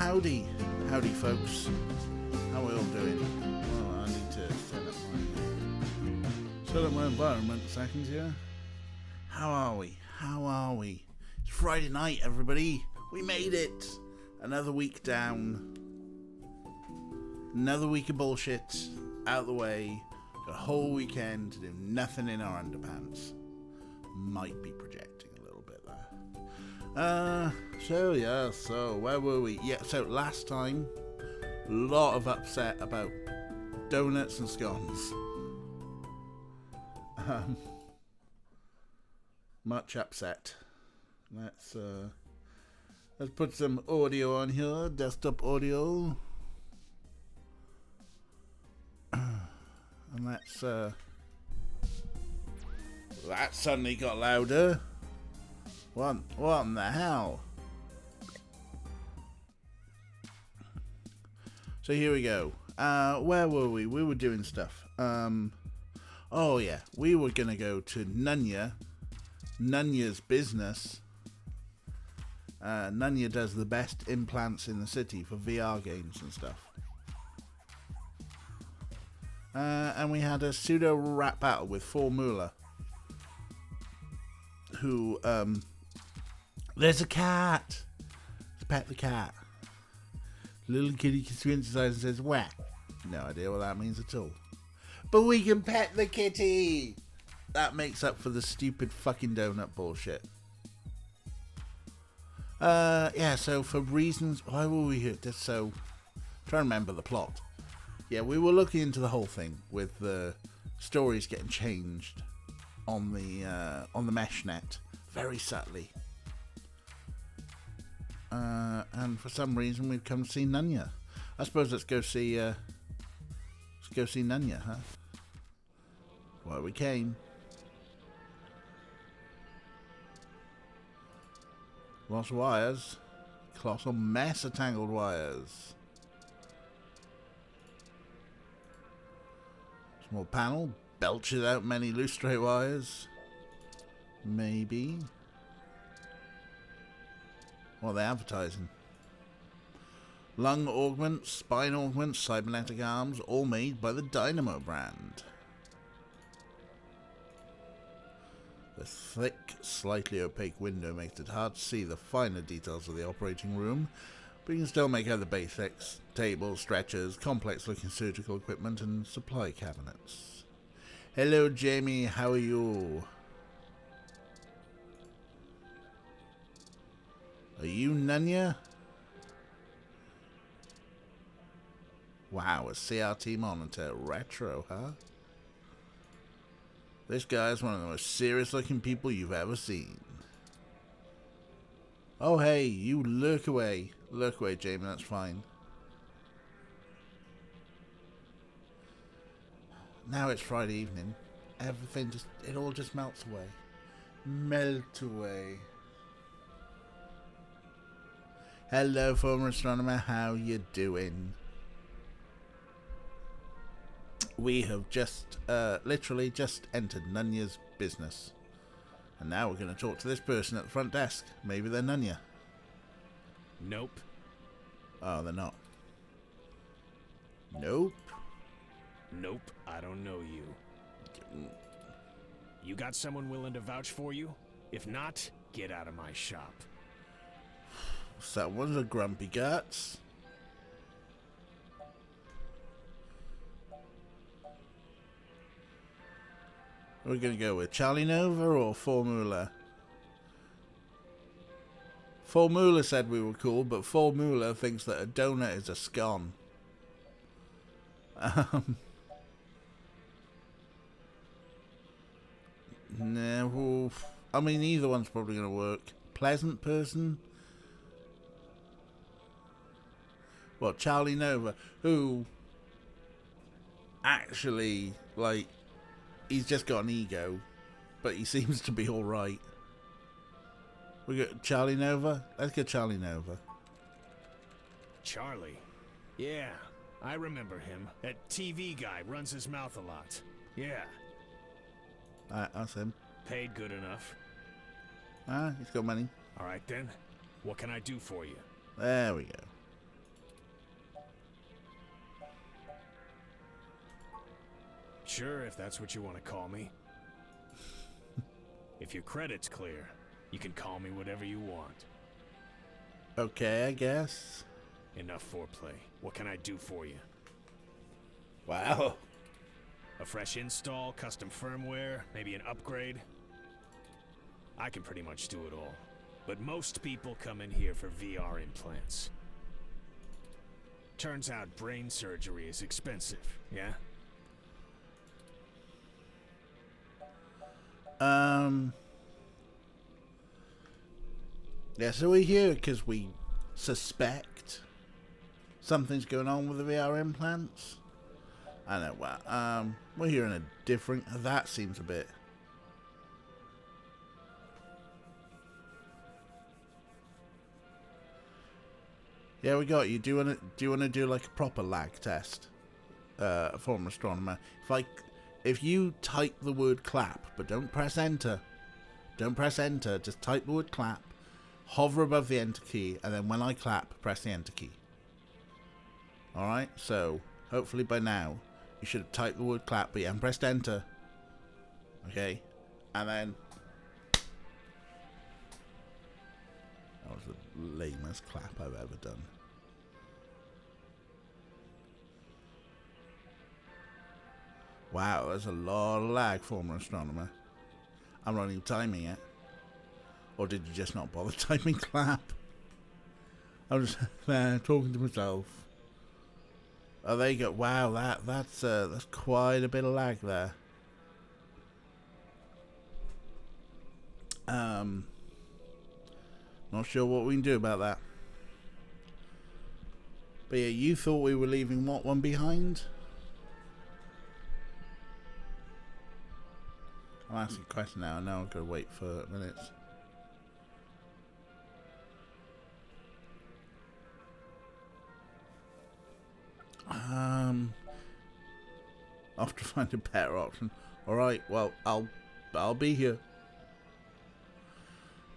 Howdy, folks. How are we all doing? Well, I need to set up my environment a second here. How are we? It's Friday night, everybody. We made it. Another week down. Another week of bullshit out of the way. Got a whole weekend to do nothing in our underpants. Might be projecting a little bit there. So where were we? Yeah, so last time, a lot of upset about donuts and scones. Much upset. Let's put some audio on here, desktop audio. And let's that suddenly got louder. What in the hell? So here we go. Where were we? We were doing stuff. Oh yeah, we were gonna go to Nunya's business. Nunya does the best implants in the city for VR games and stuff. And we had a pseudo rap battle with Formula, who there's a cat. Let's pet the cat. Little kitty squints his eyes and says, "Wah." No idea what that means at all. But we can pet the kitty. That makes up for the stupid fucking donut bullshit. Yeah, so for reasons, why were we here? Just so, try to remember the plot. Yeah, we were looking into the whole thing with the stories getting changed on the meshnet very subtly. And for some reason we've come to see Nunya. I suppose let's go see Nunya, huh? Why we came. Lost wires. Colossal mess of tangled wires. Small panel. Belches out many loose stray wires. Maybe. What are they advertising? Lung augments, spine augments, cybernetic arms, all made by the Dynamo brand. The thick, slightly opaque window makes it hard to see the finer details of the operating room, but you can still make out the basics: tables, stretchers, complex-looking surgical equipment, and supply cabinets. Hello, Jamie. How are you? Are you Nunya? Wow, a CRT monitor. Retro, huh? This guy is one of the most serious-looking people you've ever seen. Oh, hey, you lurk away. Lurk away, Jamie, that's fine. Now it's Friday evening. Everything it all just melts away. Melt away. Hello, former astronomer, how you doing? We have just, literally just entered Nunya's business. And now we're going to talk to this person at the front desk. Maybe they're Nunya. Nope. Oh, they're not. Nope. Nope, I don't know you. You got someone willing to vouch for you? If not, get out of my shop. Someone's a grumpy guts. We're going to go with Charlie Nova or Formula? Formula said we were cool, but Formula thinks that a donut is a scone. No, I mean, either one's probably going to work. Pleasant person? Well, Charlie Nova, who actually, like, he's just got an ego, but he seems to be alright. We got Charlie Nova? Let's get Charlie Nova. Charlie? Yeah, I remember him. That TV guy runs his mouth a lot. Yeah. That's him. Paid good enough. He's got money. Alright then. What can I do for you? There we go. Sure, if that's what you want to call me. If your credit's clear, you can call me whatever you want. Okay, I guess. Enough foreplay. What can I do for you? Wow. A fresh install, custom firmware, maybe an upgrade? I can pretty much do it all. But most people come in here for VR implants. Turns out brain surgery is expensive, yeah? Yeah, so we're here because we suspect something's going on with the VR implants. I know, well, we're here in a different... That seems a bit... Yeah, we got you. Do you want to do like a proper lag test? Former astronomer. If you type the word clap, but don't press enter. Don't press enter. Just type the word clap. Hover above the enter key, and then when I clap, press the enter key. Alright, so hopefully by now you should have typed the word clap, but you haven't pressed enter. Okay? And then... That was the lamest clap I've ever done. Wow, there's a lot of lag, former astronomer. I'm not even timing it. Or did you just not bother typing clap? I'm just there talking to myself. Oh, there you go. Wow, that's quite a bit of lag there. Not sure what we can do about that. But yeah, you thought we were leaving what one behind? I'm asking a question now. I know I've got to wait for minutes. I'll have to find a better option. All right. Well, I'll be here.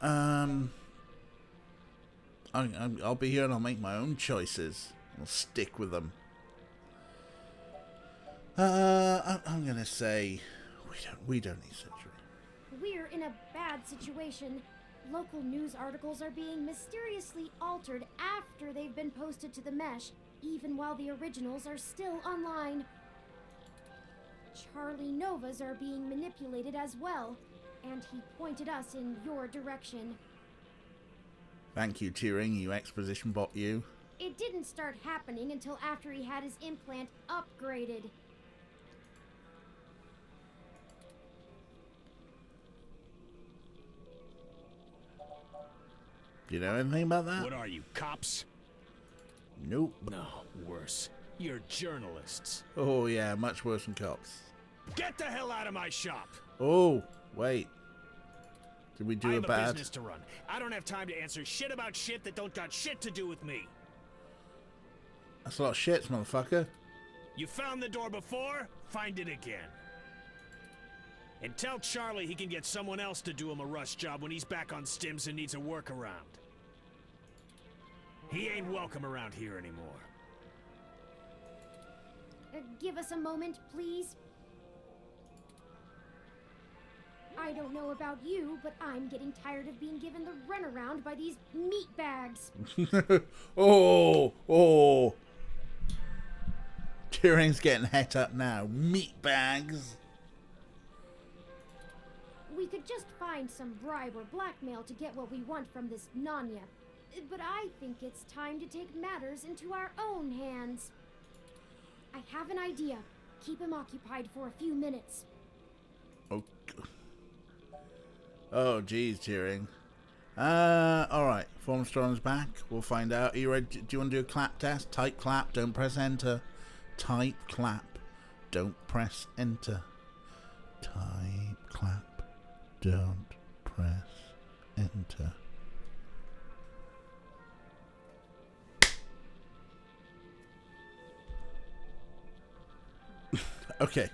I'll be here and I'll make my own choices. I'll stick with them. I'm gonna say we don't need surgery. We're in a bad situation. Local news articles are being mysteriously altered after they've been posted to the mesh, even while the originals are still online. Charlie Novas are being manipulated as well, and he pointed us in your direction. Thank you, Turing, you exposition bot, you. It didn't start happening until after he had his implant upgraded. Do you know anything about that? What are you, cops? Nope. No, worse. You're journalists. Oh yeah, much worse than cops. Get the hell out of my shop! Oh, wait. Did we do I a have a bad... business to run. I don't have time to answer shit about shit that don't got shit to do with me. That's a lot of shit, motherfucker. You found the door before? Find it again. And tell Charlie he can get someone else to do him a rush job when he's back on stims and needs a workaround. He ain't welcome around here anymore. Give us a moment, please. I don't know about you, but I'm getting tired of being given the runaround by these meat bags. oh. Turing's getting het up now. Meat bags. We could just find some bribe or blackmail to get what we want from this Nanya. But I think it's time to take matters into our own hands. I have an idea. Keep him occupied for a few minutes. Oh, geez, Turing. Alright. Formstrong's back. We'll find out. Are you ready? Do you want to do a clap test? Type clap. Don't press enter. Type clap. Don't press enter. Type clap. Don't press enter. Okay.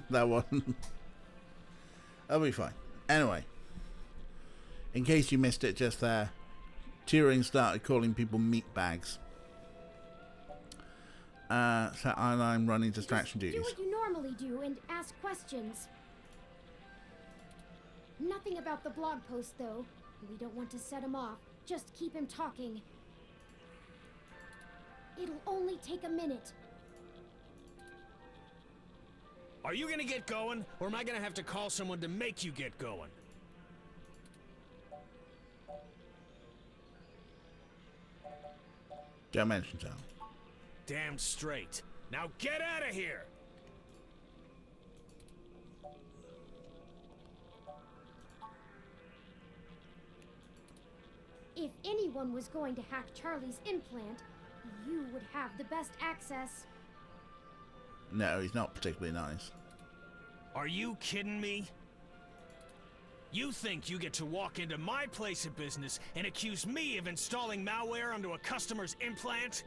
That one. That'll be fine. Anyway. In case you missed it just there, Turing started calling people meat bags. So I'm running distraction Just duties. do what you normally Charlie do and ask questions. Nothing about the blog post, though. We don't want to set him off. Just keep him talking. It'll only take a minute. Are you gonna get going, or am I gonna have to call someone to make you get going? Dimension Town. Damn straight. Now get out of here! If anyone was going to hack Charlie's implant, you would have the best access. No, he's not particularly nice. Are you kidding me? You think you get to walk into my place of business and accuse me of installing malware onto a customer's implant?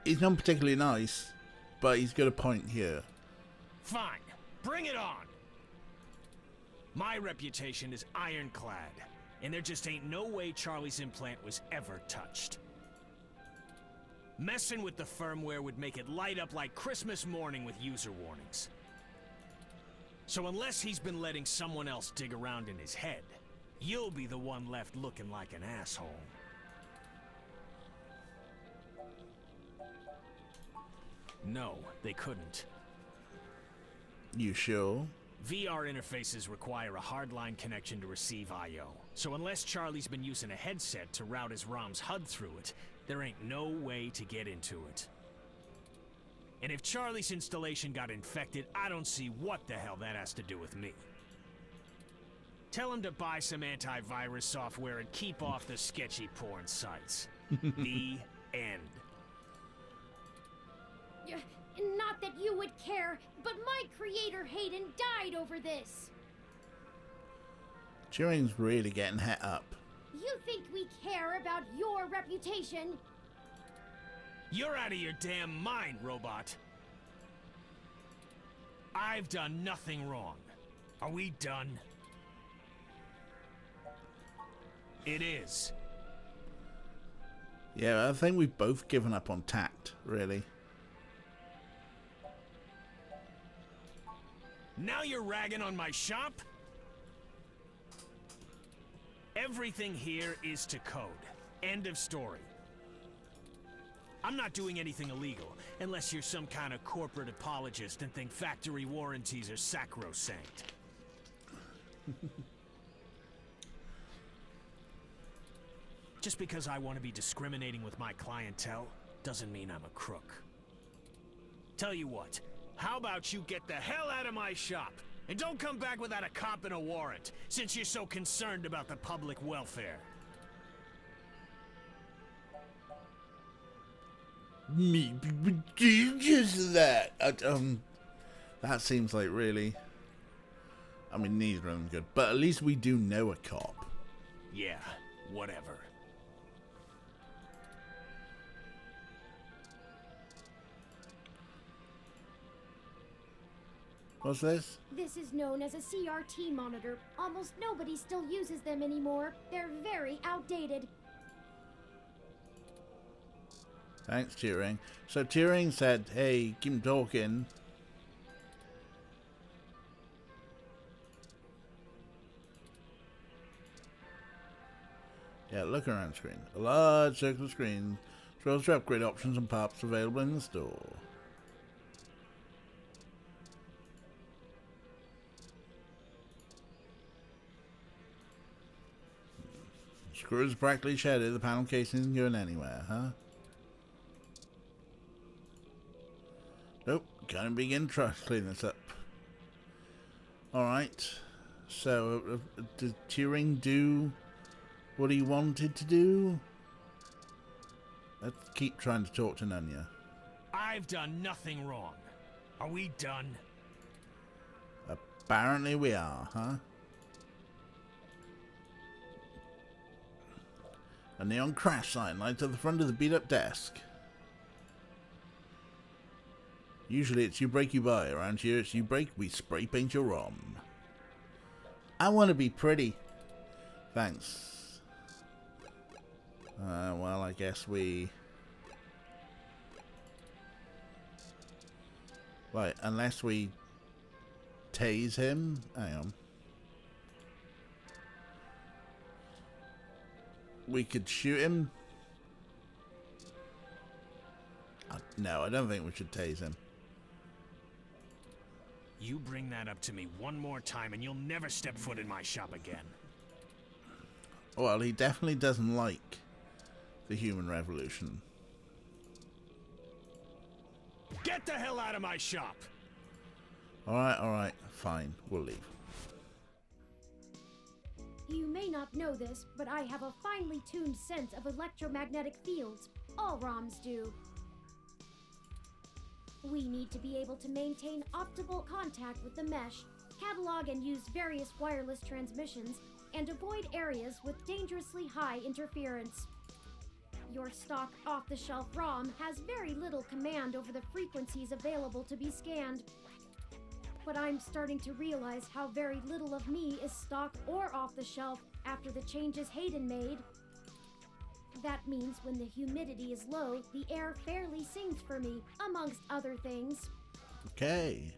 He's not particularly nice, but he's got a point here. Fine. Bring it on! My reputation is ironclad, and there just ain't no way Charlie's implant was ever touched. Messing with the firmware would make it light up like Christmas morning with user warnings. So unless he's been letting someone else dig around in his head, you'll be the one left looking like an asshole. No, they couldn't. You sure? VR interfaces require a hardline connection to receive I/O. So unless Charlie's been using a headset to route his ROM's HUD through it, there ain't no way to get into it. And if Charlie's installation got infected, I don't see what the hell that has to do with me. Tell him to buy some antivirus software and keep off the sketchy porn sites. The end. Not that you would care, but my creator Hayden died over this. Turing's really getting het up. You think we care about your reputation? You're out of your damn mind, robot. I've done nothing wrong. Are we done? It is. Yeah, I think we've both given up on tact, really. Now you're ragging on my shop? Everything here is to code. End of story. I'm not doing anything illegal, unless you're some kind of corporate apologist and think factory warranties are sacrosanct. Just because I want to be discriminating with my clientele, doesn't mean I'm a crook. Tell you what, how about you get the hell out of my shop, and don't come back without a cop and a warrant, since you're so concerned about the public welfare. Me, just that. That seems like really. I mean, neither of them good, but at least we do know a cop. Yeah, whatever. What's this? This is known as a CRT monitor. Almost nobody still uses them anymore. They're very outdated. Thanks, Turing. So Turing said, hey, keep him talking. Yeah, look around screen. A large circular screen shows your upgrade options and parts available in the store. Screws practically shattered. The panel casing isn't going anywhere, huh? Nope. Can't begin to clean this up. Alright. So, did Turing do what he wanted to do? Let's keep trying to talk to Nunya. I've done nothing wrong. Are we done? Apparently we are, huh? A neon crash sign lights at the front of the beat-up desk. Usually it's you break, you buy. Around here it's you break, we spray paint your ROM. I want to be pretty. Thanks. Well, I guess we... Right, unless we tase him. Hang on. We could shoot him. No, I don't think we should tase him. You bring that up to me one more time and you'll never step foot in my shop again. Well, he definitely doesn't like the human revolution. Get the hell out of my shop! Alright, fine. We'll leave. You may not know this, but I have a finely tuned sense of electromagnetic fields. All ROMs do. We need to be able to maintain optimal contact with the mesh, catalog and use various wireless transmissions, and avoid areas with dangerously high interference. Your stock off-the-shelf ROM has very little command over the frequencies available to be scanned. But I'm starting to realize how very little of me is stock or off-the-shelf after the changes Hayden made. That means when the humidity is low, the air fairly sings for me, amongst other things. Okay.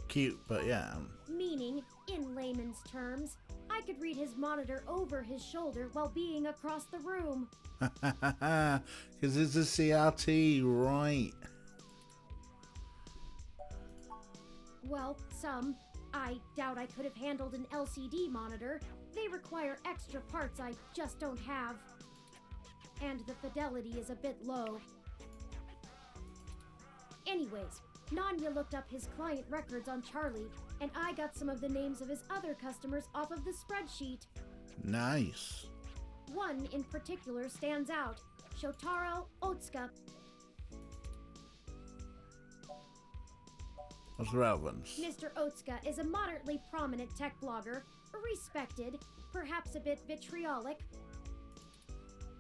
Cute, but yeah. Meaning, in layman's terms, I could read his monitor over his shoulder while being across the room. Because it's a CRT, right? Well, some. I doubt I could have handled an LCD monitor. They require extra parts I just don't have. And the fidelity is a bit low. Anyways, Nanya looked up his client records on Charlie, and I got some of the names of his other customers off of the spreadsheet. Nice. One in particular stands out, Shotaro Otsuka. What's the relevance? Mr. Otsuka is a moderately prominent tech blogger, respected, perhaps a bit vitriolic.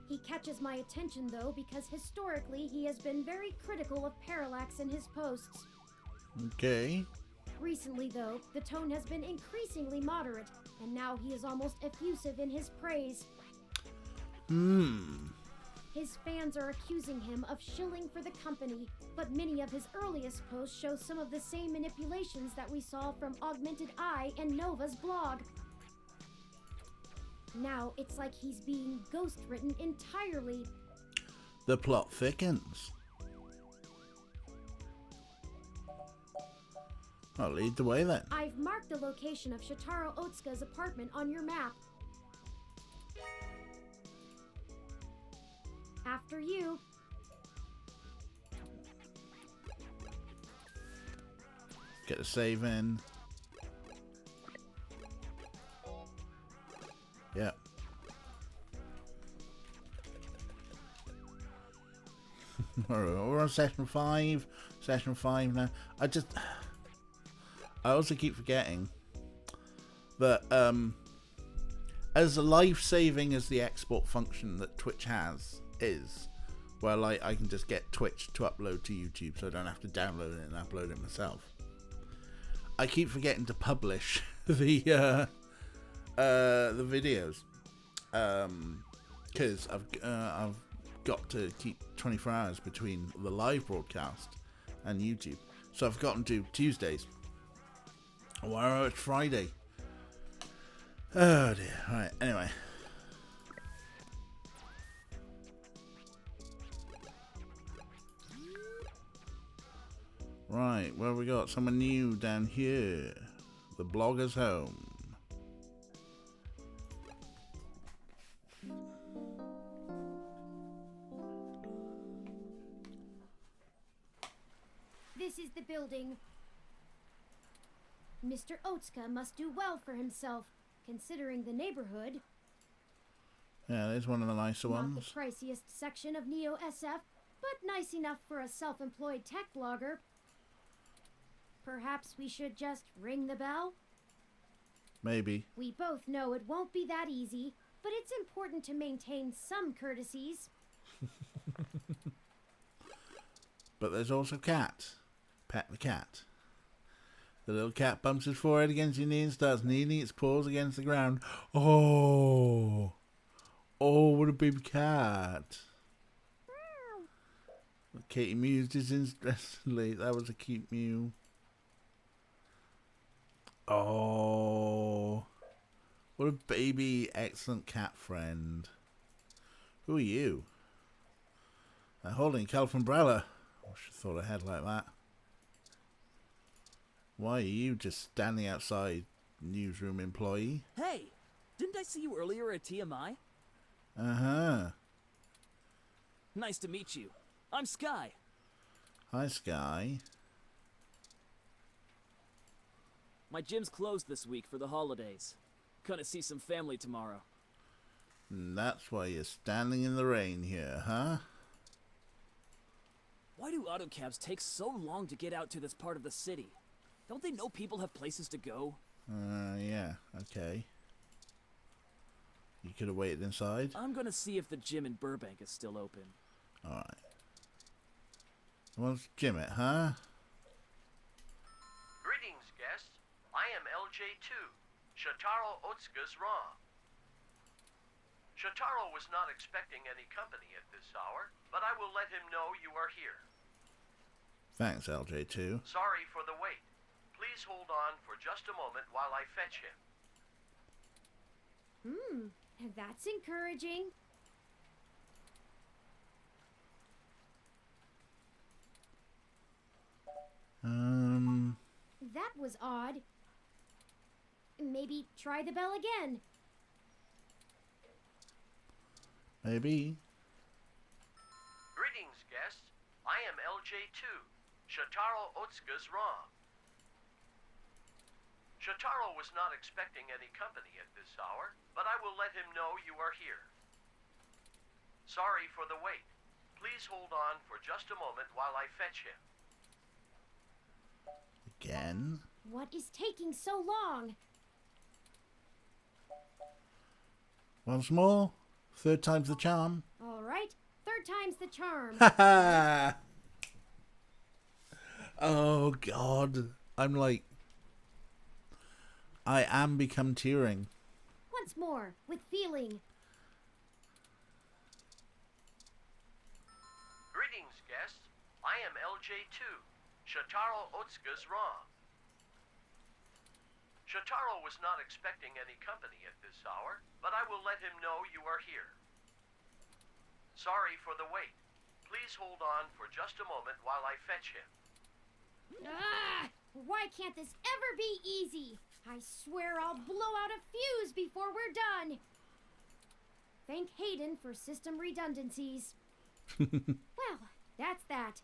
He catches my attention though because historically he has been very critical of Parallax in his posts. Okay. Recently though, the tone has been increasingly moderate, and now he is almost effusive in his praise. His fans are accusing him of shilling for the company, but many of his earliest posts show some of the same manipulations that we saw from Augmented Eye and Nova's blog. Now it's like he's being ghost-written entirely. The plot thickens. I'll lead the way then. I've marked the location of Shotaro Otsuka's apartment on your map. After you. Get the save in. Yeah. We're on session 5. Session 5 now. I also keep forgetting that as life-saving as the export function that Twitch has is, where like I can just get Twitch to upload to YouTube so I don't have to download it and upload it myself. I keep forgetting to publish the videos because I've got to keep 24 hours between the live broadcast and YouTube, so I've gotten to Tuesdays. Wow, it's Friday. Oh dear. Right, anyway. Right, what have we got? Someone new down here. The blogger's home. This is the building. Mr. Otsuka must do well for himself, considering the neighborhood. Yeah, there's one of the nicer ones. Not the priciest section of Neo SF, but nice enough for a self-employed tech blogger. Perhaps we should just ring the bell? Maybe. We both know it won't be that easy, but it's important to maintain some courtesies. But there's also cat. Pet the cat. The little cat bumps its forehead against your knee and starts kneading its paws against the ground. Oh, what a baby cat. Katie Mew's disinterestedly. That was a cute Mew. Oh, what a baby, excellent cat friend. Who are you? Holding a Calf umbrella. I should have thought ahead like that. Why are you just standing outside, newsroom employee? Hey, didn't I see you earlier at TMI? Uh-huh. Nice to meet you. I'm Sky. Hi, Sky. My gym's closed this week for the holidays. Gonna see some family tomorrow. And that's why you're standing in the rain here, huh? Why do autocabs take so long to get out to this part of the city? Don't they know people have places to go? Yeah, okay. You could have waited inside. I'm gonna see if the gym in Burbank is still open. Alright. What's Jim it, huh? Greetings, guests. I am LJ2, Shotaro Otsuka's Rom. Shotaro was not expecting any company at this hour, but I will let him know you are here. Thanks, LJ2. Sorry for the wait. Please hold on for just a moment while I fetch him. That's encouraging. That was odd. Maybe try the bell again. Maybe. Greetings, guests. I am LJ2, Shotaro Otsuka's Rom. Shotaro was not expecting any company at this hour, but I will let him know you are here. Sorry for the wait. Please hold on for just a moment while I fetch him. Again. What is taking so long? Once more. Third time's the charm. All right, third time's the charm. Ha ha! Oh, God. I'm like... I am become tearing. Once more, with feeling. Greetings, guests. I am LJ2, Shotaro Otsuka's Rom. Shotaro was not expecting any company at this hour, but I will let him know you are here. Sorry for the wait. Please hold on for just a moment while I fetch him. Why can't this ever be easy? I swear I'll blow out a fuse before we're done. Thank Hayden for system redundancies. Well, that's that.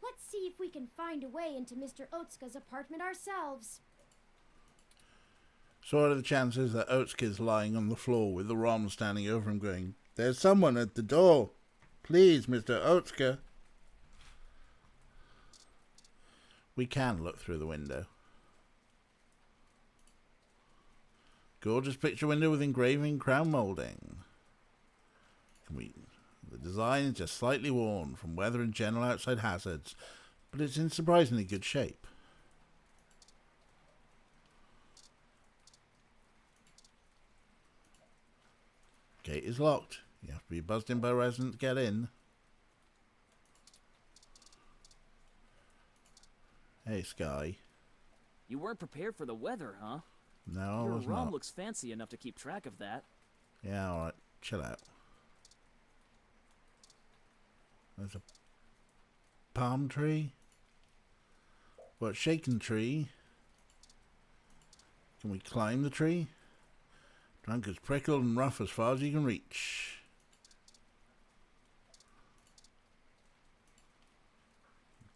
Let's see if we can find a way into Mr. Otsuka's apartment ourselves. So what are the chances that Otsuka's lying on the floor with the ROM standing over him going, "There's someone at the door. Please, Mr. Otsuka." We can look through the window. Gorgeous picture window with engraving crown molding. The design is just slightly worn from weather and general outside hazards, but it's in surprisingly good shape. Gate is locked. You have to be buzzed in by a resident to get in. Hey, Sky. You weren't prepared for the weather, huh? No, I Your was ROM not. looks fancy enough to keep track of that. Yeah, alright. Chill out. There's a palm tree. What, shaken tree? Can we climb the tree? Trunk is prickled and rough as far as you can reach.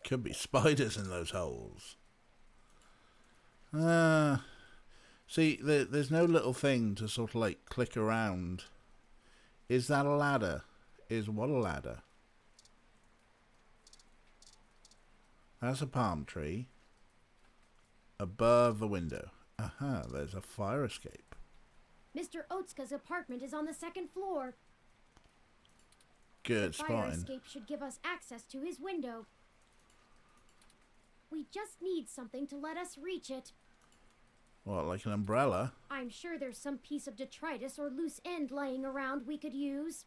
Could be spiders in those holes. See, there's no little thing to sort of like click around. Is that a ladder? Is what a ladder? That's a palm tree. Above the window. Aha, there's a fire escape. Mr. Otsuka's apartment is on the second floor. Good The fire spotting. escape should give us access to his window. We just need something to let us reach it. What, like an umbrella? I'm sure there's some piece of detritus or loose end laying around we could use.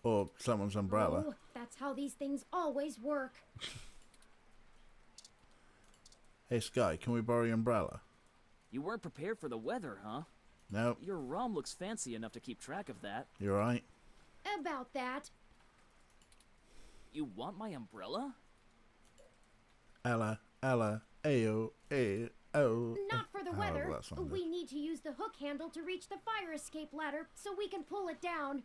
Or someone's umbrella. Oh, that's how these things always work. Hey, Sky, can we borrow your umbrella? You weren't prepared for the weather, huh? Nope, Your ROM looks fancy enough to keep track of that. you're right. About that. You want my umbrella? Ella, ayo, oh. Not for the However weather. that sounded. We need to use the hook handle to reach the fire escape ladder so we can pull it down.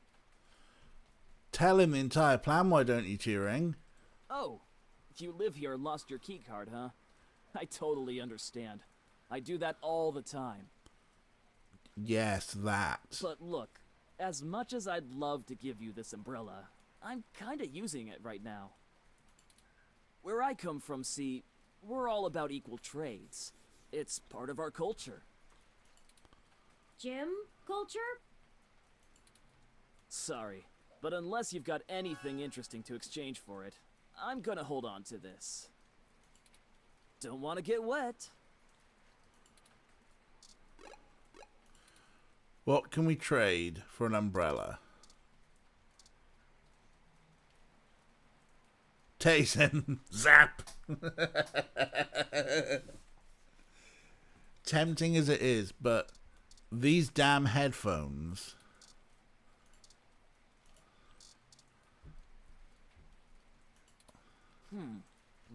Tell him the entire plan, why don't you, Turing? Oh, you live here and lost your keycard, huh? I totally understand. I do that all the time. Yes, that. But look, as much as I'd love to give you this umbrella, I'm kinda using it right now. Where I come from, see, we're all about equal trades. It's part of our culture. Gym culture? Sorry, but unless you've got anything interesting to exchange for it, I'm gonna hold on to this. Don't want to get wet. What can we trade for an umbrella? Taysen. Zap. Tempting as it is, but these damn headphones.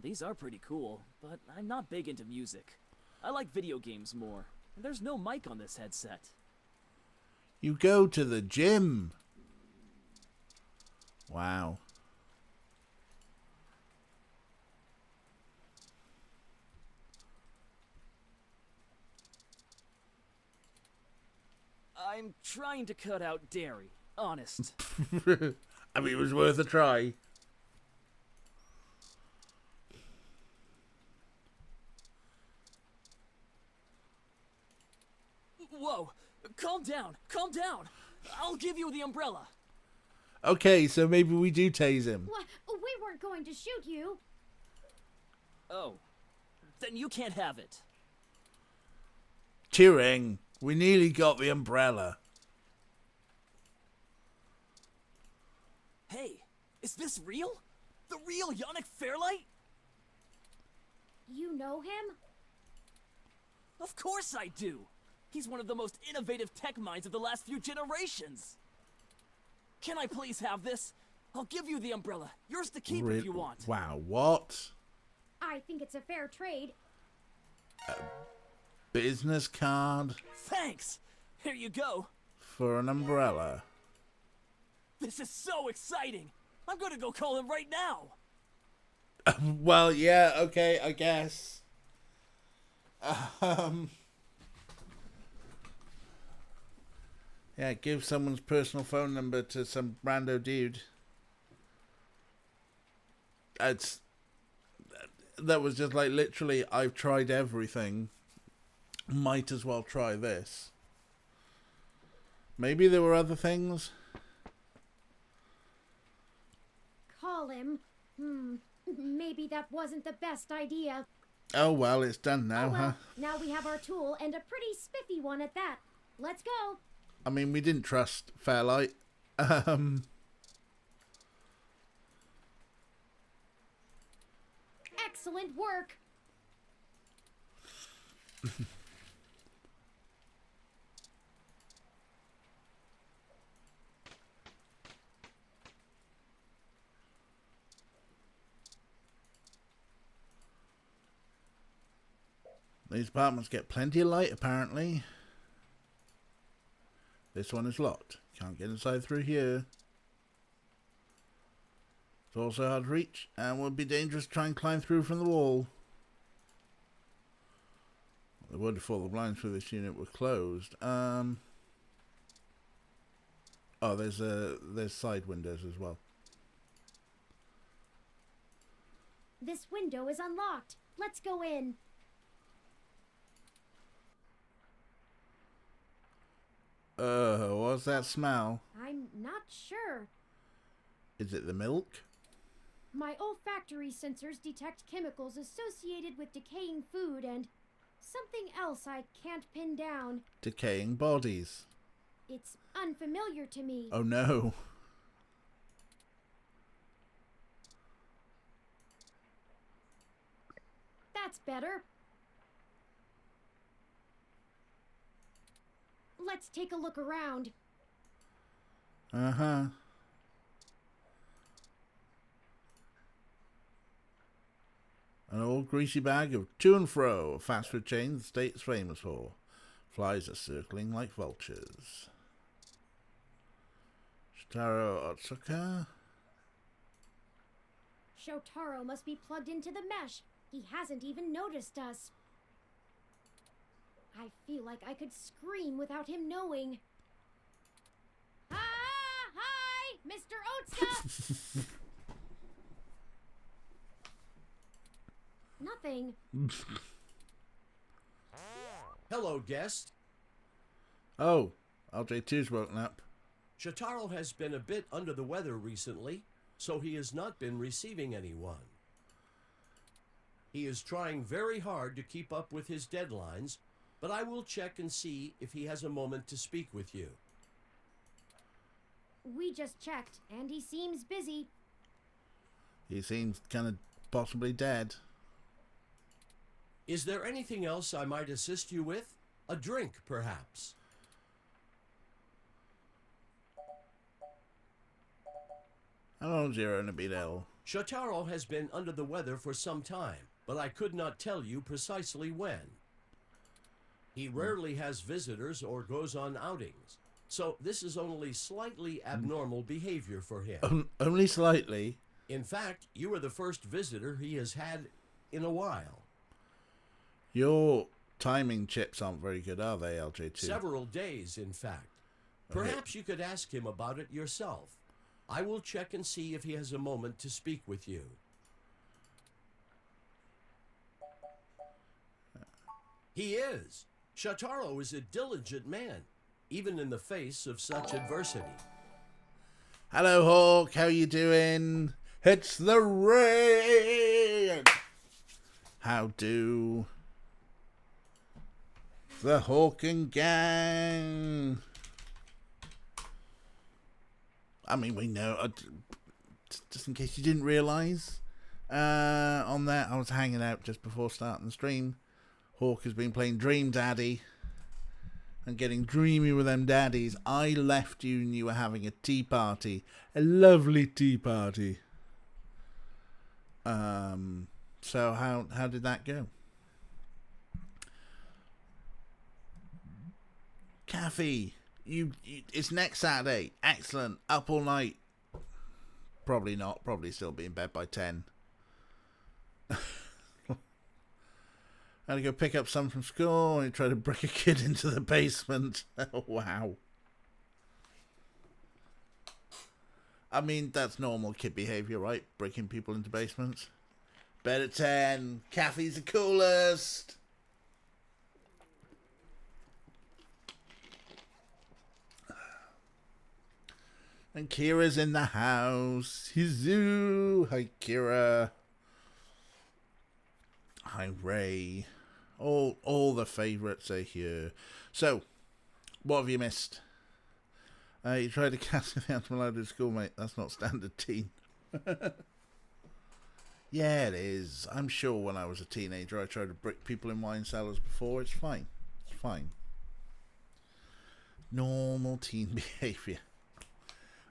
These are pretty cool, but I'm not big into music. I like video games more, and there's no mic on this headset. You go to the gym. Wow. I'm trying to cut out dairy, honest. I mean, it was worth a try. Whoa, calm down, calm down. I'll give you the umbrella. Okay, so maybe we do tase him. What? We weren't going to shoot you. Oh, then you can't have it. Turing, we nearly got the umbrella. Hey, is this real? The real Yannick Fairlight? You know him? Of course I do. He's one of the most innovative tech minds of the last few generations. Can I please have this? I'll give you the umbrella. Yours to keep if you want. Wow, what? I think it's a fair trade. Business card Thanks. Here you go. for an umbrella. This is so exciting. I'm gonna go call him right now. Well, yeah, okay, I guess. Yeah, give someone's personal phone number to some rando dude. That was just like literally, I've tried everything. Might as well try this. Maybe there were other things. Call him. Maybe that wasn't the best idea. Oh well, it's done now, Oh well, huh? now we have our tool and a pretty spiffy one at that. Let's go. I mean, we didn't trust Fairlight. Excellent work. These apartments get plenty of light, apparently. This one is locked. Can't get inside through here. It's also hard to reach, and would be dangerous to try and climb through from the wall. They would if all the blinds for this unit were closed. Oh, there's side windows as well. This window is unlocked. Let's go in. What's that smell? I'm not sure. Is it the milk? My olfactory sensors detect chemicals associated with decaying food and something else I can't pin down. Decaying bodies. It's unfamiliar to me. Oh no. That's better. Let's take a look around. Uh-huh. An old greasy bag of to and fro, a fast food chain the state's famous for. Flies are circling like vultures. Shotaro Otsuka? Shotaro must be plugged into the mesh. He hasn't even noticed us. I feel like I could scream without him knowing. Ah! Hi! Mr. Otsuka! Nothing. Hello, guest. Oh, LJ2's woken up. Shotaro has been a bit under the weather recently, so he has not been receiving anyone. He is trying very hard to keep up with his deadlines, but I will check and see if he has a moment to speak with you. We just checked, and he seems busy. He seems kind of possibly dead. Is there anything else I might assist you with? A drink, perhaps? Hello, Zero Nabidel. Shotaro has been under the weather for some time, but I could not tell you precisely when. He rarely has visitors or goes on outings, so this is only slightly abnormal behavior for him. Only slightly. In fact, you are the first visitor he has had in a while. Your timing chips aren't very good, are they, LJ2? Several days, in fact. Perhaps you could ask him about it yourself. I will check and see if he has a moment to speak with you. He is. Shotaro is a diligent man, even in the face of such adversity. Hello, Hawk. How you doing? It's the rain. How do the Hawking gang? I mean, we know. Just in case you didn't realise, on that I was hanging out just before starting the stream. Hawk has been playing Dream Daddy and getting dreamy with them daddies. I left you and you were having a tea party, a lovely tea party. So how did that go? Kathy, you it's next Saturday. Excellent. Up all night. Probably not. Probably still be in bed by 10. I had to go pick up some from school and try to break a kid into the basement. Oh, wow. I mean, that's normal kid behavior, right? Breaking people into basements. Bed at 10. Kathy's the coolest. And Kira's in the house. Hizu. Hi, Kira. Hi, Ray. All the favourites are here. So, what have you missed? You tried to cast me out from a schoolmate. That's not standard teen. Yeah, it is. I'm sure when I was a teenager, I tried to brick people in wine cellars before. It's fine. It's fine. Normal teen behaviour.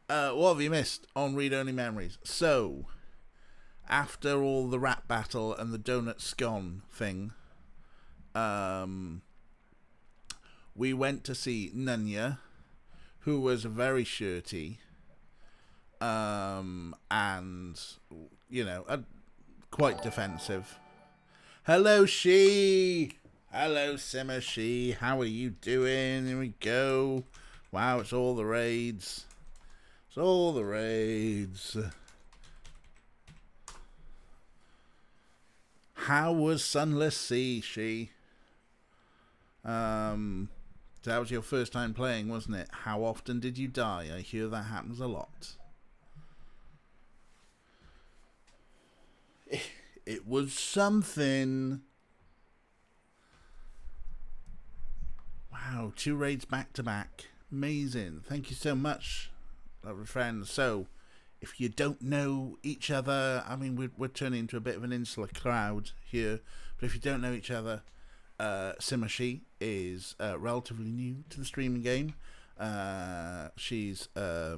What have you missed on Read Only Memories? So, after all the rap battle and the donut scone thing, we went to see Nunya, who was very shirty, and, you know, quite defensive. Hello, She! Hello, Simmer She! How are you doing? Here we go. Wow, it's all the raids. It's all the raids. How was Sunless Sea, She? That was your first time playing, wasn't it? How often did you die? I hear that happens a lot. It was something. Wow, 2 raids back to back. Amazing. Thank you so much, lovely friends. So, if you don't know each other, I mean, we're turning into a bit of an insular crowd here, But if you don't know each other, Simashi is relatively new to the streaming game. She's a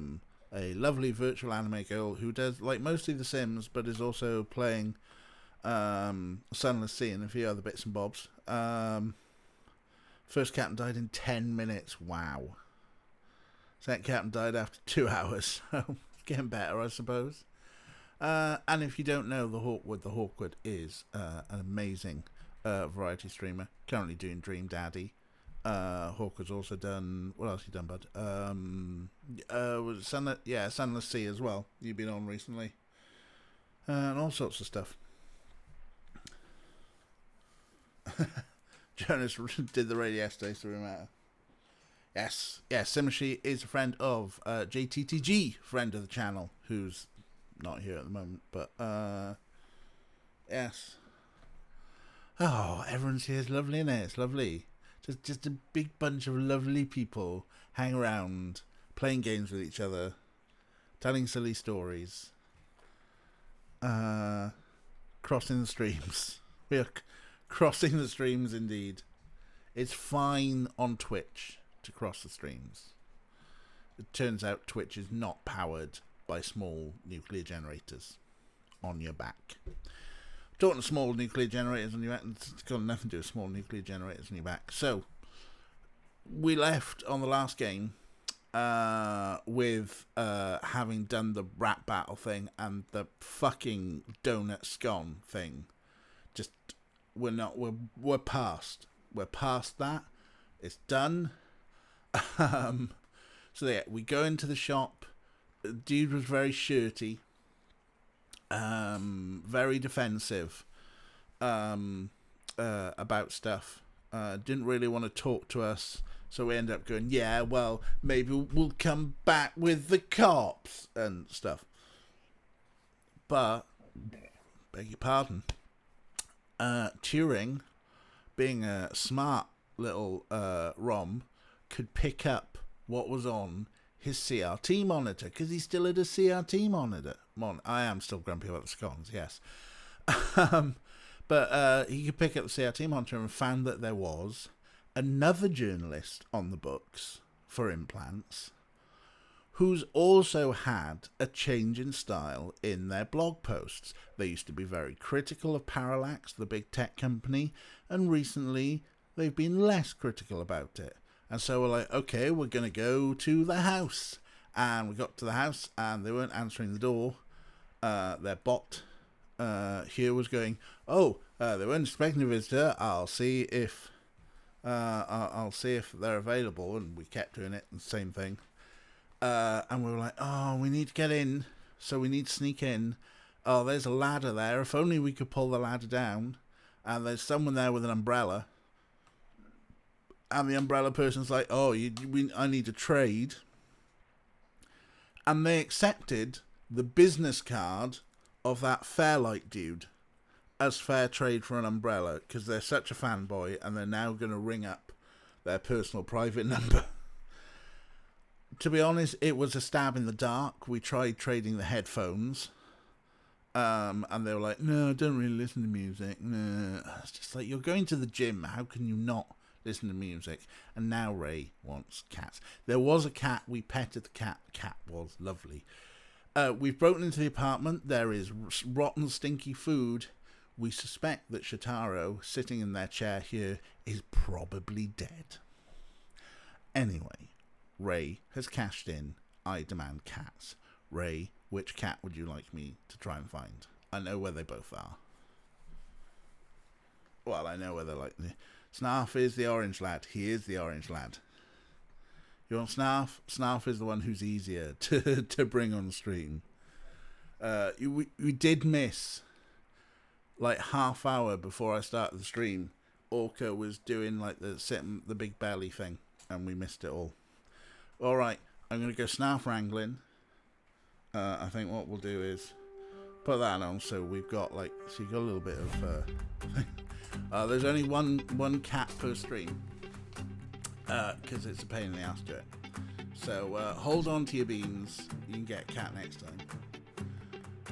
lovely virtual anime girl who does like mostly The Sims, but is also playing Sunless Sea and a few other bits and bobs. First captain died in 10 minutes. Wow. Second captain died after 2 hours. So getting better, I suppose. And if you don't know, the Hawkwood is an amazing variety streamer. Currently doing Dream Daddy. Hawkwood's also done... What else have you done, bud? Sunless Sea as well. You've been on recently. And all sorts of stuff. Jonas did the radio yesterday, so we matter. Yes, Simashi is a friend of JTTG, friend of the channel, who's not here at the moment, but yes. Oh, everyone's here is lovely, isn't it? It's lovely. Just a big bunch of lovely people hang around, playing games with each other, telling silly stories, crossing the streams. We are crossing the streams indeed. It's fine on Twitch to cross the streams. It turns out Twitch is not powered by small nuclear generators on your back. Talking of small nuclear generators on your back, it's got nothing to do with small nuclear generators on your back. So, we left on the last game with having done the rap battle thing and the fucking donut scone thing. Just, we're past. We're past that. It's done. So yeah, we go into the shop. The dude was very shirty. Very defensive about stuff. Didn't really want to talk to us, so we ended up going, yeah, well, maybe we'll come back with the cops and stuff. But, beg your pardon, Turing, being a smart little ROM, could pick up what was on his CRT monitor, because he still had a CRT monitor. I am still grumpy about the scones, yes. But he could pick up the CRT monitor and found that there was another journalist on the books for Implants who's also had a change in style in their blog posts. They used to be very critical of Parallax, the big tech company, and recently they've been less critical about it. And so we're like, okay, we're going to go to the house. And we got to the house and they weren't answering the door. Their bot here was going, they weren't expecting a visitor. I'll see if they're available. And we kept doing it, and same thing. And we were like, oh, we need to get in. So we need to sneak in. Oh, there's a ladder there. If only we could pull the ladder down. And there's someone there with an umbrella. And the umbrella person's like, oh, I need to trade. And they accepted the business card of that Fairlight dude as fair trade for an umbrella, because they're such a fanboy, and they're now going to ring up their personal private number. To be honest, it was a stab in the dark. We tried trading the headphones, and they were like, no, I don't really listen to music. No. It's just like, you're going to the gym. How can you not listen to music? And now Ray wants cats. There was a cat. We petted the cat. The cat was lovely. We've broken into the apartment. There is rotten, stinky food. We suspect that Shitaro, sitting in their chair here, is probably dead. Anyway, Ray has cashed in. I demand cats. Ray, which cat would you like me to try and find? I know where they both are. Well, I know where they're like. Snarf is the orange lad. He is the orange lad. You want Snarf? Snarf is the one who's easier to bring on stream. We did miss, like, half hour before I started the stream. Orca was doing like the big belly thing, and we missed it all. All right, I'm gonna go Snarf wrangling. I think what we'll do is put that on, so we've got so you got a little bit of. There's only one cat per stream, because it's a pain in the ass to it. So hold on to your beans. You can get a cat next time.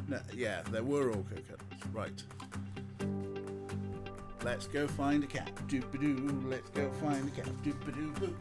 No, yeah, there were Orca cuts, right. Let's go find a cat. Doop-a-doo. Let's go find a cat. Doop-a-doo-boo.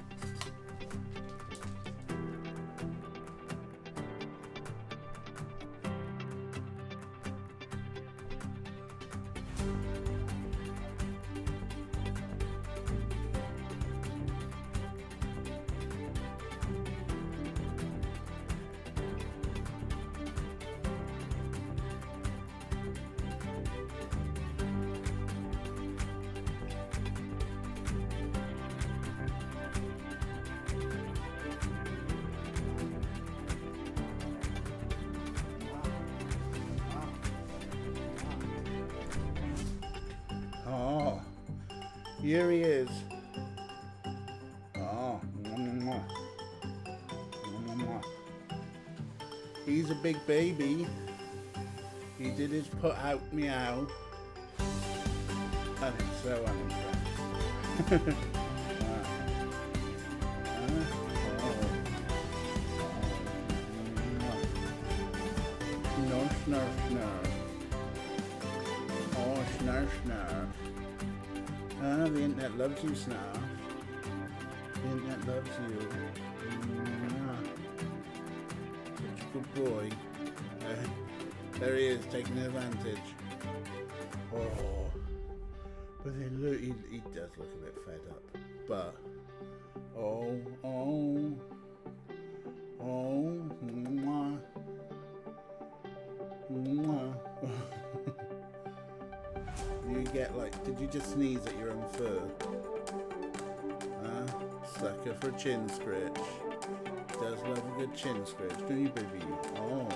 Oh, here he is. Oh, mwah, mwah, mwah. He's a big baby. He did his put out meow. And it's so uninteresting. No, snarf, snarf. Oh, snarf, snarf. The internet loves you, Snarf. The internet loves you. Such a good boy. There he is, taking advantage. Oh. But then look, he does look a bit fed up. But, oh, mwah. Mwah. You get like, did you just sneeze at your own fur? Sucker for a chin scratch. Does love a good chin scratch, don't you, baby? Oh.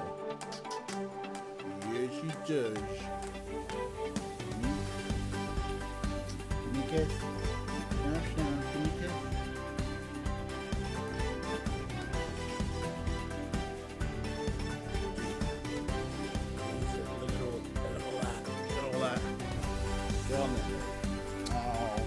Yes, he does. Can you kiss? No, can you kiss? Look at all that. Look at all that. Go on then. Oh.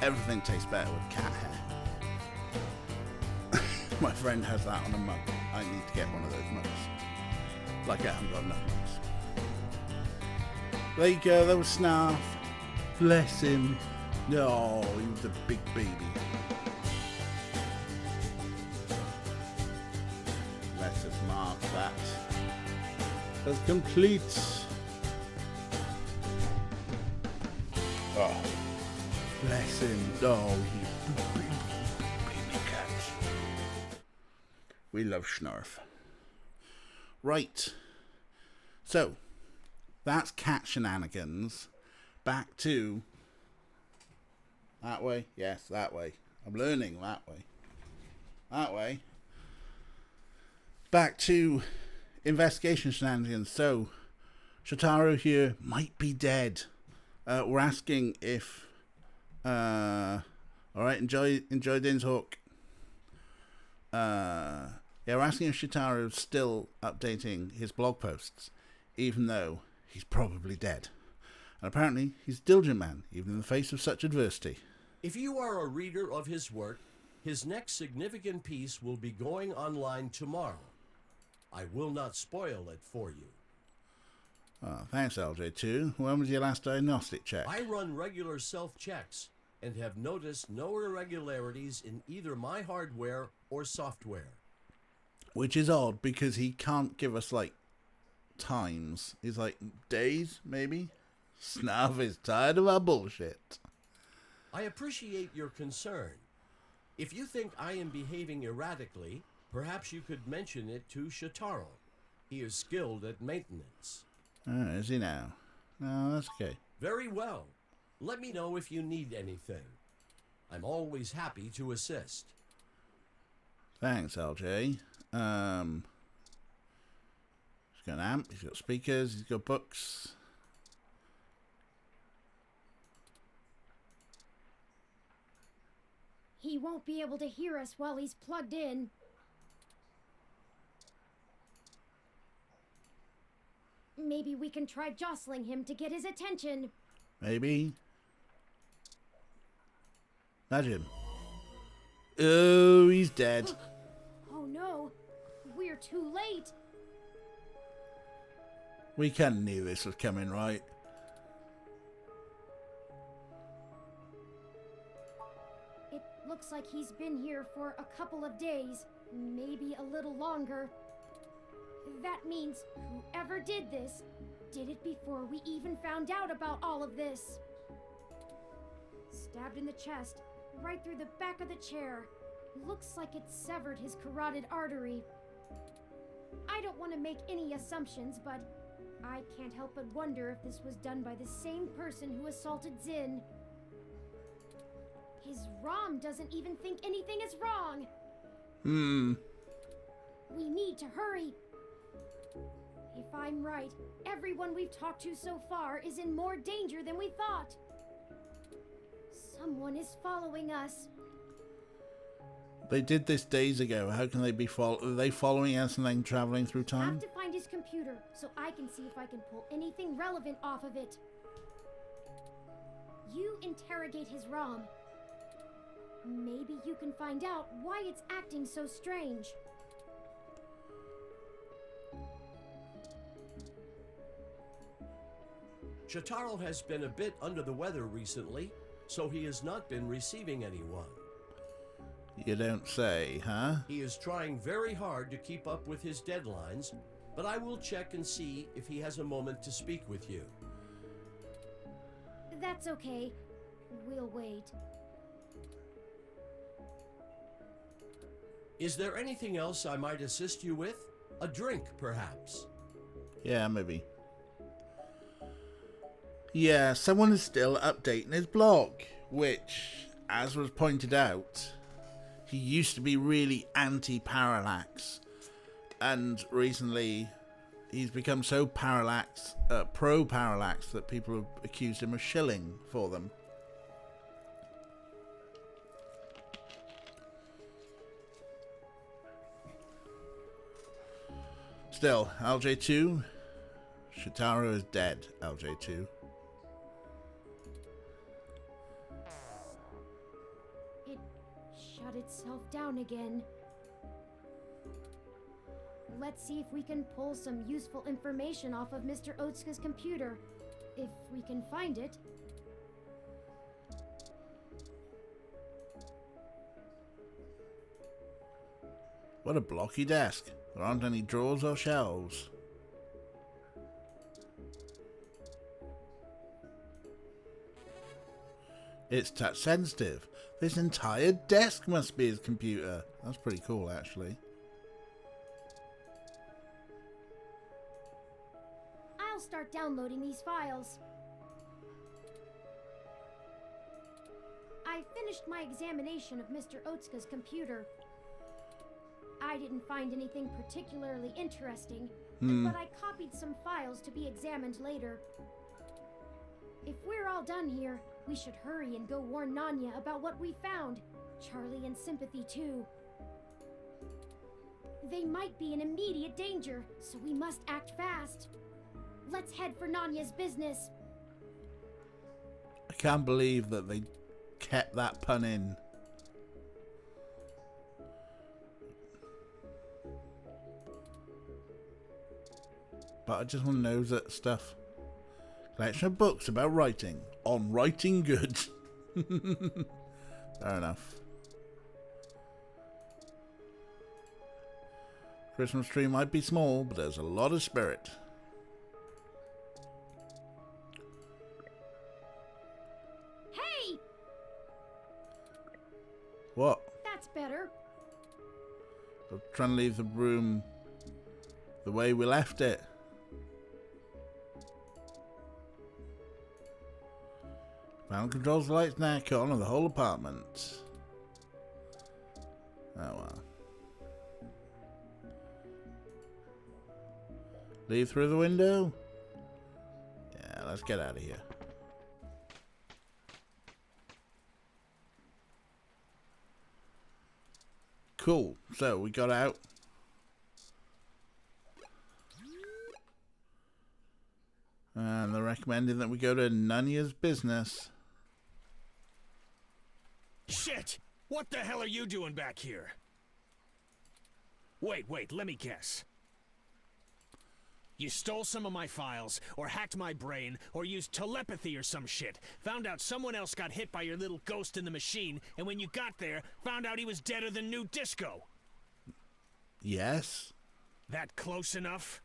Everything tastes better with cat hair. My friend has that on a mug. I need to get one of those mugs. Like I haven't got enough mugs. There you go, that was Snarf. Bless him. No, he was a big baby. Let's just mark that as complete. Oh. Bless him. Oh, you baby cat. We love Snarf. Right. So, that's cat shenanigans. Back to... That way? Yes, that way. I'm learning that way. That way. Back to investigation shenanigans. So, Shotaro here might be dead. We're asking if... alright, enjoy Din's Hawk. Yeah, we're asking if Shitaro's still updating his blog posts, even though he's probably dead. And apparently, he's a diligent man, even in the face of such adversity. If you are a reader of his work, his next significant piece will be going online tomorrow. I will not spoil it for you. Oh, thanks, LJ2. When was your last diagnostic check? I run regular self-checks and have noticed no irregularities in either my hardware or software. Which is odd, because he can't give us, like, times. He's like, days, maybe? Snarf is tired of our bullshit. I appreciate your concern. If you think I am behaving erratically, perhaps you could mention it to Shotaro. He is skilled at maintenance. Oh, is he now? No, that's okay. Very well. Let me know if you need anything. I'm always happy to assist. Thanks, LJ. He's got an amp, he's got speakers, he's got books. He won't be able to hear us while he's plugged in. Maybe we can try jostling him to get his attention. Maybe. Imagine. Oh, he's dead. Oh no, we're too late. We kind of knew this was coming, right? It looks like he's been here for a couple of days, maybe a little longer. That means whoever did this did it before we even found out about all of this. Stabbed in the chest, right through the back of the chair. Looks like it severed his carotid artery. I don't want to make any assumptions, but I can't help but wonder if this was done by the same person who assaulted Zin. His Rom doesn't even think anything is wrong. We need to hurry. If I'm right, everyone we've talked to so far is in more danger than we thought. Someone is following us. They did this days ago. How can they be are they following us and then traveling through I time? have to find his computer so I can see if I can pull anything relevant off of it. You interrogate his ROM. Maybe you can find out why it's acting so strange. Shotaro has been a bit under the weather recently, so he has not been receiving anyone. You don't say, huh? He is trying very hard to keep up with his deadlines, but I will check and see if he has a moment to speak with you. That's okay. We'll wait. Is there anything else I might assist you with? A drink, perhaps? Yeah, maybe. Yeah, someone is still updating his blog, which, as was pointed out, he used to be really anti-parallax, and recently he's become so pro-parallax that people have accused him of shilling for them. Still, LJ2, Shotaro is dead, LJ2. It shut itself down again. Let's see if we can pull some useful information off of Mr. Otsuka's computer. If we can find it. What a blocky desk. There aren't any drawers or shelves. It's touch sensitive. This entire desk must be his computer. That's pretty cool, actually. I'll start downloading these files. I finished my examination of Mr. Otsuka's computer. I didn't find anything particularly interesting, but I copied some files to be examined later. If we're all done here, we should hurry and go warn Nanya about what we found. Charlie and Sympathy, too. They might be in immediate danger, so we must act fast. Let's head for Nanya's business. I can't believe that they kept that pun in. But I just want to know that stuff. Collection of books about writing. On writing goods. Fair enough. Christmas tree might be small, but there's a lot of spirit. Hey! What? That's better. I'm trying to leave the room the way we left it. Panel controls the lights now on of the whole apartment. Oh well. Leave through the window? Yeah, let's get out of here. Cool. So we got out. And they're recommending that we go to Nunya's business. Shit! What the hell are you doing back here? Wait, let me guess. You stole some of my files, or hacked my brain, or used telepathy or some shit. Found out someone else got hit by your little ghost in the machine, and when you got there, found out he was deader than new disco. Yes. That close enough?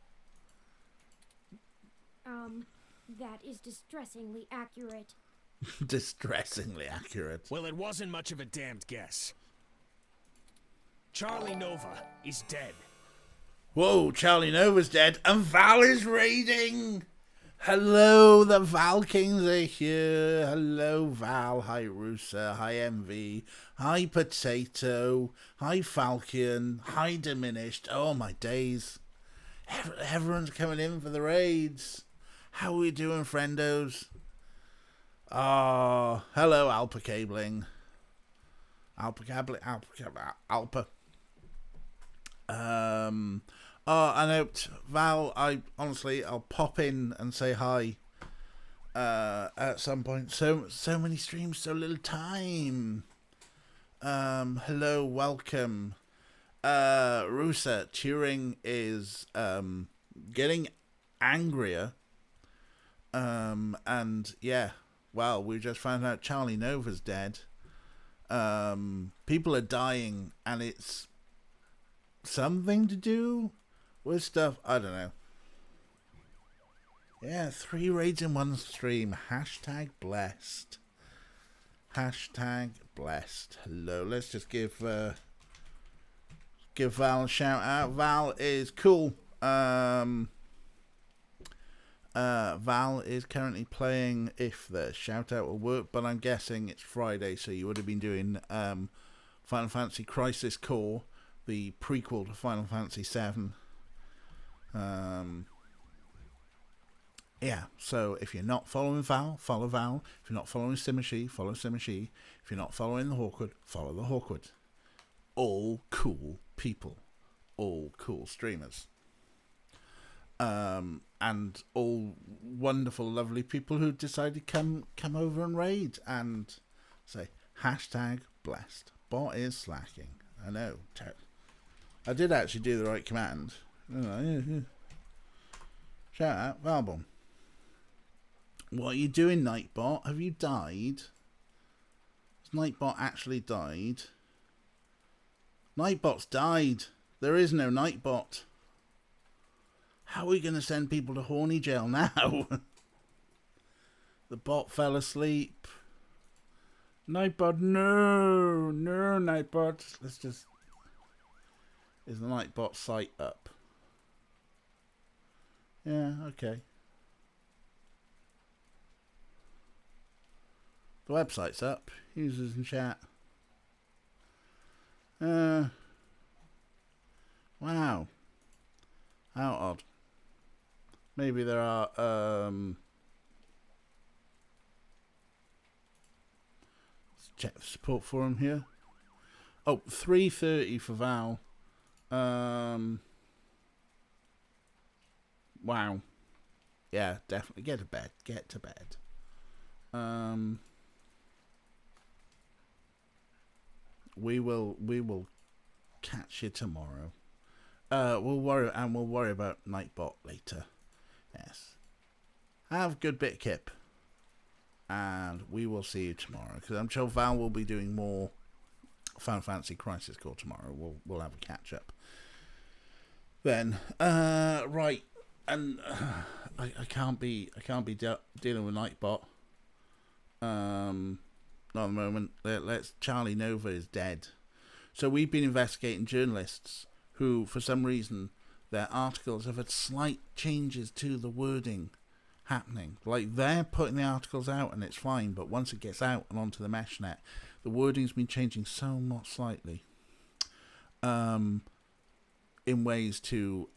That is distressingly accurate. Distressingly accurate. Well, it wasn't much of a damned guess. Charlie Nova is dead. Whoa, Charlie Nova's dead, and Val is raiding! Hello, the Val Kings are here. Hello, Val. Hi, Rusa. Hi, MV. Hi, Potato. Hi, Falcon. Hi, Diminished. Oh, my days. Everyone's coming in for the raids. How are we doing, friendos? Oh, hello, Alpa Cabling. Alpa. I know, Val, I'll pop in and say hi at some point. So many streams, so little time. Hello, welcome. Rusa, Turing is getting angrier. And yeah, well, we just found out Charlie Nova's dead. People are dying, and it's something to do with stuff, I don't know. Yeah, 3 raids in one stream. Hashtag blessed. Hashtag blessed. Hello, let's just give Val a shout out. Val is cool. Val is currently playing, if the shout out will work, but I'm guessing it's Friday, so you would have been doing Final Fantasy Crisis Core, the prequel to Final Fantasy VII. Yeah, so if you're not following Val, follow Val. If you're not following Simishi, follow Simishi. If you're not following the Hawkwood, follow the Hawkwood. All cool people. All cool streamers. And all wonderful, lovely people who decided to come over and raid and say, hashtag blessed. Bot is slacking. I know. I did actually do the right command. Shout out, Valbon. What are you doing, Nightbot? Have you died? Has Nightbot actually died? Nightbot's died. There is no Nightbot. How are we going to send people to horny jail now? The bot fell asleep. Nightbot, no, Nightbot. Let's just... Is the Nightbot site up? Yeah, okay. The website's up. Users in chat. Wow. How odd. Maybe there are let's check the support forum here. Oh, 3:30 for Val. Wow. Yeah, definitely get to bed. Get to bed. We will catch you tomorrow. We'll worry about Nightbot later. Yes. Have a good bit, Kip. And we will see you tomorrow, because I'm sure Val will be doing more Final Fantasy Crisis Core tomorrow. We'll have a catch up then. Right, and I can't be dealing with Nightbot. Not at the moment. Charlie Nova is dead. So we've been investigating journalists who, for some reason, their articles have had slight changes to the wording happening. Like, they're putting the articles out and it's fine, but once it gets out and onto the meshnet, the wording's been changing somewhat slightly. In ways to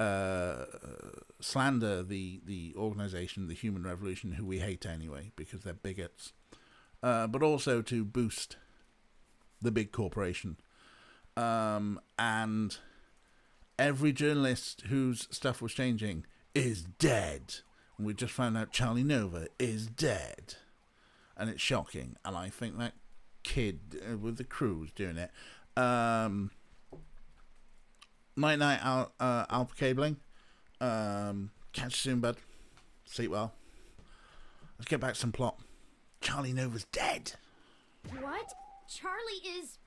slander the organisation, the Human Revolution, who we hate anyway, because they're bigots. But also to boost the big corporation. and every journalist whose stuff was changing is dead. And we just found out Charlie Nova is dead. And it's shocking. And I think that kid with the crew is doing it. Night, Alpha Cabling. Catch you soon, bud. Sleep well. Let's get back to some plot. Charlie Nova's dead. What? Charlie is...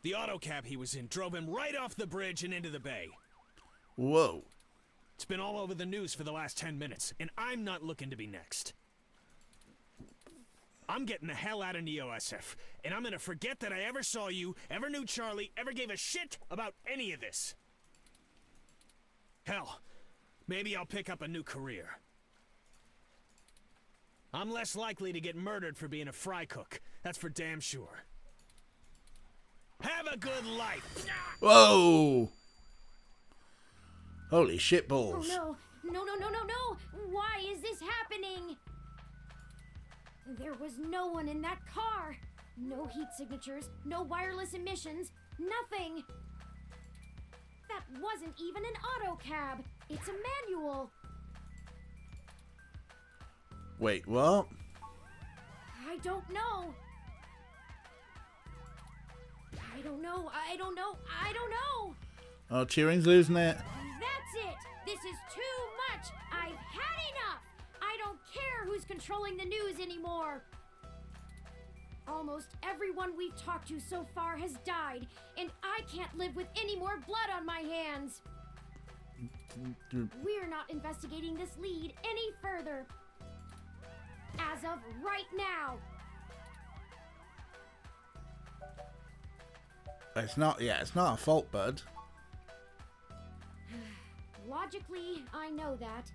The auto cab he was in drove him right off the bridge and into the bay. Whoa. It's been all over the news for the last 10 minutes, and I'm not looking to be next. I'm getting the hell out of NeoSF, and I'm gonna forget that I ever saw you, ever knew Charlie, ever gave a shit about any of this. Hell, maybe I'll pick up a new career. I'm less likely to get murdered for being a fry cook. That's for damn sure. Have a good life. Whoa. Holy shit Oh balls. no. No. Why is this happening? There was no one in that car. No heat signatures, no wireless emissions, nothing. That wasn't even an auto cab. It's a manual. Wait, what? I don't know. I don't know. Oh, Cheering's losing it. That's it. This is too much. I've had enough. I don't care who's controlling the news anymore. Almost everyone we've talked to so far has died, and I can't live with any more blood on my hands. We're not investigating this lead any further. As of right now. It's not a fault, bud. Logically, I know that.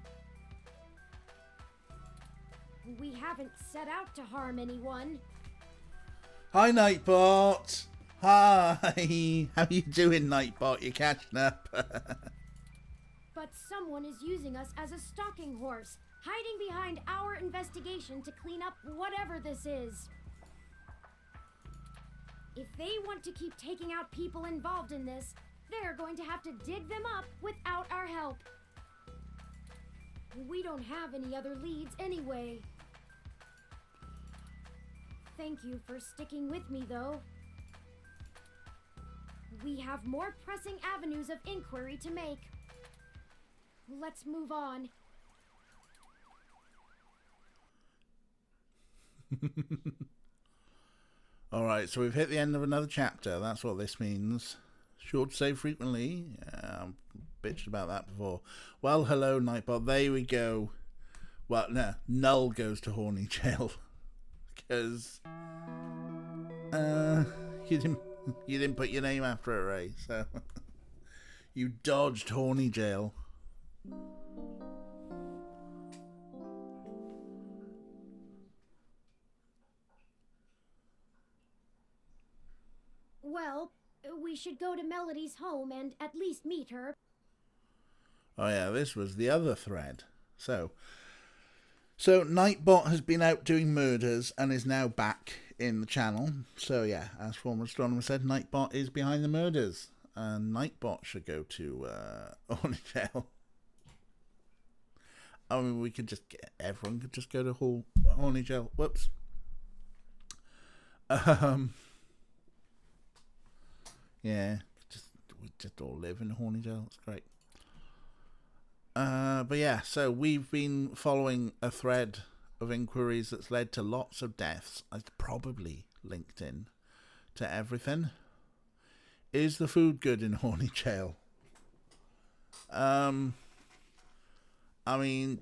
We haven't set out to harm anyone. Hi, Nightbot. Hi. How you doing, Nightbot? You catching up? But someone is using us as a stalking horse, hiding behind our investigation to clean up whatever this is. If they want to keep taking out people involved in this, they're going to have to dig them up without our help. We don't have any other leads anyway. Thank you for sticking with me, though. We have more pressing avenues of inquiry to make. Let's move on. Alright, so we've hit the end of another chapter. That's what this means. Short save frequently. Bitched about that before. Well, hello, Nightbot. There we go. Well, no. Null goes to Horny Jail. Because... you didn't put your name after it, Ray. So... you dodged Horny Jail. Well, we should go to Melody's home and at least meet her. Oh yeah, this was the other thread. So Nightbot has been out doing murders and is now back in the channel. So yeah, as former astronomer said, Nightbot is behind the murders. And Nightbot should go to Horny Jail. I mean, everyone could just go to Horny Jail. Whoops. Yeah, we just all live in Horny Jail. It's great. But yeah, so we've been following a thread of inquiries that's led to lots of deaths. It's probably linked in to everything. Is the food good in Horny Jail? I mean,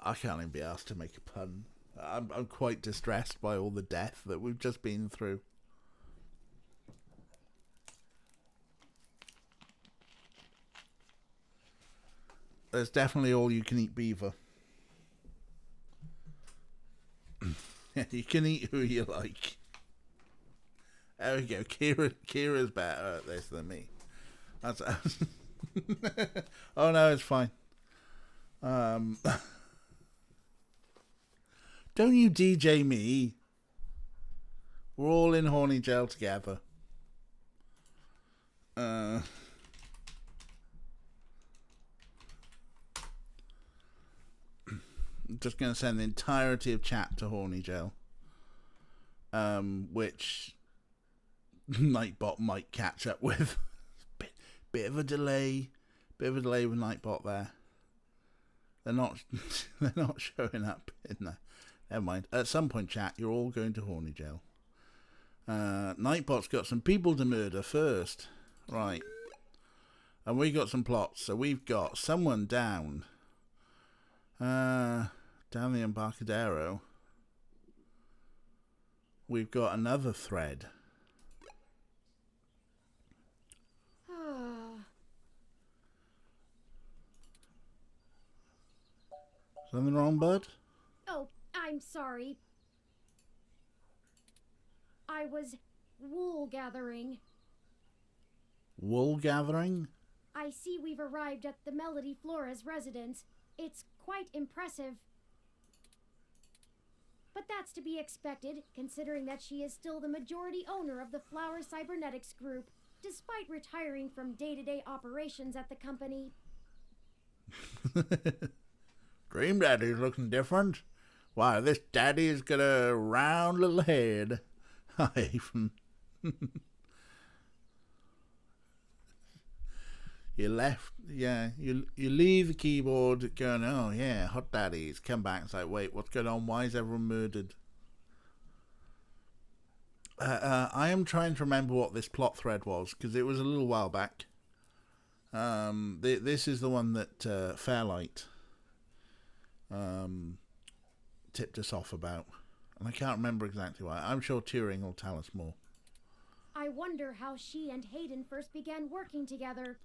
I can't even be asked to make a pun. I'm quite distressed by all the death that we've just been through. There's definitely all you can eat beaver. You can eat who you like. There we go. Kira's better at this than me. That's oh no, it's fine. Don't you DJ me. We're all in horny jail together. I'm just going to send the entirety of chat to horny jail. Which Nightbot might catch up with. bit of a delay. Bit of a delay with Nightbot there. They're not showing up in there. Never mind. At some point, chat, you're all going to horny jail. Nightbot's got some people to murder first. Right. And we got some plots. So we've got someone down. Down the Embarcadero. We've got another thread. Something wrong, bud? Oh, I'm sorry. I was wool gathering. Wool gathering? I see we've arrived at the Melody Flores residence. It's quite impressive. But that's to be expected, considering that she is still the majority owner of the Flower Cybernetics Group, despite retiring from day-to-day operations at the company. Dream Daddy's looking different. Why, this daddy's got a round little head. Hi, Ethan. You left, yeah, you leave the keyboard going, oh yeah, hot daddies. Come back and say, wait, what's going on? Why is everyone murdered? I am trying to remember what this plot thread was, because it was a little while back. This is the one that Fairlight tipped us off about. And I can't remember exactly why. I'm sure Turing will tell us more. I wonder how she and Hayden first began working together.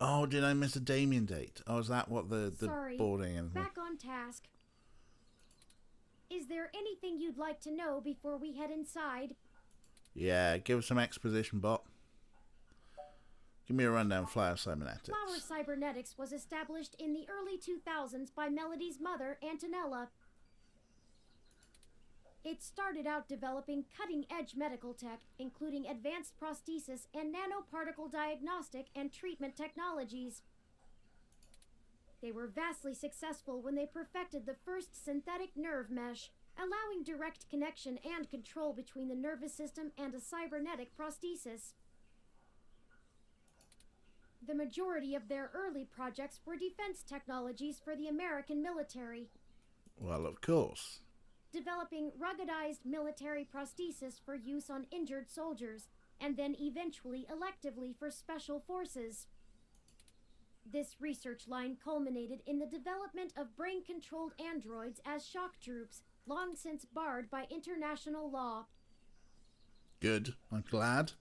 Oh, did I miss a Damien date? Oh, is that what the Sorry, boarding and back on task. Is there anything you'd like to know before we head inside? Yeah, give us some exposition, bot. Give me a rundown, Flower Cybernetics. Flower Cybernetics was established in the early 2000s by Melody's mother, Antonella. It started out developing cutting-edge medical tech, including advanced prosthesis and nanoparticle diagnostic and treatment technologies. They were vastly successful when they perfected the first synthetic nerve mesh, allowing direct connection and control between the nervous system and a cybernetic prosthesis. The majority of their early projects were defense technologies for the American military. Well, of course. Developing ruggedized military prosthesis for use on injured soldiers, and then eventually electively for special forces. This research line culminated in the development of brain-controlled androids as shock troops, long since barred by international law. Good. I'm glad.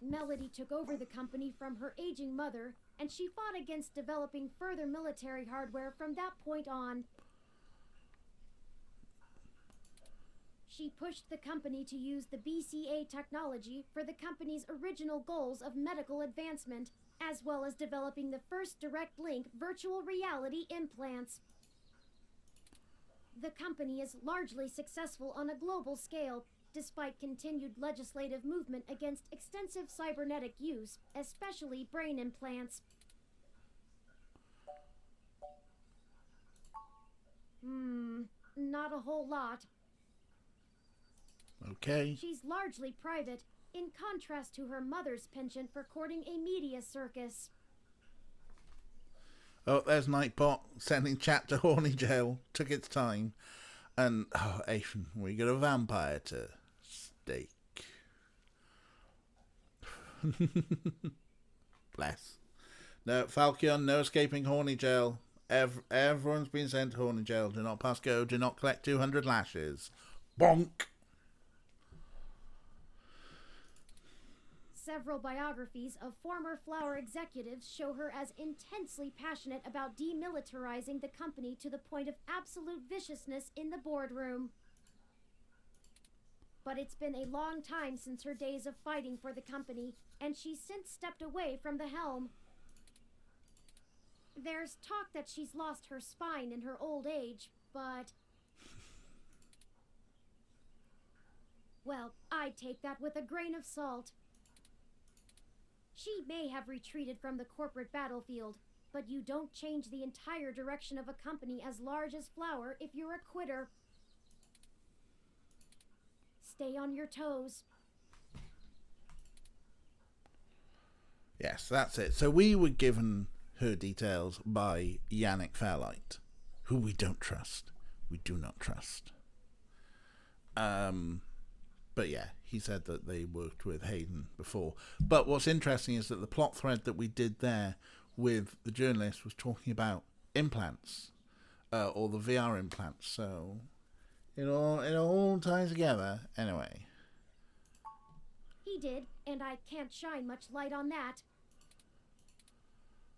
Melody took over the company from her aging mother, and she fought against developing further military hardware from that point on. She pushed the company to use the BCA technology for the company's original goals of medical advancement, as well as developing the first direct link virtual reality implants. The company is largely successful on a global scale, despite continued legislative movement against extensive cybernetic use, especially brain implants. Not a whole lot. Okay. She's largely private, in contrast to her mother's penchant for courting a media circus. Oh, there's Nightbot sending chat to horny jail. Took its time. And, oh, Aiden, we got a vampire to stake. Bless. No, Falcon, no escaping horny jail. Everyone's been sent to horny jail. Do not pass go. Do not collect 200 lashes. Bonk. Several biographies of former Flower executives show her as intensely passionate about demilitarizing the company to the point of absolute viciousness in the boardroom. But it's been a long time since her days of fighting for the company, and she's since stepped away from the helm. There's talk that she's lost her spine in her old age, but... Well, I'd take that with a grain of salt. She may have retreated from the corporate battlefield, but you don't change the entire direction of a company as large as Flower if you're a quitter. Stay on your toes. Yes, that's it. So we were given her details by Yannick Fairlight, who we don't trust. We do not trust. But yeah, he said that they worked with Hayden before. But what's interesting is that the plot thread that we did there with the journalist was talking about implants, or the VR implants. So it all ties together. Anyway. He did, and I can't shine much light on that.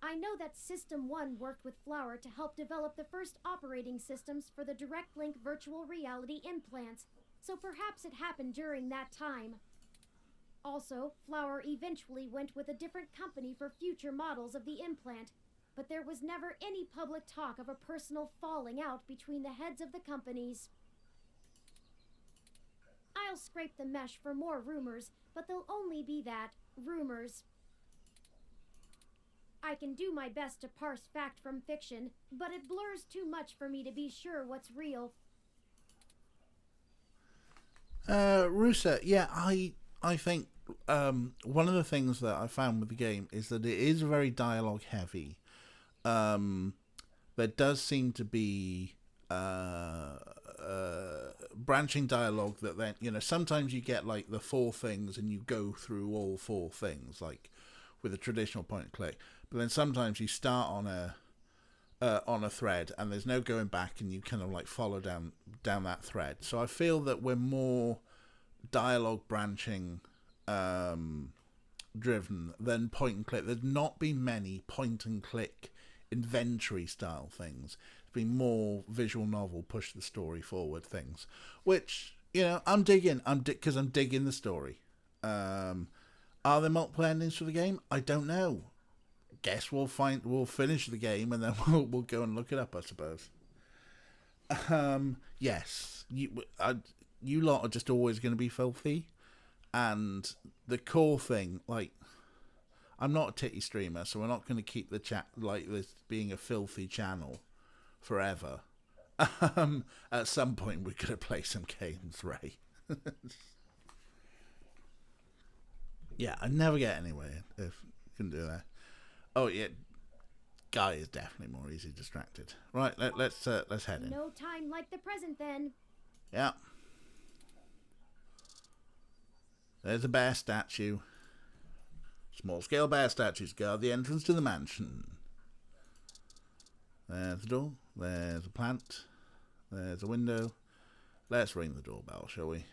I know that System 1 worked with Flower to help develop the first operating systems for the Direct Link virtual reality implants, so perhaps it happened during that time. Also, Flower eventually went with a different company for future models of the implant, but there was never any public talk of a personal falling out between the heads of the companies. I'll scrape the mesh for more rumors, but they'll only be that, rumors. I can do my best to parse fact from fiction, but it blurs too much for me to be sure what's real. Rusa, yeah, I think one of the things that I found with the game is that it is very dialogue heavy. There does seem to be branching dialogue that then, sometimes you get like the 4 things and you go through all 4 things, like with a traditional point and click. But then sometimes you start on a thread and there's no going back, and you kind of like follow down that thread. So I feel that we're more dialogue branching driven than point and click. There's not been many point and click inventory style things. It's been more visual novel, push the story forward things, which I'm digging. Because I'm digging the story. Are there multiple endings for the game? I don't know. Guess we'll finish the game and then we'll go and look it up, I suppose. Yes, you lot are just always going to be filthy, and the core thing, like, I'm not a titty streamer, so we're not going to keep the chat like this being a filthy channel forever. At some point we're going to play some games, Ray. Yeah, I never get anywhere if you can do that. Oh yeah, Guy is definitely more easily distracted. Right, let's head in. No time like the present, then. Yeah. There's a bear statue. Small-scale bear statues guard the entrance to the mansion. There's the door. There's a plant. There's a window. Let's ring the doorbell, shall we?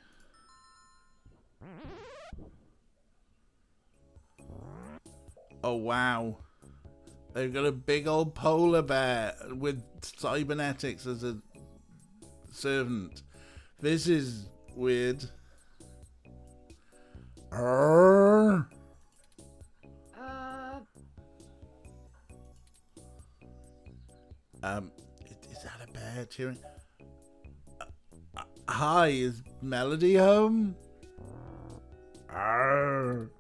Oh, wow. They've got a big old polar bear with cybernetics as a servant. This is weird. Arrgh. Is that a bear cheering? Hi, is Melody home? Arrgh.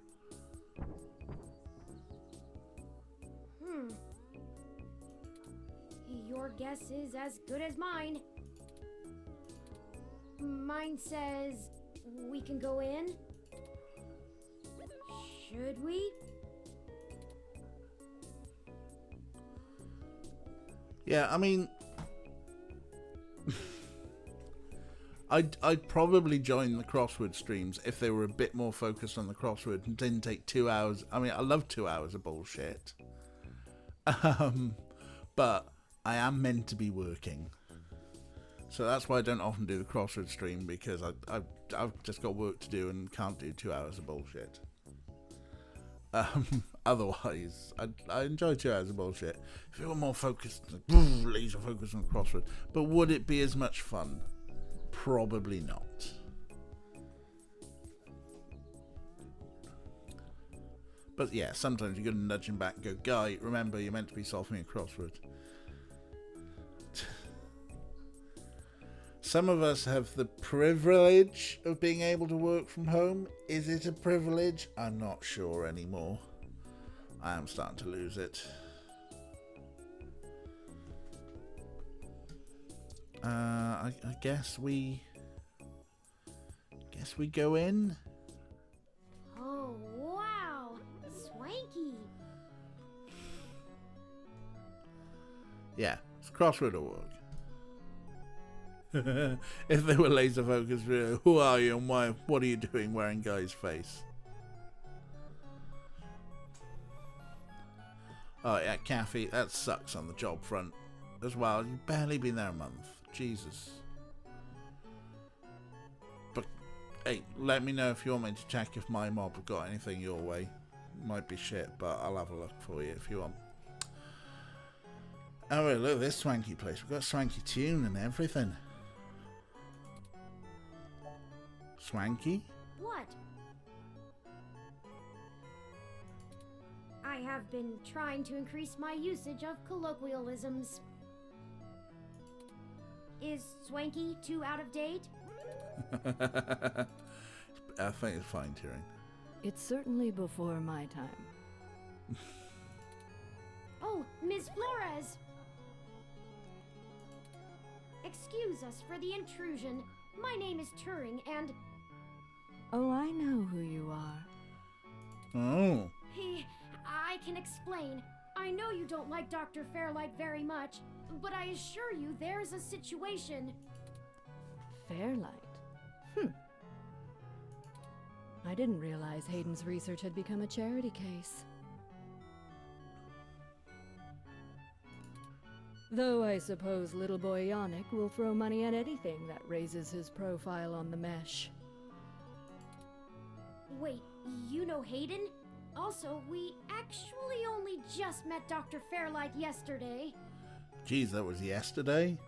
Your guess is as good as mine. Mine says we can go in. Should we? Yeah, I mean, I'd probably join the crossword streams if they were a bit more focused on the crossword and didn't take 2 hours. I mean, I love 2 hours of bullshit. But I am meant to be working. So that's why I don't often do the crossword stream, because I've just got work to do and can't do 2 hours of bullshit. Otherwise, I enjoy 2 hours of bullshit. If it were more focused, laser focused on the crossword. But would it be as much fun? Probably not. But yeah, sometimes you got to nudge him back and go, Guy, remember, you're meant to be solving a crossword. Some of us have the privilege of being able to work from home. Is it a privilege? I'm not sure anymore. I am starting to lose it. I guess we go in. Oh, wow. Swanky. Yeah, it's crossword will work. If they were laser focused, who are you and why? What are you doing wearing Guy's face? Oh yeah, Kathy, that sucks on the job front as well. You've barely been there a month. Jesus. But hey, let me know if you want me to check if my mob have got anything your way. Might be shit, but I'll have a look for you if you want. Oh wait, look at this swanky place. We've got a swanky tune and everything. Swanky? What? I have been trying to increase my usage of colloquialisms. Is swanky too out of date? I think it's fine, Tyrion. It's certainly before my time. Oh, Ms. Flores! Excuse us for the intrusion. My name is Turing, and Oh, I know who you are. Oh. I can explain. I know you don't like Dr. Fairlight very much, but I assure you there's a situation. Fairlight? I didn't realize Hayden's research had become a charity case. Though I suppose little boy Yannick will throw money at anything that raises his profile on the mesh. Wait, you know Hayden? Also, we actually only just met Dr. Fairlight yesterday. Geez, that was yesterday?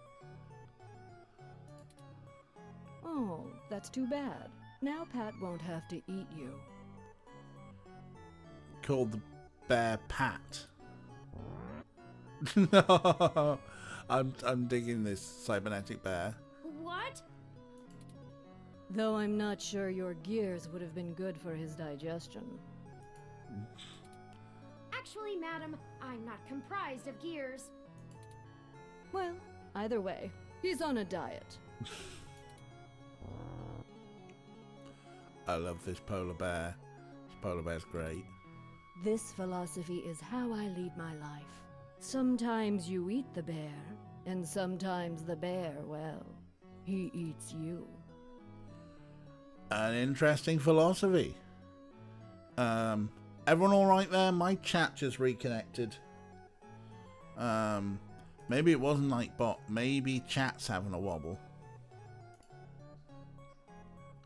Oh, that's too bad. Now Pat won't have to eat you. Called the Bear Pat. No, I'm digging this cybernetic bear. What? Though I'm not sure your gears would have been good for his digestion. Actually, madam, I'm not comprised of gears. Well, either way, he's on a diet. I love this polar bear. This polar bear's great. This philosophy is how I lead my life. Sometimes you eat the bear, and sometimes the bear, well, he eats you. An interesting philosophy. Everyone all right there? My chat just reconnected. Maybe it wasn't Nightbot. Maybe chat's having a wobble.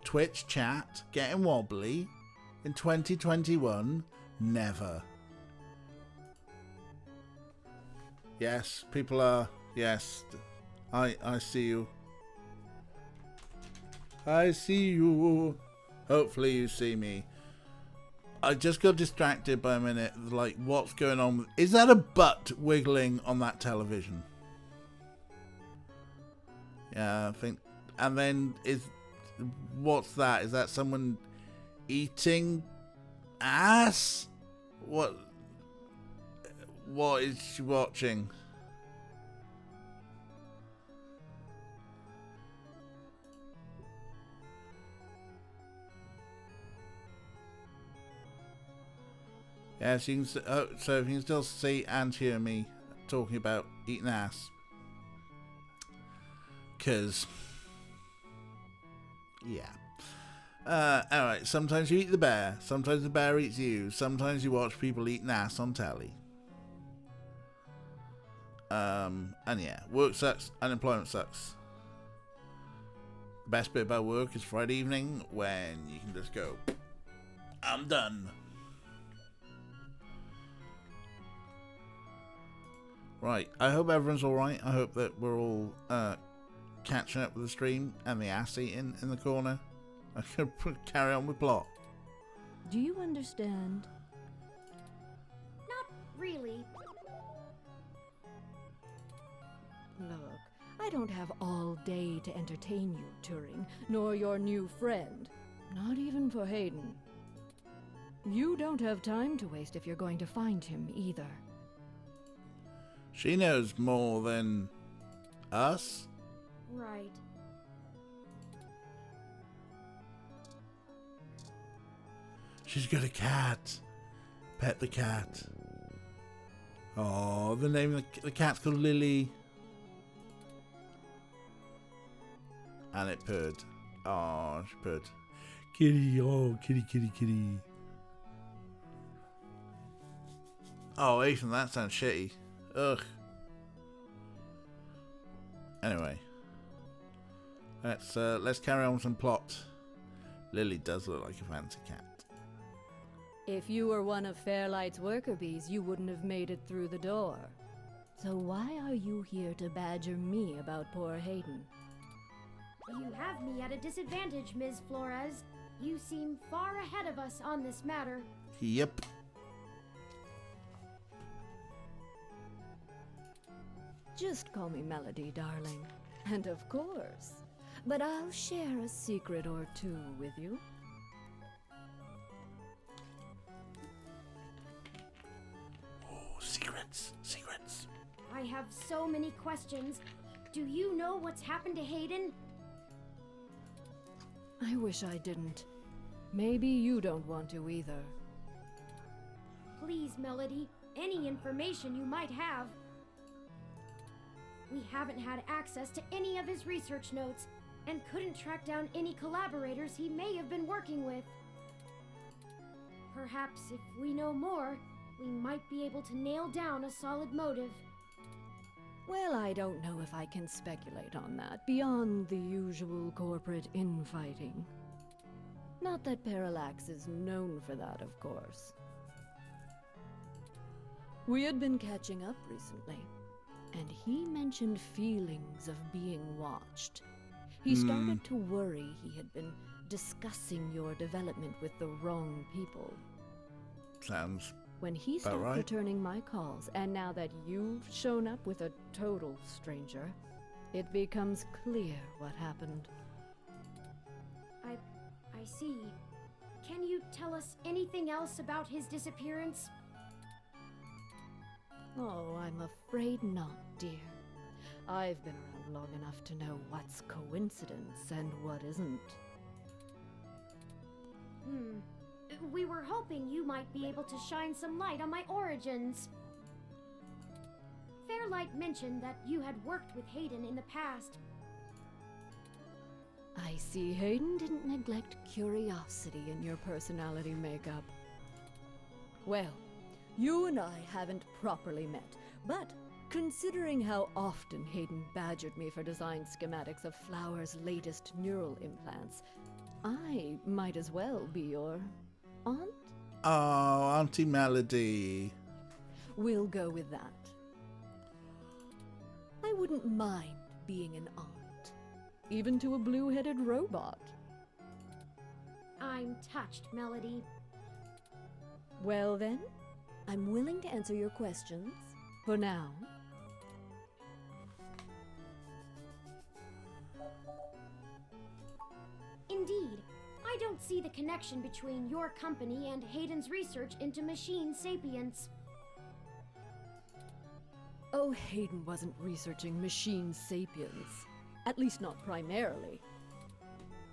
Twitch chat getting wobbly in 2021? Never. Yes, people are. Yes, I see you. I see you. Hopefully you see me. I just got distracted by a minute. Like, what's going on? Is that a butt wiggling on that television? Yeah, I think. And then what's that? Is that someone eating ass? What is she watching? Yes, you can. So if you can still see and hear me talking about eating ass, cause yeah. Alright, sometimes you eat the bear, sometimes the bear eats you, sometimes you watch people eating ass on telly. And yeah, work sucks, unemployment sucks. The best bit about work is Friday evening when you can just go, I'm done. Right, I hope everyone's alright. I hope that we're all catching up with the stream and the ass eating in the corner. I can carry on with plot. Do you understand? really. Look, I don't have all day to entertain you, Turing, nor your new friend. Not even for Hayden. You don't have time to waste if you're going to find him either. She knows more than us. Right. She's got a cat. Pet the cat. Oh, the name of the cat's called Lily. And it purred. Oh, she purred. Kitty, oh, kitty, kitty, kitty. Oh, Ethan, that sounds shitty. Ugh. Anyway. Let's carry on with some plot. Lily does look like a fancy cat. If you were one of Fairlight's worker bees, you wouldn't have made it through the door. So why are you here to badger me about poor Hayden? You have me at a disadvantage, Ms. Flores. You seem far ahead of us on this matter. Yep. Just call me Melody, darling. And of course. But I'll share a secret or two with you. Oh, secrets. Secrets. I have so many questions. Do you know what's happened to Hayden? I wish I didn't. Maybe you don't want to either. Please, Melody, any information you might have. We haven't had access to any of his research notes and couldn't track down any collaborators he may have been working with. Perhaps if we know more, we might be able to nail down a solid motive. Well, I don't know if I can speculate on that, beyond the usual corporate infighting. Not that Parallax is known for that, of course. We had been catching up recently, and he mentioned feelings of being watched. He started to worry he had been discussing your development with the wrong people. Sounds When he stopped right. returning my calls, and now that you've shown up with a total stranger, it becomes clear what happened. I see. Can you tell us anything else about his disappearance? Oh, I'm afraid not, dear. I've been around long enough to know what's coincidence and what isn't. We were hoping you might be able to shine some light on my origins. Fairlight mentioned that you had worked with Hayden in the past. I see Hayden didn't neglect curiosity in your personality makeup. Well, you and I haven't properly met, but considering how often Hayden badgered me for design schematics of Flower's latest neural implants, I might as well be your aunt? Oh, Auntie Melody. We'll go with that. I wouldn't mind being an aunt, even to a blue-headed robot. I'm touched, Melody. Well then, I'm willing to answer your questions, for now. Indeed, I don't see the connection between your company and Hayden's research into machine sapience. Oh, Hayden wasn't researching machine sapiens. At least not primarily.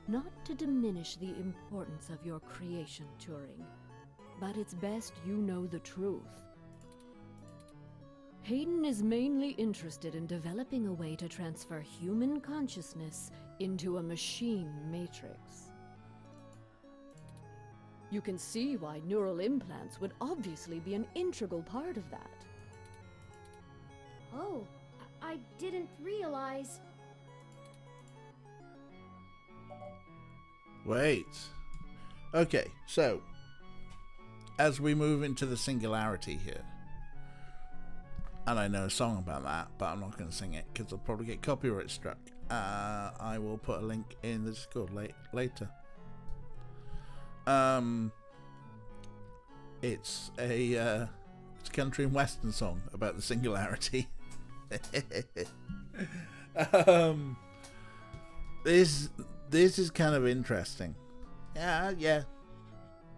Not to diminish the importance of your creation, Turing, but it's best you know the truth. Hayden is mainly interested in developing a way to transfer human consciousness into a machine matrix. You can see why neural implants would obviously be an integral part of that. Oh, I didn't realize. Wait. Okay, so as we move into the singularity here, and I know a song about that, but I'm not going to sing it because I'll probably get copyright struck. I will put a link in the Discord later. It's a It's a country and western song about the singularity. This is kind of interesting. Yeah.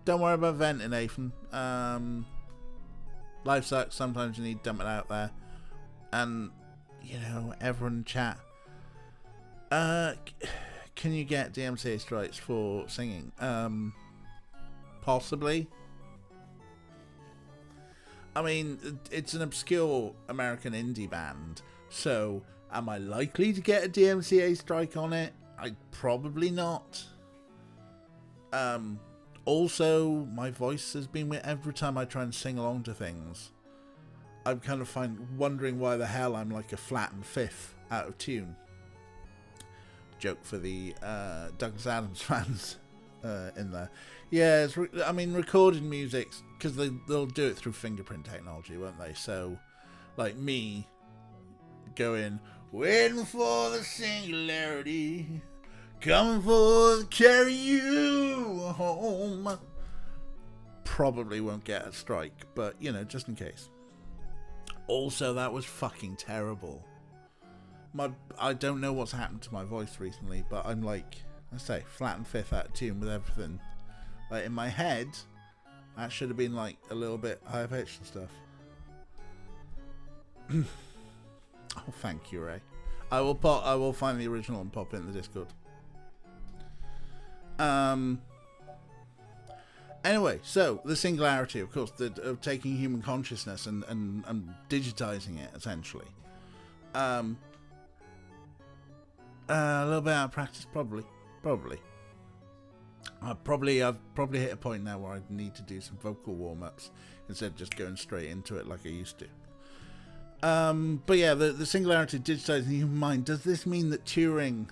Don't worry about venting, Nathan. Life sucks. Sometimes you need to dump it out there. And, everyone chat. Can you get DMCA strikes for singing? Possibly. I mean, it's an obscure American indie band, so am I likely to get a DMCA strike on it? Probably not. Also, my voice has been weird. Every time I try and sing along to things, I'm kind of wondering why the hell I'm like a flattened fifth out of tune. Joke for the Douglas Adams fans in there. Yeah, recorded music, because they'll do it through fingerprint technology, won't they? So, like me going, waiting for the singularity, coming for to carry you home. Probably won't get a strike, but, just in case. Also, that was fucking terrible. I don't know what's happened to my voice recently, but I'm like, I say, flat and fifth out of tune with everything. Like, in my head, that should have been like a little bit higher pitched and stuff. Oh, thank you, Ray. I will find the original and pop it in the Discord. Anyway, so the singularity, of course, of taking human consciousness and digitizing it, essentially. A little bit out of practice, probably. I've probably hit a point now where I need to do some vocal warm-ups instead of just going straight into it like I used to. But yeah, the singularity of digitizing the human mind. Does this mean that Turing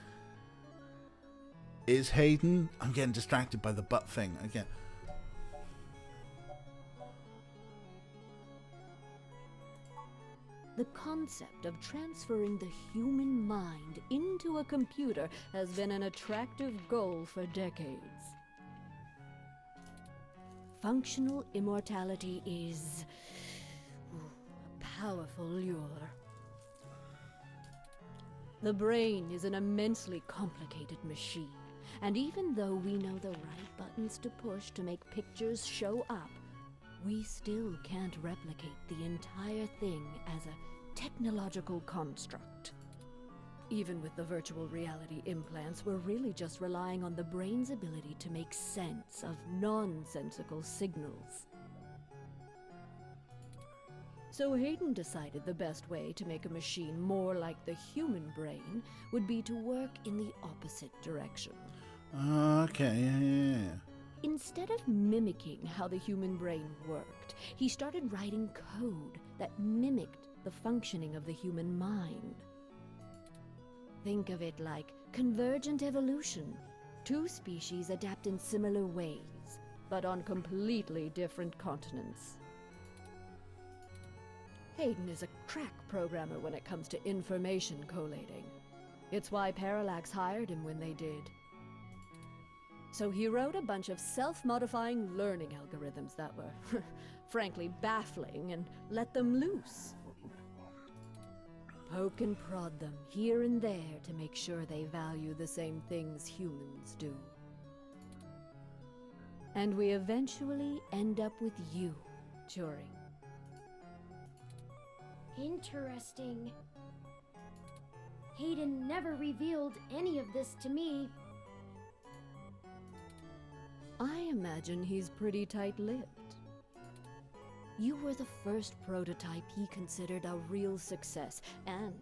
is Hayden? I'm getting distracted by the butt thing again. The concept of transferring the human mind into a computer has been an attractive goal for decades. Functional immortality is a powerful lure. The brain is an immensely complicated machine, and even though we know the right buttons to push to make pictures show up, we still can't replicate the entire thing as a technological construct. Even with the virtual reality implants, we're really just relying on the brain's ability to make sense of nonsensical signals. So Hayden decided the best way to make a machine more like the human brain would be to work in the opposite direction. Okay, yeah. Instead of mimicking how the human brain worked, he started writing code that mimicked the functioning of the human mind. Think of it like convergent evolution. Two species adapt in similar ways, but on completely different continents. Hayden is a crack programmer when it comes to information collating. It's why Parallax hired him when they did. So he wrote a bunch of self-modifying learning algorithms that were, frankly, baffling, and let them loose. Poke and prod them here and there to make sure they value the same things humans do. And we eventually end up with you, Turing. Interesting. Hayden never revealed any of this to me. I imagine he's pretty tight-lipped. You were the first prototype he considered a real success, and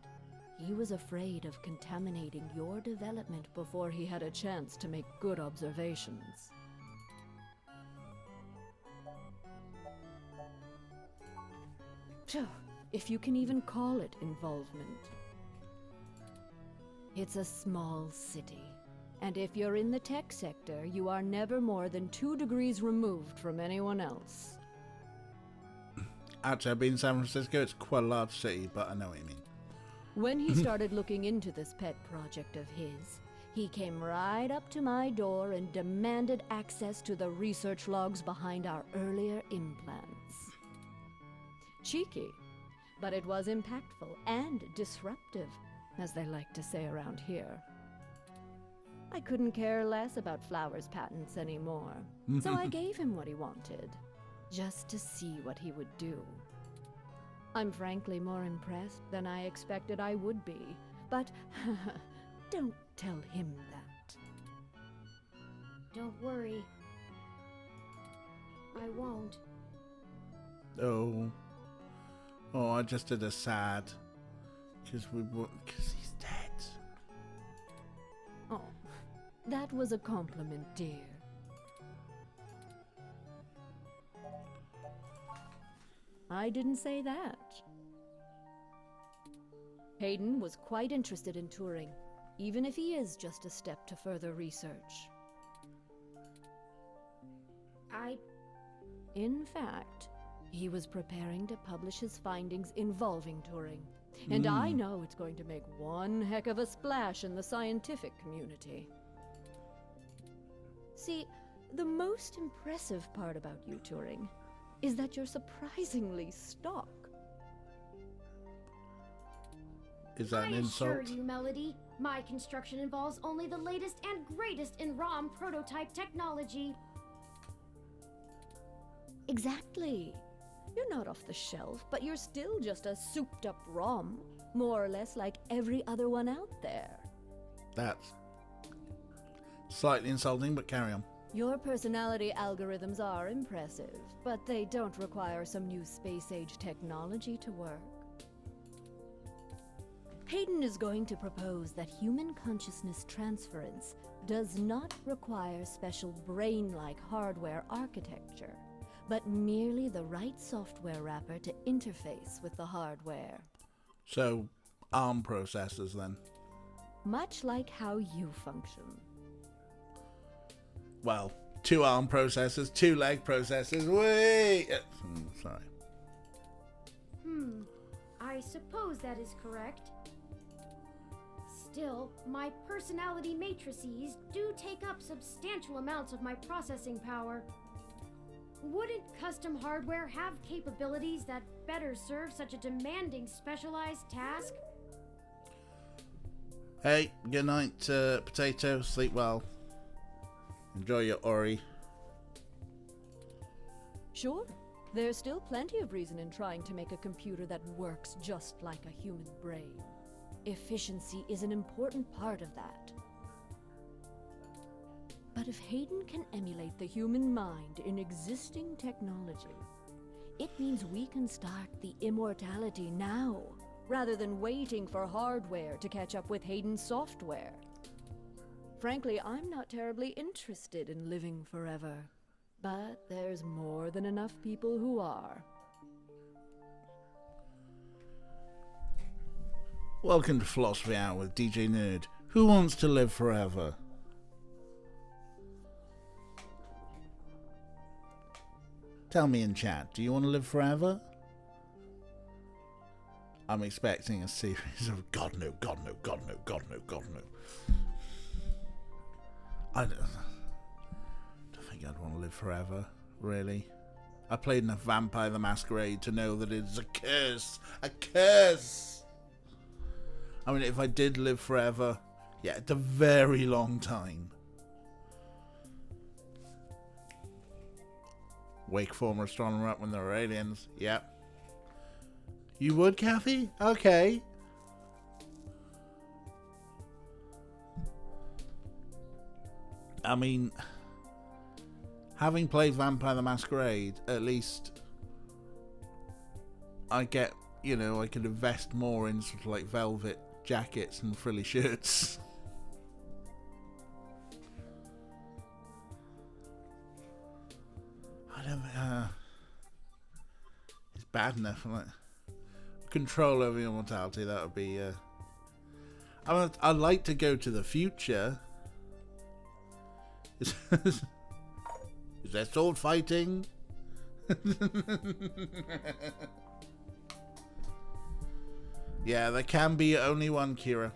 he was afraid of contaminating your development before he had a chance to make good observations. Phew, if you can even call it involvement. It's a small city. And if you're in the tech sector, you are never more than 2 degrees removed from anyone else. Actually, I've been in San Francisco. It's quite a large city, but I know what you mean. When he started looking into this pet project of his, he came right up to my door and demanded access to the research logs behind our earlier implants. Cheeky, but it was impactful and disruptive, as they like to say around here. I couldn't care less about Flowers' patents anymore, so I gave him what he wanted, just to see what he would do. I'm frankly more impressed than I expected I would be, but don't tell him that. Don't worry. I won't. Oh. Oh, I just did a sad. Because he's dead. Oh, that was a compliment, dear. I didn't say that. Hayden was quite interested in Turing, even if he is just a step to further research. In fact, he was preparing to publish his findings involving Turing. And I know it's going to make one heck of a splash in the scientific community. See, the most impressive part about you, Turing, is that you're surprisingly stock. Is that an insult? I assure you, Melody, my construction involves only the latest and greatest in ROM prototype technology. Exactly. You're not off the shelf, but you're still just a souped-up ROM, more or less like every other one out there. That's slightly insulting, but carry on. Your personality algorithms are impressive, but they don't require some new space-age technology to work. Hayden is going to propose that human consciousness transference does not require special brain-like hardware architecture, but merely the right software wrapper to interface with the hardware. So, ARM processors then? Much like how you function. Well, 2 ARM processors, 2 leg processors, wait! Sorry. I suppose that is correct. Still, my personality matrices do take up substantial amounts of my processing power. Wouldn't custom hardware have capabilities that better serve such a demanding specialized task? Hey, good night, Potato. Sleep well. Enjoy your Ori. Sure, there's still plenty of reason in trying to make a computer that works just like a human brain. Efficiency is an important part of that. But if Hayden can emulate the human mind in existing technology, it means we can start the immortality now, rather than waiting for hardware to catch up with Hayden's software. Frankly, I'm not terribly interested in living forever, but there's more than enough people who are. Welcome to Philosophy Hour with DJ Nerd. Who wants to live forever? Tell me in chat, do you want to live forever? I'm expecting a series of God no, God no, God no, God no, God no. I don't think I'd want to live forever, really. I played enough Vampire the Masquerade to know that it is a curse. A curse! I mean, if I did live forever, yeah, it's a very long time. Wake former astronomer up when there were aliens. Yep. You would, Kathy? Okay. I mean, having played Vampire the Masquerade, at least I get, you know, I could invest more in sort of like velvet jackets and frilly shirts. I don't it's bad enough. Like, control over your mortality, that would be I'd like to go to the future. Is there sword fighting? Yeah, there can be only one Kira.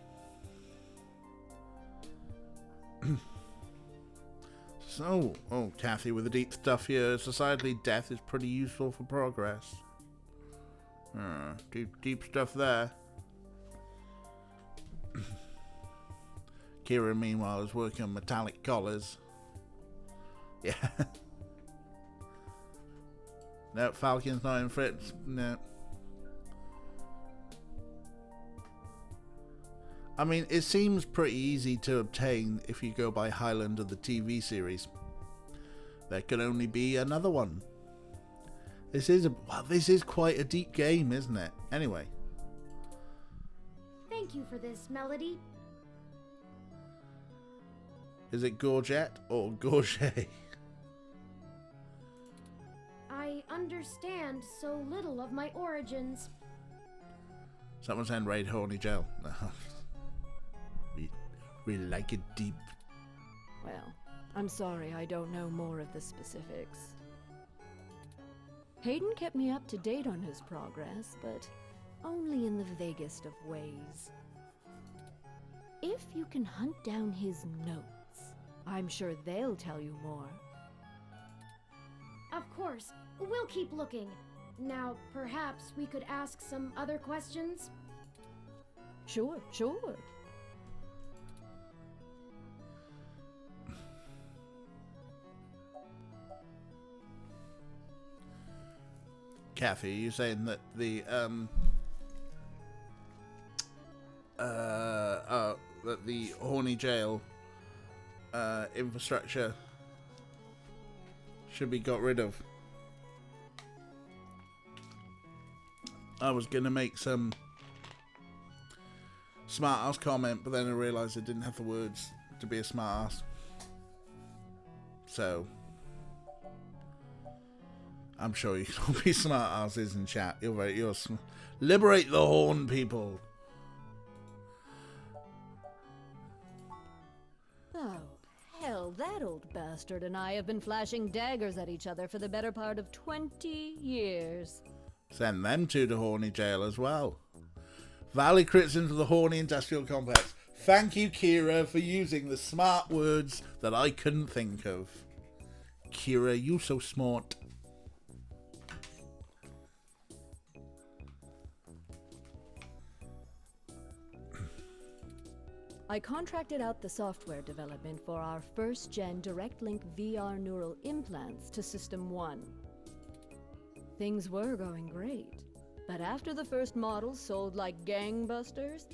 So, oh, Kathy with the deep stuff here. Societally, death is pretty useful for progress. Deep stuff there. Kira, meanwhile, is working on metallic collars. Yeah. No, Falcon's not in Fritz. No. I mean, it seems pretty easy to obtain if you go by Highlander, the TV series. There could only be another one. This is quite a deep game, isn't it? Anyway. Thank you for this, Melody. Is it Gorget or Gorget? I understand so little of my origins. Someone saying raid Horny Jail. we like it deep. Well, I'm sorry I don't know more of the specifics. Hayden kept me up to date on his progress, but only in the vaguest of ways. If you can hunt down his notes, I'm sure they'll tell you more. Of course, we'll keep looking. Now, perhaps we could ask some other questions? Sure. Kathy, are you saying that the Horny Jail infrastructure should be got rid of? I was gonna make some smart ass comment, but then I realised I didn't have the words to be a smart ass. So I'm sure you can all be smart asses in chat. Liberate the Horn people. Oh, hell, that old bastard and I have been flashing daggers at each other for the better part of 20 years. Send them two to Horny Jail as well. Valley crits into the Horny Industrial Complex. Thank you, Kira, for using the smart words that I couldn't think of. Kira, you so smart. I contracted out the software development for our first-gen direct-link VR neural implants to System 1. Things were going great, but after the first models sold like gangbusters,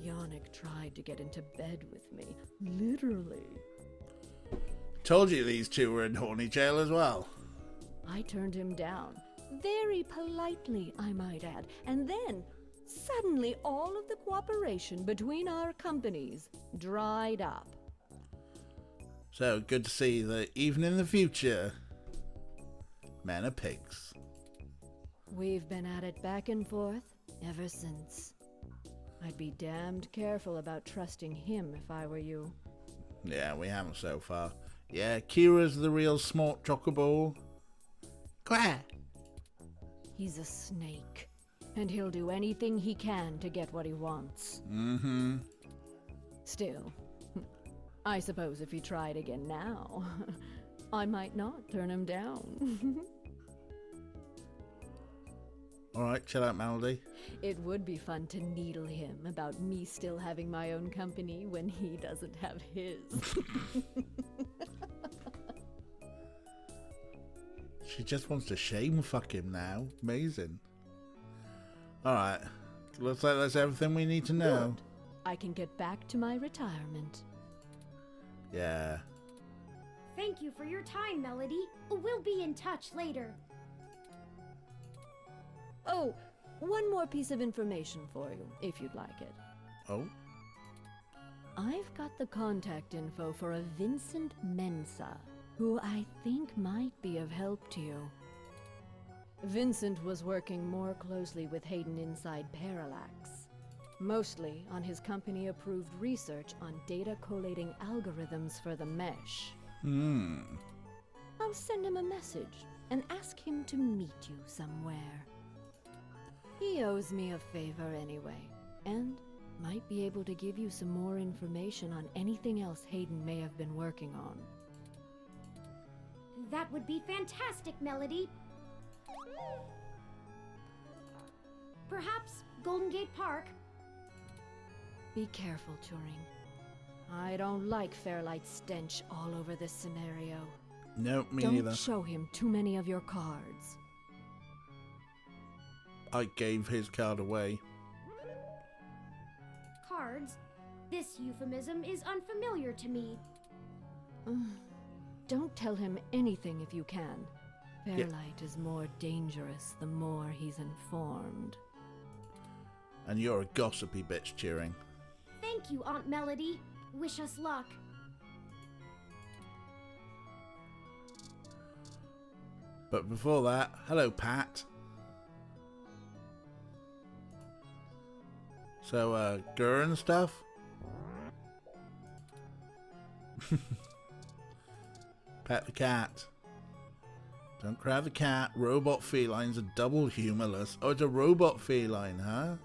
Yannick tried to get into bed with me, literally. Told you these two were in Horny Jail as well. I turned him down, very politely, I might add, and then suddenly all of the cooperation between our companies dried up. So good to see that even in the future, men are pigs. We've been at it back and forth ever since. I'd be damned careful about trusting him if I were you. Yeah, we haven't so far. Yeah, Kira's the real smart chocobo. Quack! He's a snake, and he'll do anything he can to get what he wants. Mm-hmm. Still, I suppose if he tried again now, I might not turn him down. Alright, chill out, Melody. It would be fun to needle him about me still having my own company when he doesn't have his. She just wants to shame fuck him now. Amazing. Alright. Looks like that's everything we need to know. Good. I can get back to my retirement. Yeah. Thank you for your time, Melody. We'll be in touch later. Oh, one more piece of information for you, if you'd like it. Oh? I've got the contact info for a Vincent Mensa, who I think might be of help to you. Vincent was working more closely with Hayden inside Parallax, mostly on his company-approved research on data collating algorithms for the mesh. I'll send him a message and ask him to meet you somewhere. He owes me a favor anyway, and might be able to give you some more information on anything else Hayden may have been working on. That would be fantastic, Melody. Perhaps Golden Gate Park? Be careful, Turing. I don't like Fairlight's stench all over this scenario. No, me Don't neither. show him too many of your cards. I gave his card away. Cards? This euphemism is unfamiliar to me. Don't tell him anything if you can. Fairlight is more dangerous the more he's informed. And you're a gossipy bitch, Turing. Thank you, Aunt Melody. Wish us luck. But before that, hello, Pat. So, Gur and stuff? Pet the cat. Don't crowd the cat. Robot felines are double humorless. Oh, it's a robot feline, huh?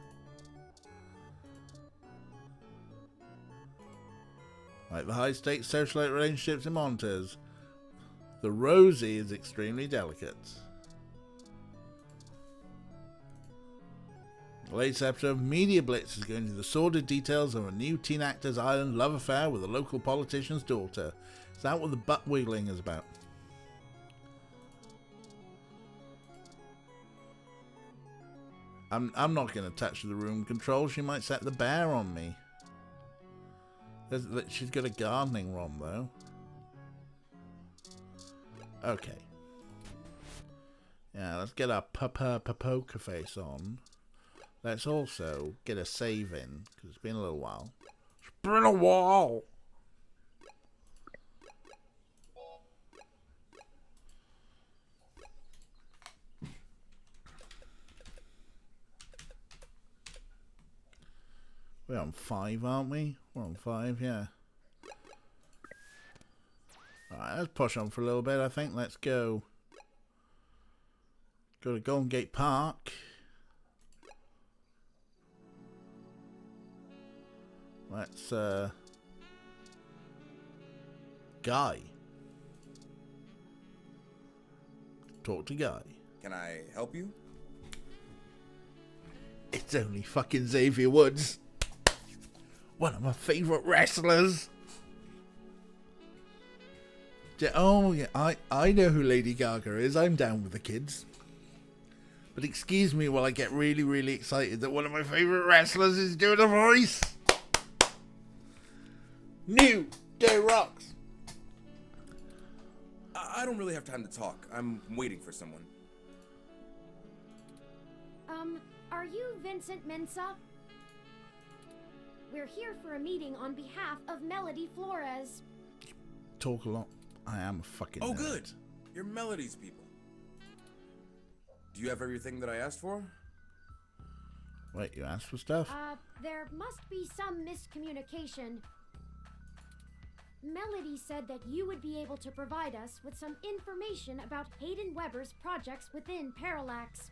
Like the high-stakes socialite relationships in monitors, the Rosie is extremely delicate. The latest episode of Media Blitz is going into the sordid details of a new teen actor's island love affair with a local politician's daughter. Is that what the butt wiggling is about? I'm not going to touch the room control. She might set the bear on me. She's got a gardening ROM though. Okay. Yeah, let's get our poker face on. Let's also get a save in, because it's been a little while. It's been a while! We're on 5, aren't we? We're on 5, yeah. Alright, let's push on for a little bit, I think. Let's go. Go to Golden Gate Park. Let's, Guy. Talk to Guy. Can I help you? It's only fucking Xavier Woods. One of my favourite wrestlers. Oh, yeah, I know who Lady Gaga is. I'm down with the kids. But excuse me while I get really, really excited that one of my favourite wrestlers is doing a voice. New Day Rocks. I don't really have time to talk. I'm waiting for someone. Are you Vincent Mensa? We're here for a meeting on behalf of Melody Flores. Talk a lot. I am a fucking Oh, nerd. good. You're Melody's people. Do you have everything that I asked for? Wait, you asked for stuff? There must be some miscommunication. Melody said that you would be able to provide us with some information about Hayden Weber's projects within Parallax.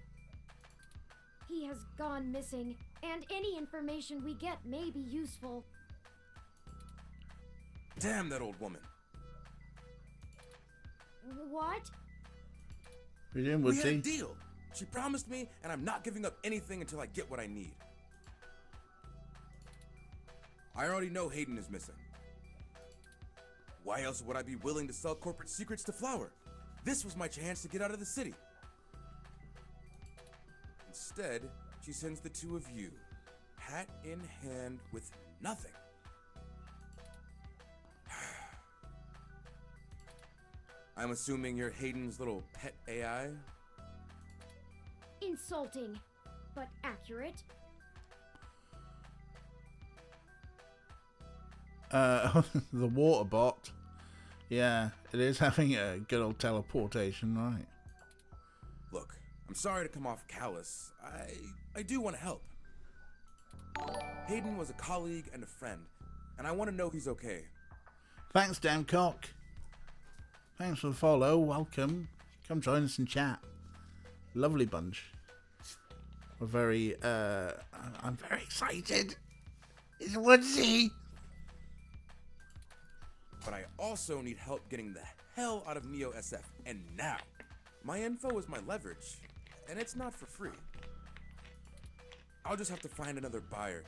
He has gone missing, and any information we get may be useful. Damn that old woman. What? You doing, We had a Woodsy? deal. She promised me, and I'm not giving up anything until I get what I need. I already know Hayden is missing. Why else would I be willing to sell corporate secrets to Flower? This was my chance to get out of the city. Instead, she sends the two of you, hat in hand with nothing. I'm assuming you're Hayden's little pet AI? Insulting, but accurate. The water bot. Yeah, it is having a good old teleportation, right? Look, I'm sorry to come off callous. I do want to help. Hayden was a colleague and a friend, and I want to know he's okay. Thanks, damn cock. Thanks for the follow. Welcome. Come join us in chat. Lovely bunch. We're very, I'm very excited. It's Woodsy. But I also need help getting the hell out of Neo SF, and now. My info is my leverage, and it's not for free. I'll just have to find another buyer.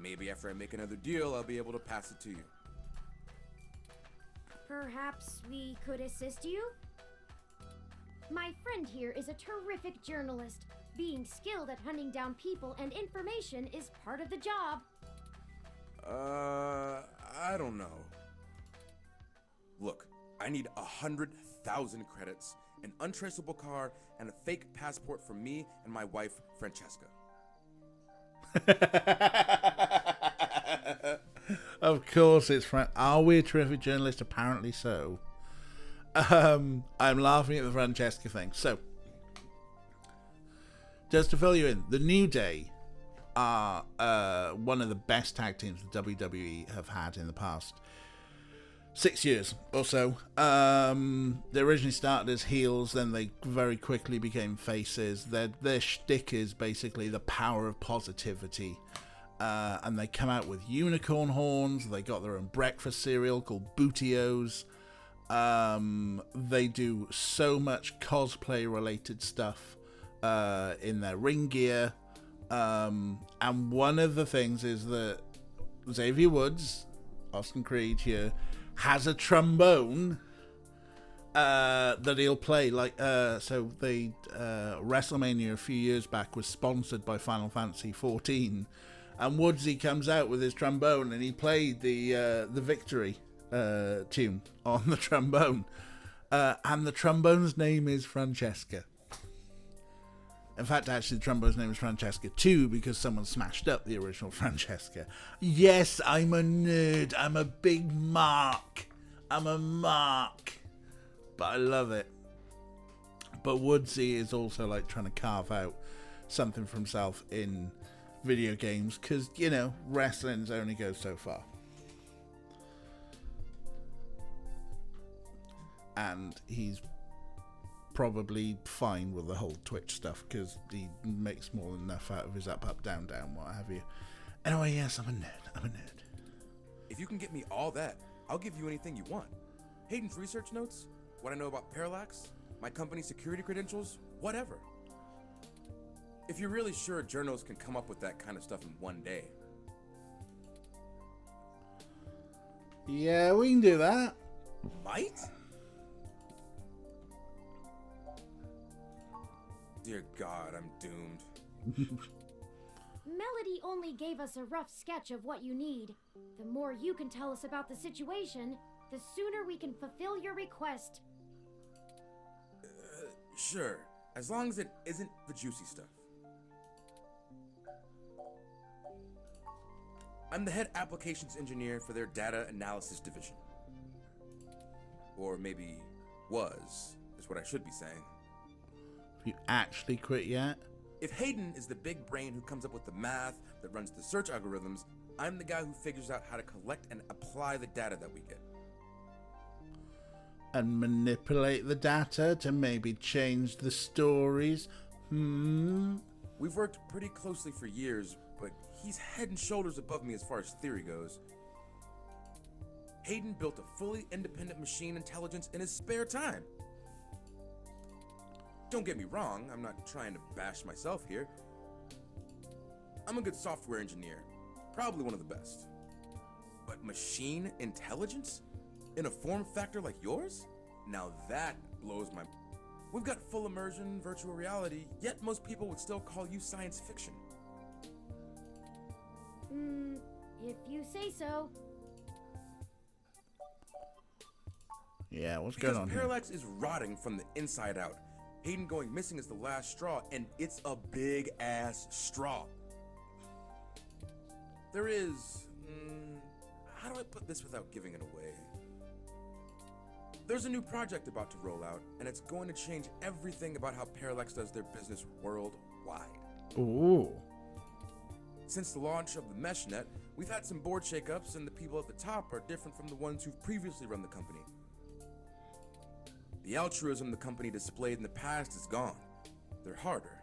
Maybe after I make another deal, I'll be able to pass it to you. Perhaps we could assist you? My friend here is a terrific journalist. Being skilled at hunting down people and information is part of the job. I don't know. Look, I need 100,000 credits, an untraceable car, and a fake passport for me and my wife, Francesca. Of course it's Are we a terrific journalist? Apparently so. I'm laughing at the Francesca thing. So, just to fill you in, the New Day are one of the best tag teams the WWE have had in the past 6 years or so. They originally started as heels, then they very quickly became faces. Their shtick is basically the power of positivity. And they come out with unicorn horns. They got their own breakfast cereal called Bootios. They do so much cosplay related stuff in their ring gear. And one of the things is that Xavier Woods, Austin Creed here, has a trombone that he'll play. So they WrestleMania a few years back was sponsored by Final Fantasy 14. And Woodsy comes out with his trombone, and he played the Victory tune on the trombone. And the trombone's name is Francesca. In fact, actually, the trombone's name is Francesca too, because someone smashed up the original Francesca. Yes, I'm a nerd. I'm a big mark. I'm a mark. But I love it. But Woodsy is also like trying to carve out something for himself in video games, because, you know, wrestling's only goes so far. And he's probably fine with the whole Twitch stuff, because he makes more than enough out of his up, down, what have you. Anyway, yes, I'm a nerd. If you can get me all that, I'll give you anything you want. Hayden's research notes, what I know about Parallax, my company's security credentials, whatever. If you're really sure journals can come up with that kind of stuff in one day. Yeah, we can do that. Might? Dear God, I'm doomed. Melody only gave us a rough sketch of what you need. The more you can tell us about the situation, the sooner we can fulfill your request. Sure, as long as it isn't the juicy stuff. I'm the head applications engineer for their data analysis division. Or maybe was, is what I should be saying. Have you actually quit yet? If Hayden is the big brain who comes up with the math that runs the search algorithms, I'm the guy who figures out how to collect and apply the data that we get. And manipulate the data to maybe change the stories? We've worked pretty closely for years, but he's head and shoulders above me as far as theory goes. Hayden built a fully independent machine intelligence in his spare time. Don't get me wrong, I'm not trying to bash myself here. I'm a good software engineer, probably one of the best. But machine intelligence? In a form factor like yours? Now that blows my... We've got full immersion, virtual reality, yet most people would still call you science fiction. If you say so. Yeah, what's going on Because here? Parallax is rotting from the inside out. Hayden going missing is the last straw, and it's a big-ass straw. There is... how do I put this without giving it away? There's a new project about to roll out, and it's going to change everything about how Parallax does their business worldwide. Ooh. Since the launch of the MeshNet, we've had some board shakeups, and the people at the top are different from the ones who've previously run the company. The altruism the company displayed in the past is gone. They're harder,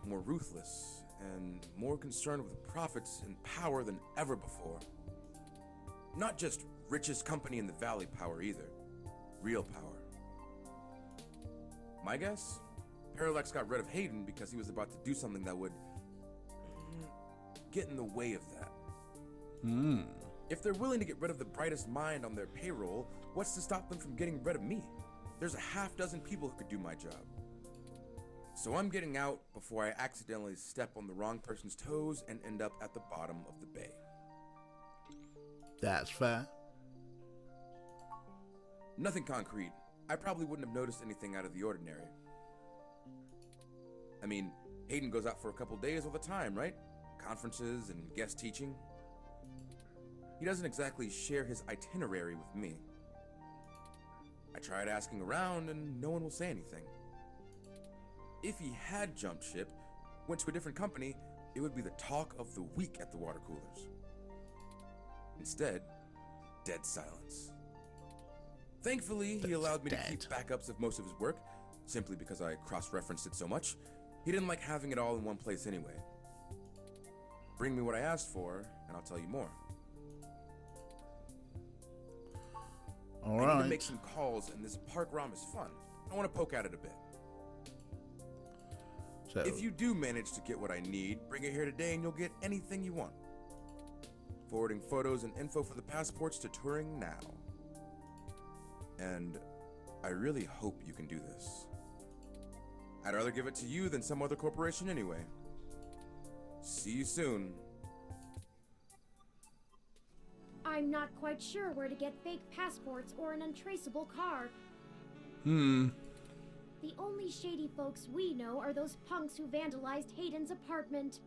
more ruthless, and more concerned with profits and power than ever before. Not just richest company in the Valley power either. Real power. My guess? Parallax got rid of Hayden because he was about to do something that would get in the way of that. Hmm. If they're willing to get rid of the brightest mind on their payroll, what's to stop them from getting rid of me? There's a half dozen people who could do my job. So I'm getting out before I accidentally step on the wrong person's toes and end up at the bottom of the bay. That's fair. Nothing concrete. I probably wouldn't have noticed anything out of the ordinary. I mean, Hayden goes out for a couple days all the time, right? Conferences and guest teaching. He doesn't exactly share his itinerary with me. I tried asking around and no one will say anything. If he had jumped ship, went to a different company, it would be the talk of the week at the water coolers. Instead, dead silence. Thankfully, he allowed me to keep backups of most of his work, simply because I cross-referenced it so much. He didn't like having it all in one place anyway. Bring me what I asked for, and I'll tell you more. I need to make some calls, and this park ROM is fun. I want to poke at it a bit. So, If you do manage to get what I need, bring it here today and you'll get anything you want. Forwarding photos and info for the passports to Turing now. And I really hope you can do this. I'd rather give it to you than some other corporation anyway. See you soon. I'm not quite sure where to get fake passports or an untraceable car. The only shady folks we know are those punks who vandalized Hayden's apartment.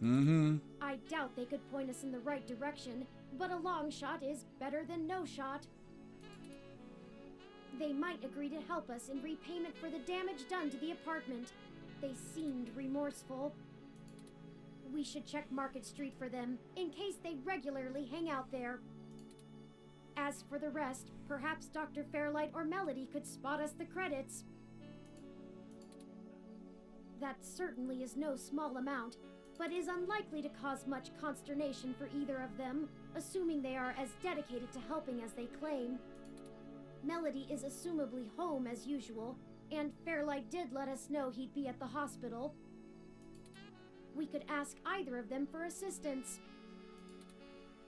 I doubt they could point us in the right direction, but a long shot is better than no shot. They might agree to help us in repayment for the damage done to the apartment. They seemed remorseful. We should check Market Street for them, in case they regularly hang out there. As for the rest, perhaps Dr. Fairlight or Melody could spot us the credits. That certainly is no small amount, but is unlikely to cause much consternation for either of them, assuming they are as dedicated to helping as they claim. Melody is assumably home as usual, and Fairlight did let us know he'd be at the hospital. We could ask either of them for assistance.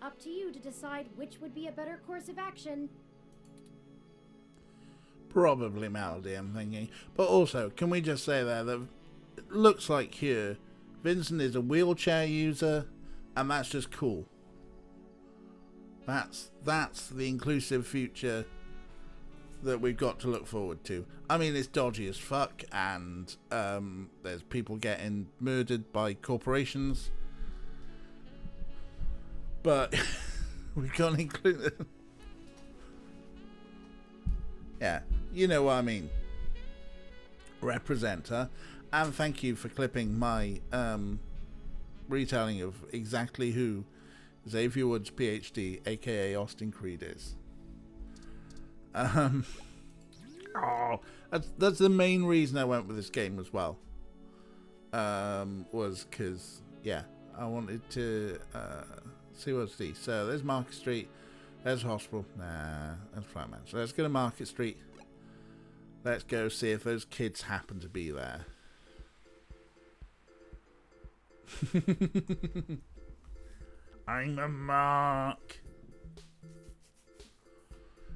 Up to you to decide which would be a better course of action. probably Melody, I'm thinking. But also, can we just say there that it looks like here, Vincent is a wheelchair user, and that's just cool. That's the inclusive future that we've got to look forward to. I mean, it's dodgy as fuck, and there's people getting murdered by corporations, but we've got to include it. Yeah, you know what I mean. Represent her. And thank you for clipping my retelling of exactly who Xavier Woods, PhD, aka Austin Creed is. That's the main reason I went with this game as well. Was because, yeah, I wanted to see what's these. So there's Market Street, there's Hospital. Nah, that's Flatman. So let's go to Market Street. Let's go see if those kids happen to be there. I'm a mark.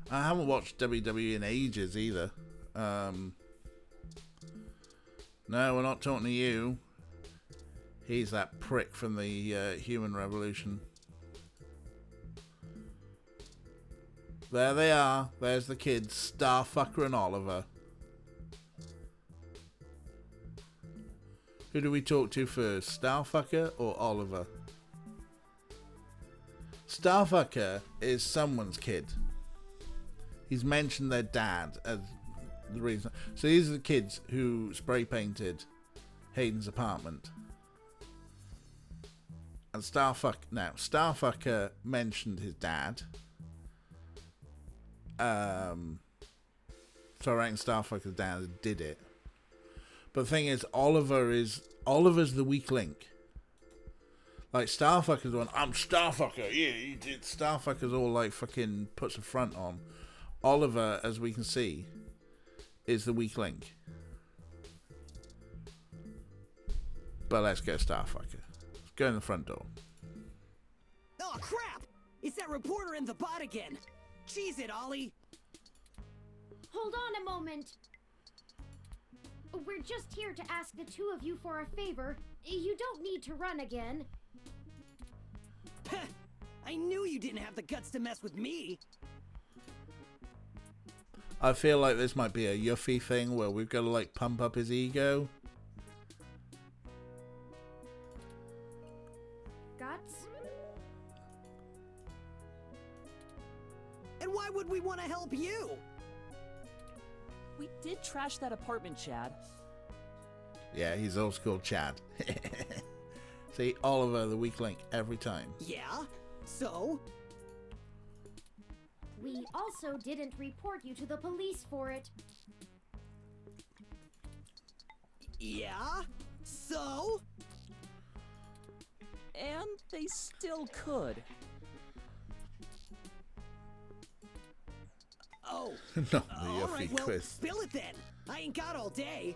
I haven't watched WWE in ages either. No, we're not talking to you. He's that prick from the Human Revolution. There they are. There's the kids, Starfucker and Oliver. Who do we talk to first, Starfucker or Oliver? Starfucker is someone's kid. He's mentioned their dad as the reason. So these are the kids who spray painted Hayden's apartment. And Starfucker mentioned his dad. So I reckon Starfucker's dad did it. But the thing is, Oliver's the weak link. Like, Starfucker's the one, I'm Starfucker, yeah, he did. Starfucker's all like fucking puts a front on. Oliver, as we can see, is the weak link. But let's go Starfucker. go in the front door. Oh, crap! It's that reporter in the bot again. Cheese it, Ollie. Hold on a moment. We're just here to ask the two of you for a favor. You don't need to run again. I knew you didn't have the guts to mess with me. I feel like this might be a Yuffie thing where we've got to like pump up his ego. Guts? And why would we want to help you? We did trash that apartment, Chad. Yeah, he's old school Chad. See, Oliver, the weak link, every time. Yeah? So? We also didn't report you to the police for it. Yeah? So? And they still could. Oh. Not the All Yuffie right, well, quiz. spill it then. I ain't got all day.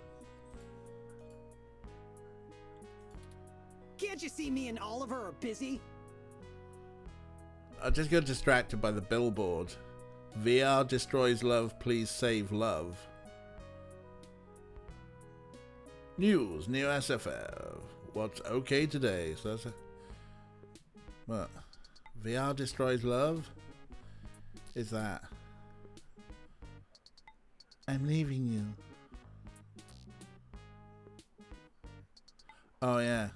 Can't you see me and Oliver are busy? I just got distracted by the billboard. VR destroys love, please save love. News, new SFF. What's okay today? So that's a... What? VR destroys love? Is that... I'm leaving you. Oh yeah.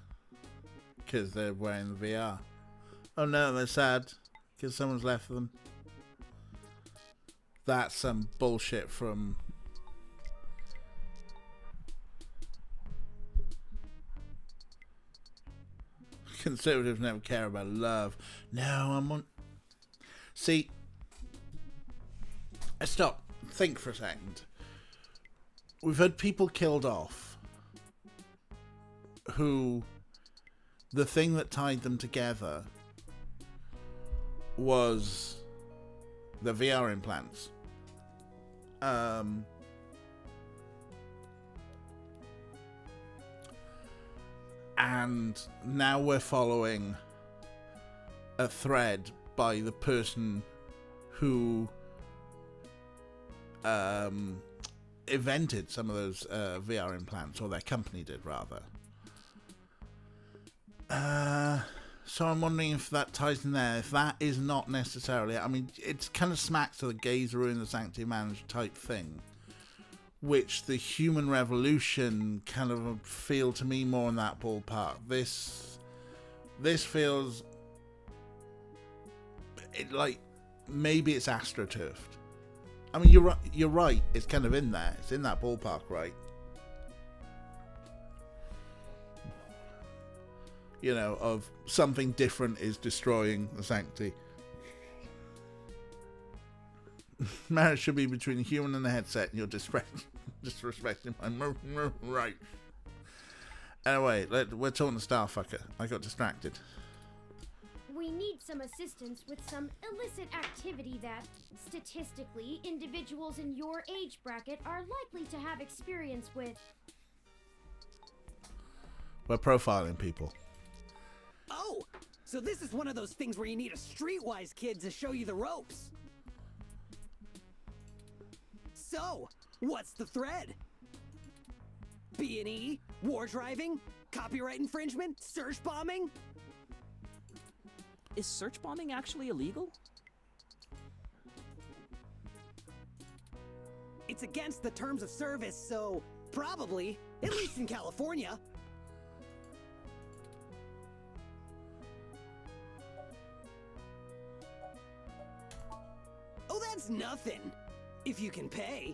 Because they're wearing the VR. Oh no, they're sad. Because someone's left them. That's some bullshit from... Conservatives never care about love. No, I'm on... See... Stop. Think for a second. We've had people killed off who... The thing that tied them together was the VR implants. And now we're following a thread by the person who invented some of those VR implants, or their company did rather. So I'm wondering if that ties in there. If that is not necessarily... I mean, it's kind of smacks of the gays ruin the sanctity of marriage type thing, which the human revolution kind of feel to me more in that ballpark. This feels... like, maybe it's AstroTurfed. I mean, you're right. It's kind of in there. It's in that ballpark, right? You know, of something different is destroying the sanctity. Marriage should be between a human and a headset, and you're disrespecting my right. Anyway, we're talking to Starfucker. I got distracted. We need some assistance with some illicit activity that, statistically, individuals in your age bracket are likely to have experience with. We're profiling people. Oh, so this is one of those things where you need a streetwise kid to show you the ropes. So, what's the thread? B&E? War driving? Copyright infringement? Search bombing? Is search bombing actually illegal? It's against the terms of service, so probably, at least in California. Oh, that's nothing. If you can pay.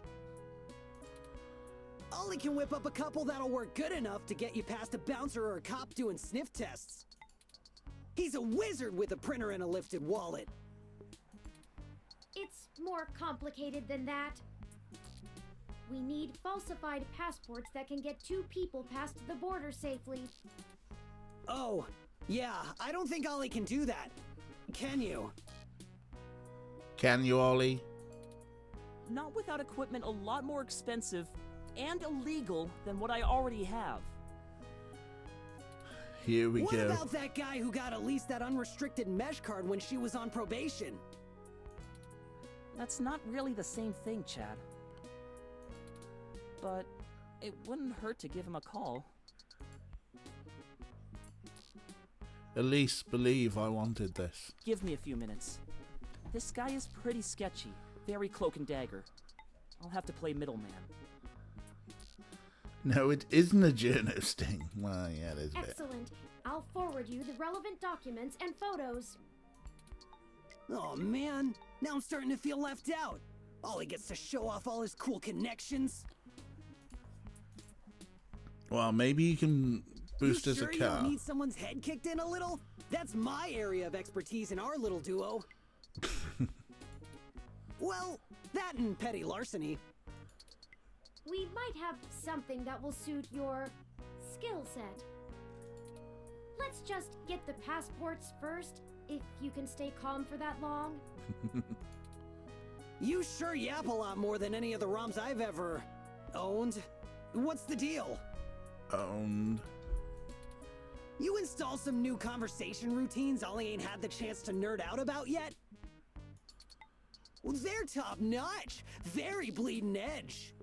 Ollie can whip up a couple that'll work good enough to get you past a bouncer or a cop doing sniff tests. He's a wizard with a printer and a lifted wallet. It's more complicated than that. We need falsified passports that can get two people past the border safely. Oh, yeah, I don't think Ollie can do that. Can you? Can you, Ollie? Not without equipment a lot more expensive and illegal than what I already have. Here we What go. about that guy who got at least that unrestricted mesh card when she was on probation? That's not really the same thing, Chad. But it wouldn't hurt to give him a call. Elise, believe I wanted this. Give me a few minutes. This guy is pretty sketchy. Very cloak and dagger. I'll have to play middleman. No, it isn't a journo sting. Well, yeah, it is a bit. Excellent. I'll forward you the relevant documents and photos. Oh man, now I'm starting to feel left out. All he gets to show off all his cool connections. Well, maybe you can boost you us sure a you car. don't need someone's head kicked in a little? That's my area of expertise in our little duo. Well, that and petty larceny. We might have something that will suit your skill set. Let's just get the passports first, if you can stay calm for that long. You sure yap a lot more than any of the ROMs I've ever owned. What's the deal? Owned. You install some new conversation routines Ollie ain't had the chance to nerd out about yet? Well, they're top notch. Very bleeding edge.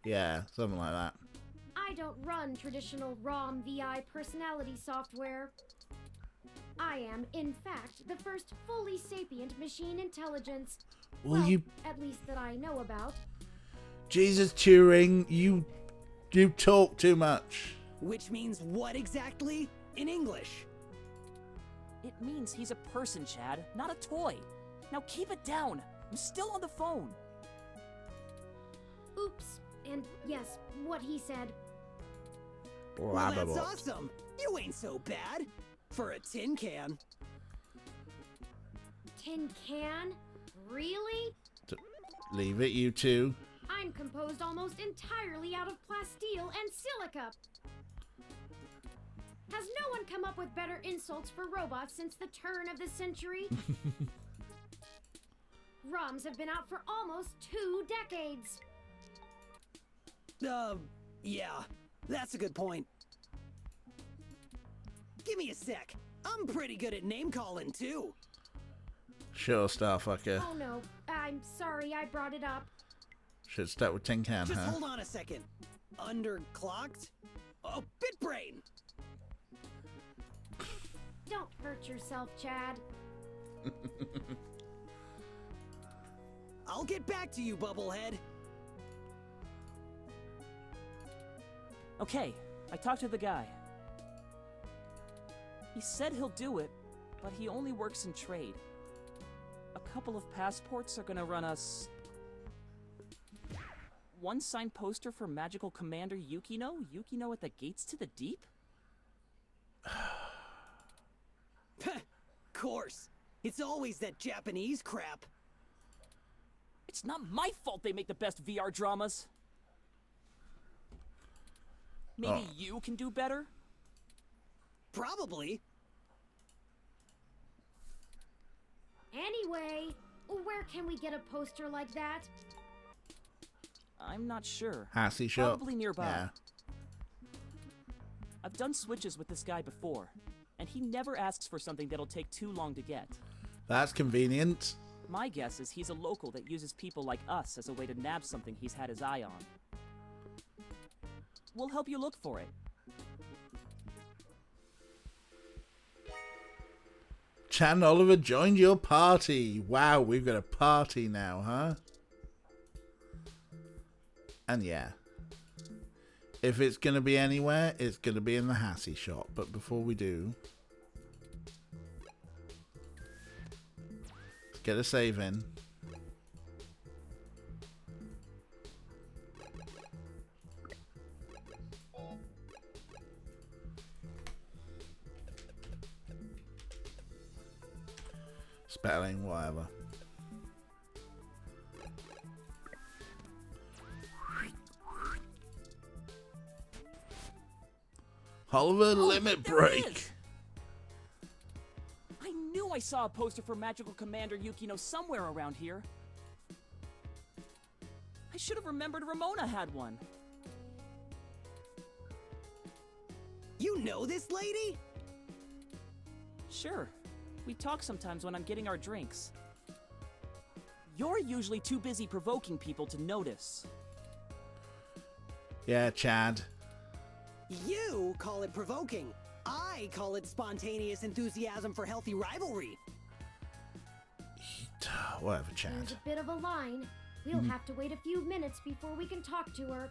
Yeah, something like that. I don't run traditional ROM VI personality software. I am, in fact, the first fully sapient machine intelligence. Well, you... At least that I know about. Jesus, Turing, you talk too much. Which means what exactly? In English? It means he's a person, Chad, not a toy. Now keep it down. I'm still on the phone. Oops. And yes, what he said. Well, that's Blabbabot. awesome. You ain't so bad. For a tin can. Tin can? Really? Leave it, you two. I'm composed almost entirely out of plasteel and silica. Has no one come up with better insults for robots since the turn of the century? ROMs have been out for almost 2 decades. Yeah. That's a good point. Give me a sec. I'm pretty good at name calling, too. Sure, Starfucker. Oh no, I'm sorry I brought it up. Should start with Tin Can, Just huh? hold on a second. Underclocked? Oh, Bitbrain! Don't hurt yourself, Chad. I'll get back to you, Bubblehead. Okay, I talked to the guy. He said he'll do it, but he only works in trade. A couple of passports are gonna run us... one signed poster for Magical Commander Yukino? Yukino at the Gates to the Deep? Course. It's always that Japanese crap. It's not my fault they make the best VR dramas. Maybe you can do better? Probably. Anyway, where can we get a poster like that? I'm not sure. Hassy shop. Probably nearby. Yeah. I've done switches with this guy before, and he never asks for something that'll take too long to get. That's convenient. My guess is he's a local that uses people like us as a way to nab something he's had his eye on. We'll help you look for it. Chan Oliver joined your party. Wow, we've got a party now, huh? And yeah. If it's going to be anywhere, it's going to be in the Hassy shop. But before we do... let's get a save in. Spelling, whatever. Oliver, limit There it break. is! I knew I saw a poster for Magical Commander Yukino somewhere around here. I should have remembered Ramona had one. You know this lady? Sure. We talk sometimes when I'm getting our drinks. You're usually too busy provoking people to notice. Yeah, Chad. You call it provoking. I call it spontaneous enthusiasm for healthy rivalry. Whatever, There's Chad. a bit of a line. We'll have to wait a few minutes before we can talk to her.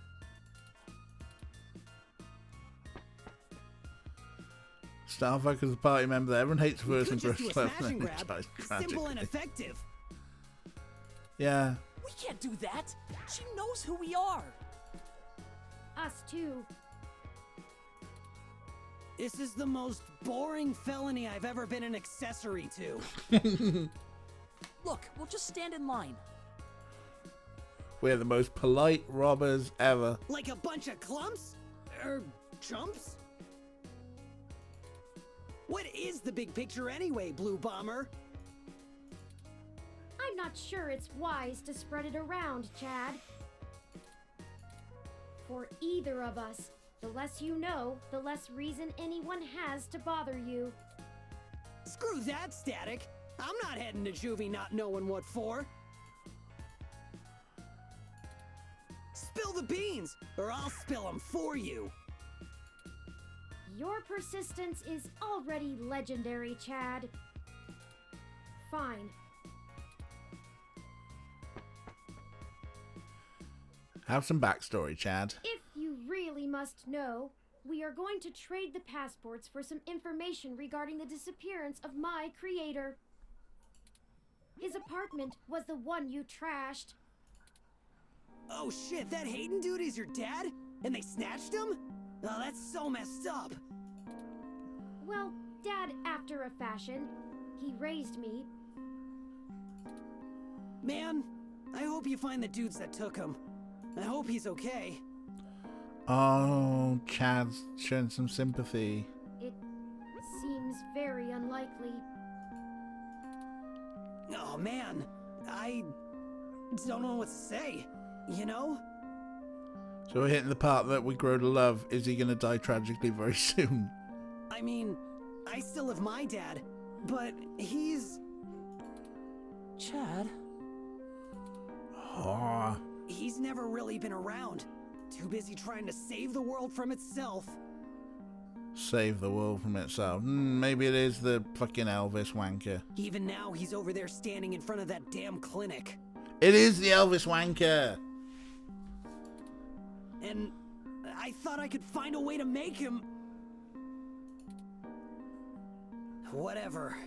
Starfuck is a party member that everyone hates We first could and just do a slow smash and and grab. dies Simple and tragically. effective. Yeah. We can't do that. She knows who we are. Us too. This is the most boring felony I've ever been an accessory to. Look, we'll just stand in line. We're the most polite robbers ever. Like a bunch of clumps? Chumps? What is the big picture anyway, Blue Bomber? I'm not sure it's wise to spread it around, Chad. For either of us, the less you know, the less reason anyone has to bother you. Screw that, Static. I'm not heading to juvie not knowing what for. Spill the beans, or I'll spill them for you. Your persistence is already legendary, Chad. Fine. Have some backstory, Chad. If you really must know, we are going to trade the passports for some information regarding the disappearance of my creator. His apartment was the one you trashed. Oh shit, that Hayden dude is your dad? And they snatched him? Oh, that's so messed up. Well, Dad after a fashion. He raised me. Man, I hope you find the dudes that took him. I hope he's okay. Oh, Chad's showing some sympathy. It seems very unlikely. Oh man, I don't know what to say, you know? So we're hitting the part that we grow to love. Is he going to die tragically very soon? I mean, I still have my dad, but he's... Chad? Oh, He's never really been around. Too busy trying to save the world from itself. save the world from itself. Maybe it is the fucking Elvis wanker. Even now, he's over there standing in front of that damn clinic. It is the Elvis wanker. And I thought I could find a way to make him... Whatever.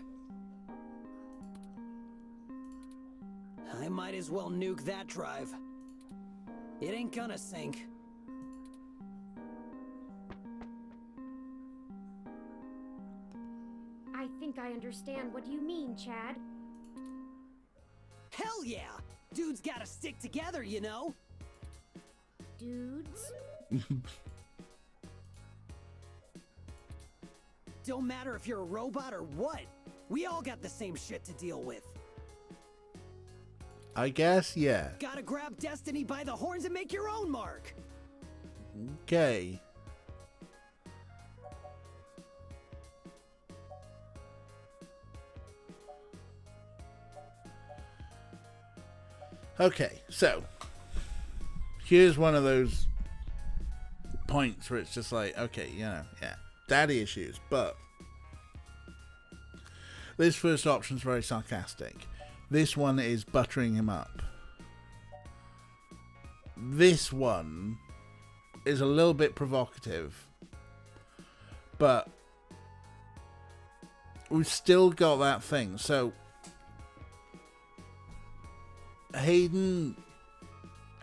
I might as well nuke that drive. It ain't gonna sink. I think I understand what you mean, Chad. Hell yeah! Dudes gotta stick together, you know? Dudes? Don't matter if you're a robot or what. We all got the same shit to deal with. I guess, yeah. Gotta grab destiny by the horns and make your own mark. Okay. Okay, so here's one of those points where it's just like, okay, you know, yeah, daddy issues, but this first option's very sarcastic. This one is buttering him up. This one is a little bit provocative, but we've still got that thing. So Hayden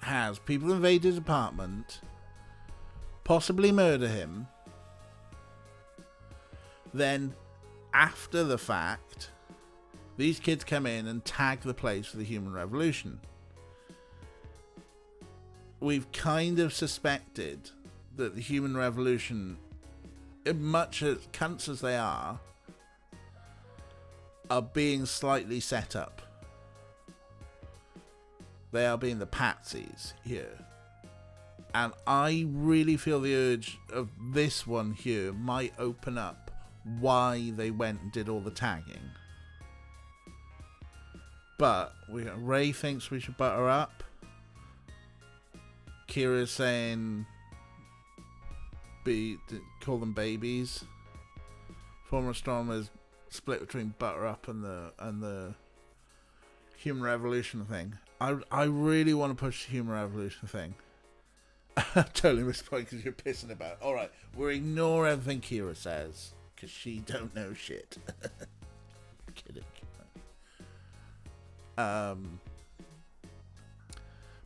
has people invade his apartment, possibly murder him, then after the fact these kids come in and tag the place for the human revolution. We've kind of suspected that the human revolution, much as cunts as they are being slightly set up. They are being the patsies here. And I really feel the urge of this one here might open up why they went and did all the tagging. But Ray thinks we should butter up. Kira's saying call them babies. Former astronomers split between butter up and the human revolution thing. I really want to push the human revolution thing. Totally missed the point because you're pissing about it. Alright, we'll ignore everything Kira says because she don't know shit. Kidding.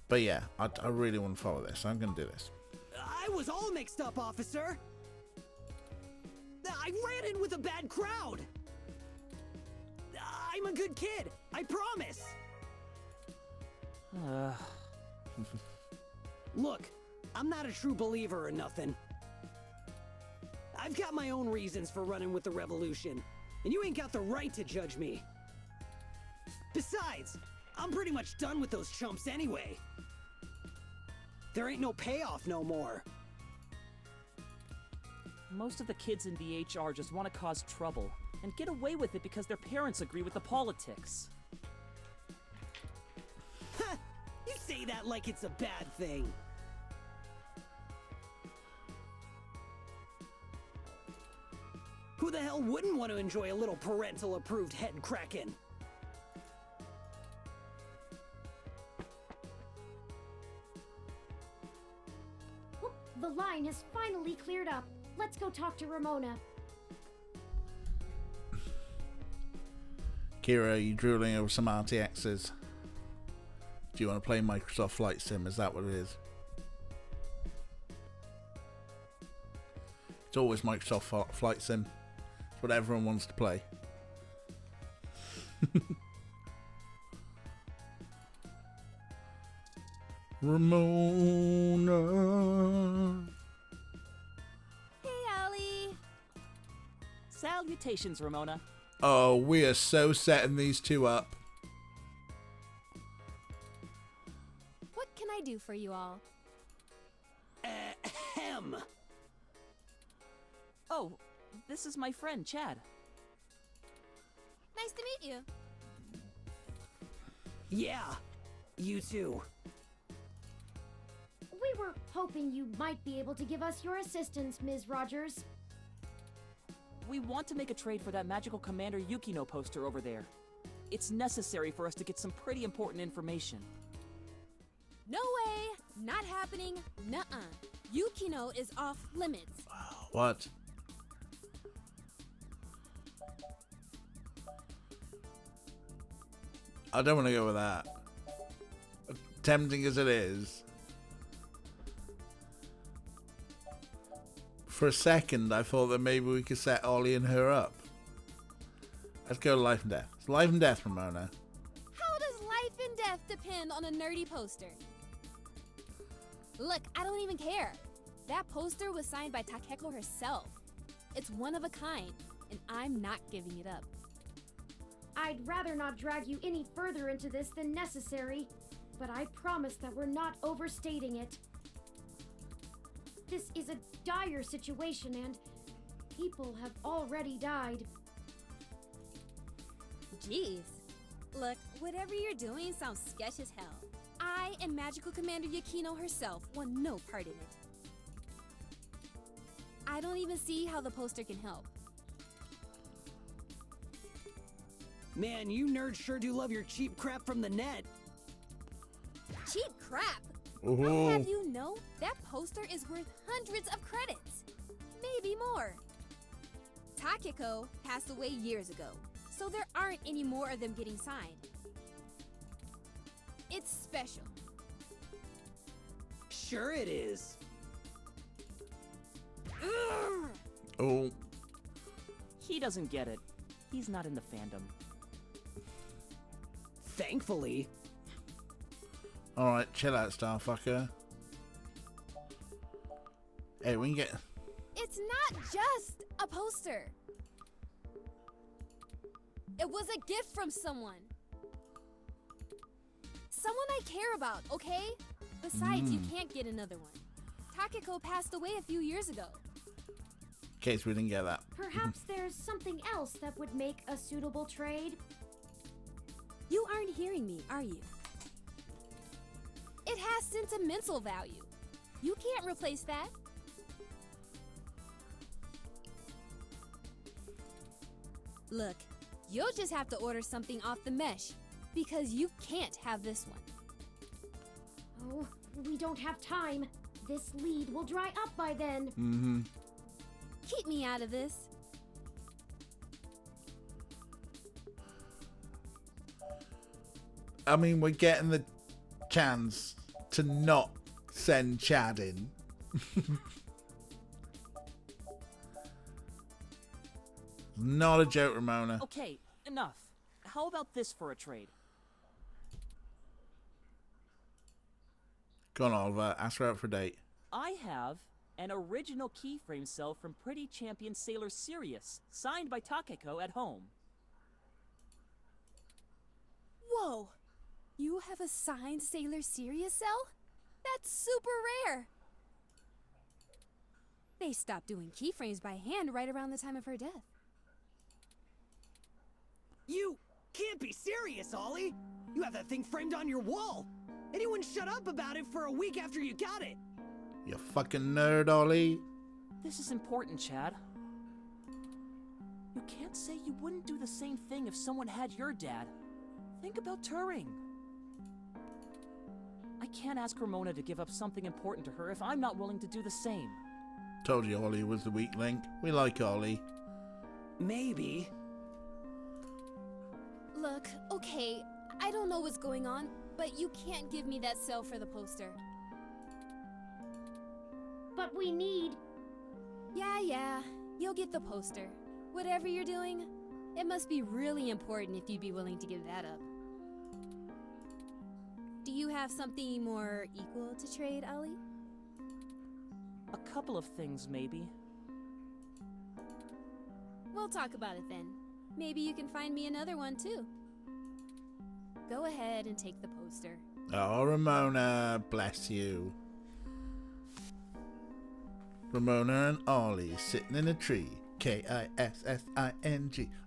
But yeah, I really want to follow this. I'm going to do this. I was all mixed up, officer. I ran in with a bad crowd. I'm a good kid. I promise. Look, I'm not a true believer or nothing. I've got my own reasons for running with the revolution, and you ain't got the right to judge me. Besides, I'm pretty much done with those chumps anyway. There ain't no payoff no more. Most of the kids in the HR just want to cause trouble and get away with it because their parents agree with the politics. Ha! You say that like it's a bad thing. Who the hell wouldn't want to enjoy a little parental-approved head cracking? Whoop, the line has finally cleared up. Let's go talk to Ramona. Kira, are you drooling over some RTXs? Do you want to play Microsoft Flight Sim? Is that what it is? It's always Microsoft Flight Sim. It's what everyone wants to play. Ramona. Hey, Ollie. Salutations, Ramona. Oh, we are so setting these two up. What can I do for you all? Ahem. Oh, this is my friend, Chad. Nice to meet you. Yeah, you too. We were hoping you might be able to give us your assistance, Ms. Rogers. We want to make a trade for that magical Commander Yukino poster over there. It's necessary for us to get some pretty important information. No way! Not happening. Nuh-uh. Yukino is off limits. What? I don't want to go with that. Tempting as it is. For a second, I thought that maybe we could set Ollie and her up. Let's go to life and death. It's life and death, Ramona. How does life and death depend on a nerdy poster? Look, I don't even care. That poster was signed by Takeko herself. It's one of a kind, and I'm not giving it up. I'd rather not drag you any further into this than necessary, but I promise that we're not overstating it. This is a dire situation, and people have already died. Jeez. Look, whatever you're doing sounds sketch as hell. I and Magical Commander Yukino herself want no part in it. I don't even see how the poster can help. Man, you nerds sure do love your cheap crap from the net. Cheap crap! Ooh. I'll have you know, that poster is worth hundreds of credits. Maybe more. Takeko passed away years ago, so there aren't any more of them getting signed. It's special. Sure it is. Urgh. Oh, He doesn't get it. He's not in the fandom. Thankfully. alright, chill out, Starfucker. Hey, we can get... It's not just a poster. It was a gift from someone. Someone I care about, okay? Besides, you can't get another one. Takeko passed away a few years ago. In case we didn't get that. Perhaps there's something else that would make a suitable trade. You aren't hearing me, are you? It has sentimental value. You can't replace that. Look, you'll just have to order something off the mesh, because you can't have this one. Oh, we don't have time. This lead will dry up by then. Mm-hmm. Keep me out of this. I mean, we're getting the chance to not send Chad in. Not a joke, Ramona. Okay, enough. How about this for a trade? Go on, Oliver. Ask her out for a date. I have an original keyframe cell from Pretty Champion Sailor Sirius, signed by Takeko at home. Whoa! You have a signed Sailor Sirius cell? That's super rare! They stopped doing keyframes by hand right around the time of her death. You can't be serious, Ollie! You have that thing framed on your wall! Anyone shut up about it for a week after you got it! You fucking nerd, Ollie. This is important, Chad. You can't say you wouldn't do the same thing if someone had your dad. Think about Turing. I can't ask Ramona to give up something important to her if I'm not willing to do the same. Told you Ollie was the weak link. We like Ollie. Maybe. Look, okay, I don't know what's going on, but you can't give me that cell for the poster. But we need... Yeah, you'll get the poster. Whatever you're doing, it must be really important if you'd be willing to give that up. Do you have something more equal to trade, Ollie? A couple of things, maybe. We'll talk about it then. Maybe you can find me another one, too. Go ahead and take the poster. Oh, Ramona, bless you. Ramona and Ollie sitting in a tree. Kissing.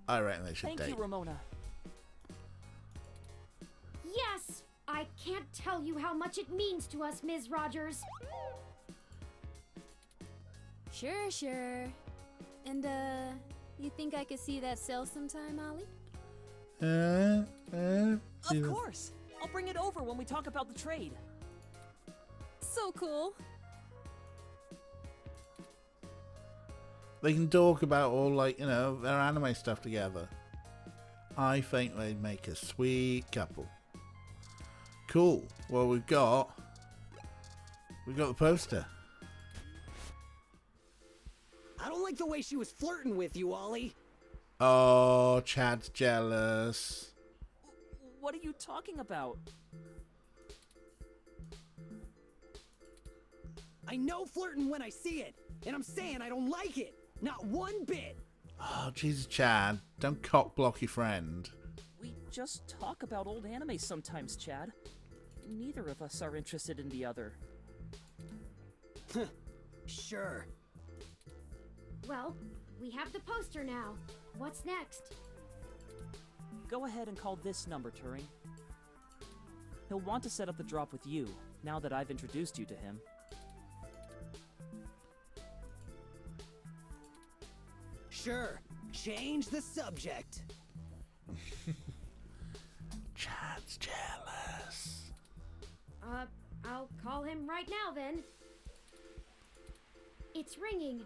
I reckon they should Thank date. you, Ramona. Yes! I can't tell you how much it means to us, Ms. Rogers. Sure. And, you think I could see that cell sometime, Ollie? Of course! I'll bring it over when we talk about the trade. So cool. They can talk about all, like, you know, their anime stuff together. I think they'd make a sweet couple. Cool. Well, we've got the poster. I don't like the way she was flirting with you, Ollie. Oh, Chad's jealous. What are you talking about? I know flirting when I see it, and I'm saying I don't like it. Not one bit. Oh, Jesus, Chad. Don't cock block your friend. We just talk about old anime sometimes, Chad. Neither of us are interested in the other. Sure. Well, we have the poster now. What's next? Go ahead and call this number, Turing. He'll want to set up the drop with you, now that I've introduced you to him. Sure. Change the subject. Chad's jealous. I'll call him right now then. It's ringing.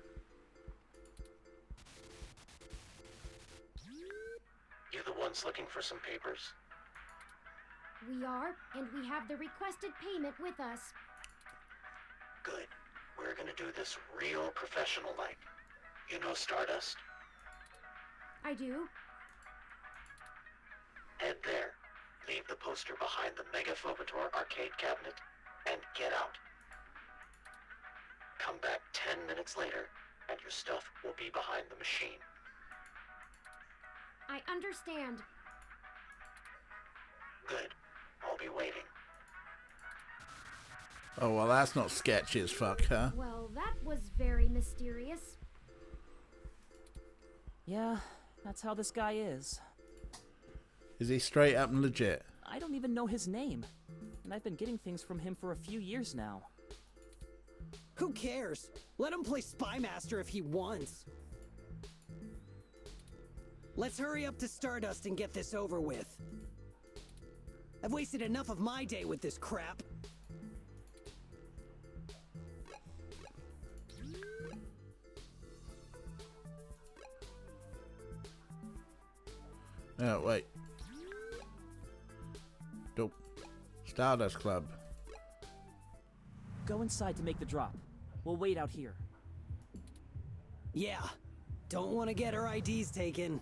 You the ones looking for some papers? We are, and we have the requested payment with us. Good. We're gonna do this real professional-like. You know Stardust? I do. Head there. Leave the poster behind the Mega Phobator arcade cabinet, and get out. Come back 10 minutes later, and your stuff will be behind the machine. I understand. Good. I'll be waiting. Oh, well, that's not sketchy as fuck, huh? Well, that was very mysterious. Yeah, that's how this guy is. Is he straight up and legit? I don't even know his name, and I've been getting things from him for a few years now. Who cares? Let him play Spy Master if he wants. Let's hurry up to Stardust and get this over with. I've wasted enough of my day with this crap. Oh, wait. Dope. Stardust Club. Go inside to make the drop. We'll wait out here. Yeah, don't want to get our IDs taken.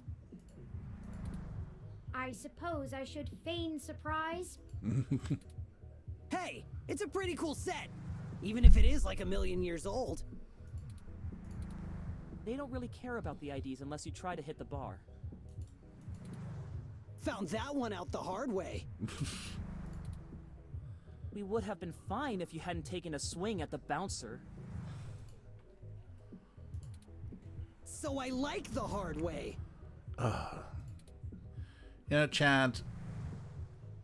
I suppose I should feign surprise. Hey, it's a pretty cool set, even if it is like 1,000,000 years old. They don't really care about the IDs unless you try to hit the bar. Found that one out the hard way. We would have been fine if you hadn't taken a swing at the bouncer. So I like the hard way. You know, Chad,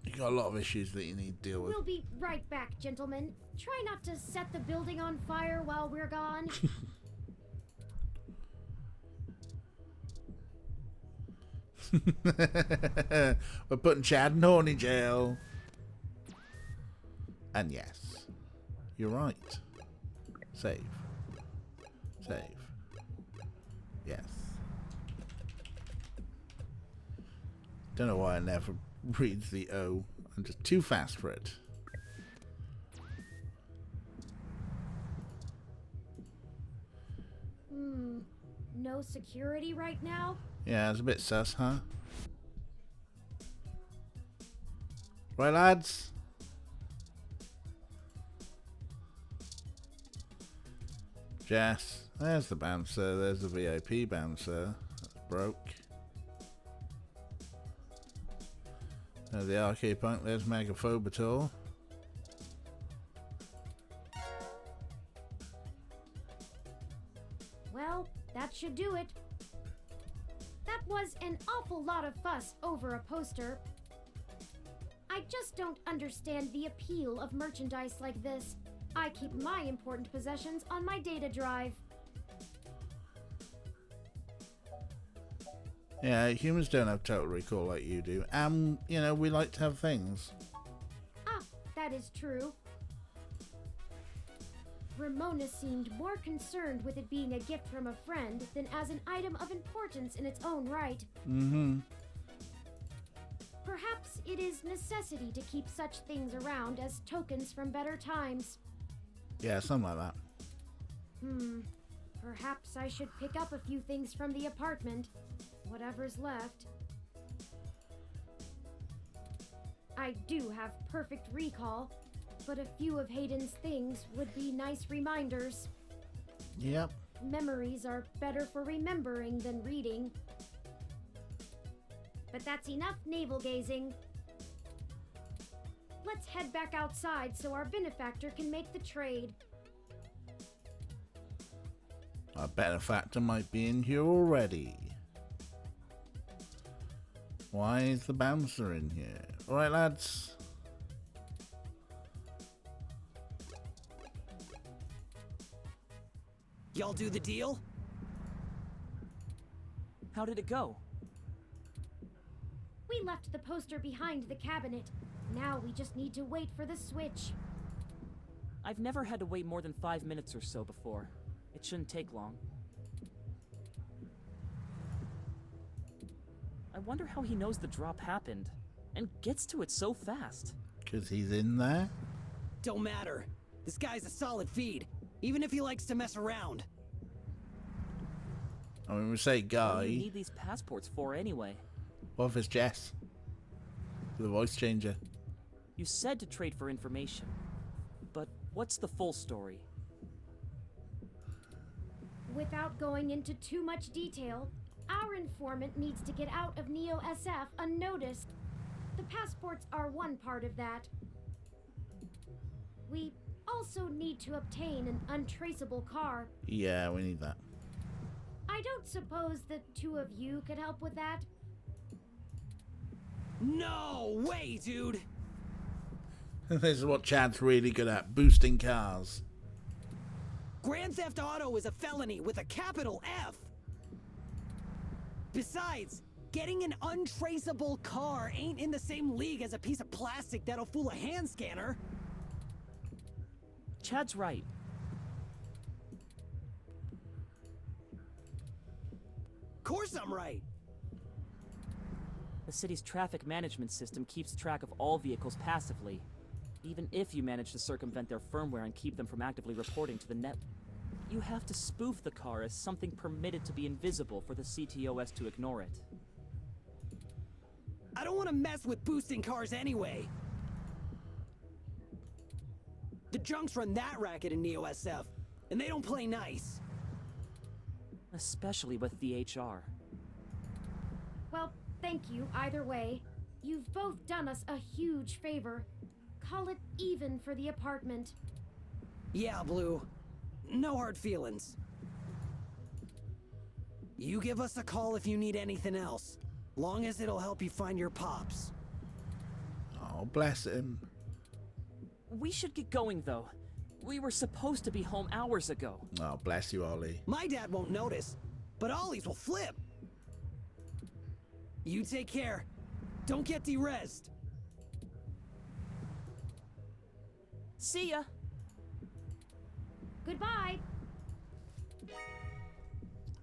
you got a lot of issues that you need to deal with. We'll be right back, gentlemen. Try not to set the building on fire while we're gone. We're putting Chad and Horn in jail. And yes, you're right. Save. Save. Yes. Don't know why I never reads the O. I'm just too fast for it. No security right now? Yeah, it's a bit sus, huh? Right, lads? Jess. There's the bouncer. There's the VIP bouncer. That's broke. There's the arcade punk. There's Megaphobator. Well, that should do it. That was an awful lot of fuss over a poster. I just don't understand the appeal of merchandise like this. I keep my important possessions on my data drive. Yeah, humans don't have total recall like you do. You know, we like to have things. Ah, that is true. Ramona seemed more concerned with it being a gift from a friend than as an item of importance in its own right. Mm-hmm. Perhaps it is necessity to keep such things around as tokens from better times. Yeah, something like that. Perhaps I should pick up a few things from the apartment. Whatever's left. I do have perfect recall, but a few of Hayden's things would be nice reminders. Yep. Memories are better for remembering than reading. But that's enough navel-gazing. Let's head back outside so our benefactor can make the trade. Our benefactor might be in here already. Why is the bouncer in here? Alright, lads. Y'all do the deal? How did it go? We left the poster behind the cabinet. Now we just need to wait for the switch. I've never had to wait more than 5 minutes or so before. It shouldn't take long. I wonder how he knows the drop happened, and gets to it so fast. 'Cause he's in there? Don't matter. This guy's a solid feed, even if he likes to mess around. I mean, we say What guy. do you need these passports for anyway? What if it's Jess? The voice changer. You said to trade for information. But what's the full story? Without going into too much detail, our informant needs to get out of Neo SF unnoticed. The passports are one part of that. We also need to obtain an untraceable car. Yeah, we need that. I don't suppose the two of you could help with that? No way, dude! This is what Chad's really good at, boosting cars. Grand Theft Auto is a felony with a capital F! Besides, getting an untraceable car ain't in the same league as a piece of plastic that'll fool a hand scanner. Chad's right. Course I'm right. The city's traffic management system keeps track of all vehicles passively, even if you manage to circumvent their firmware and keep them from actively reporting to the net. You have to spoof the car as something permitted to be invisible for the CTOS to ignore it. I don't want to mess with boosting cars anyway. The junks run that racket in NeoSF, and they don't play nice. Especially with the HR. Well, thank you either way. You've both done us a huge favor. Call it even for the apartment. Yeah, Blue. No hard feelings. You give us a call if you need anything else. Long as it'll help you find your pops. Oh, bless him. We should get going, though. We were supposed to be home hours ago. Oh, bless you, Ollie. My dad won't notice, but Ollie's will flip. You take care. Don't get derezzed. See ya! Goodbye.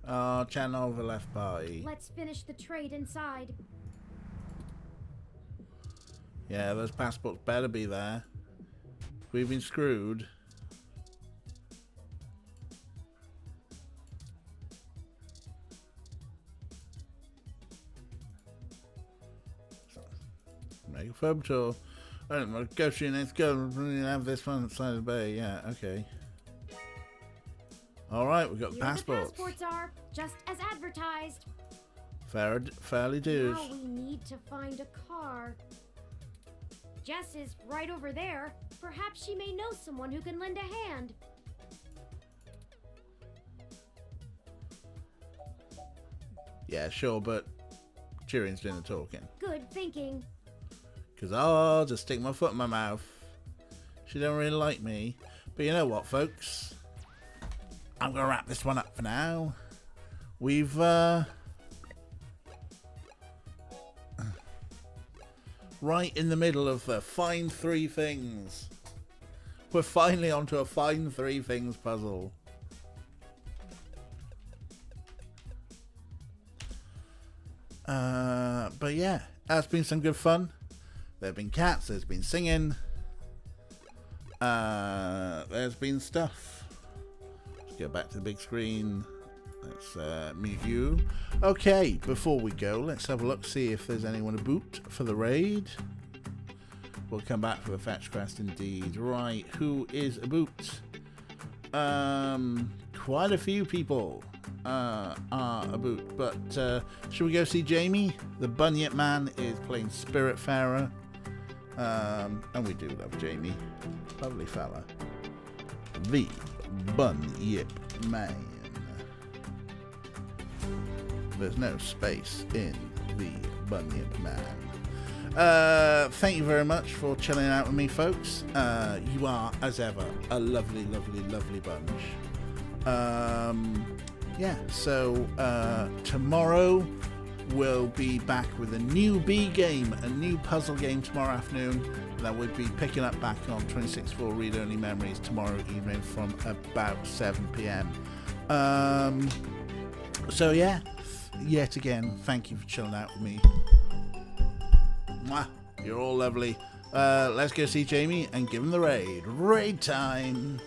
Oh, Chan Oliver left party. Let's finish the trade inside. Yeah, those passports better be there. We've been screwed. Make a photo tour. I don't know, go to your next go. Have this one outside the bay. Yeah, okay. Alright, we've got the Here passports. the passports are, just as advertised. Fairly dues. Now we need to find a car. Jess is right over there. Perhaps she may know someone who can lend a hand. Yeah, sure, but Tyrion's doing the talking. Good thinking. Because I'll just stick my foot in my mouth. She don't really like me. But you know what, folks? I'm going to wrap this one up for now. We've, right in the middle of the Find Three Things. We're finally onto a Find Three Things puzzle. But yeah, that's been some good fun. There have been cats, there's been singing. There's been stuff. Let's go back to the big screen. Let's mute you. Okay, before we go, let's have a look, see if there's anyone to boot for the raid. We'll come back for the fetch quest indeed. Right, who is a boot? Quite a few people are a boot, but should we go see Jamie? The Bunyip Man is playing Spiritfarer. And we do love Jamie. Lovely fella. The Bunyip Man. There's no space in the Bunyip Man. Thank you very much for chilling out with me, folks. You are, as ever, a lovely, lovely, lovely bunch. Yeah, so tomorrow we'll be back with a new B game, a new puzzle game tomorrow afternoon that we'll be picking up back on 26.4 Read Only Memories tomorrow evening from about 7 p.m. So yeah, yet again, thank you for chilling out with me. Mwah, you're all lovely. Let's go see Jamie and give him the raid. Raid time!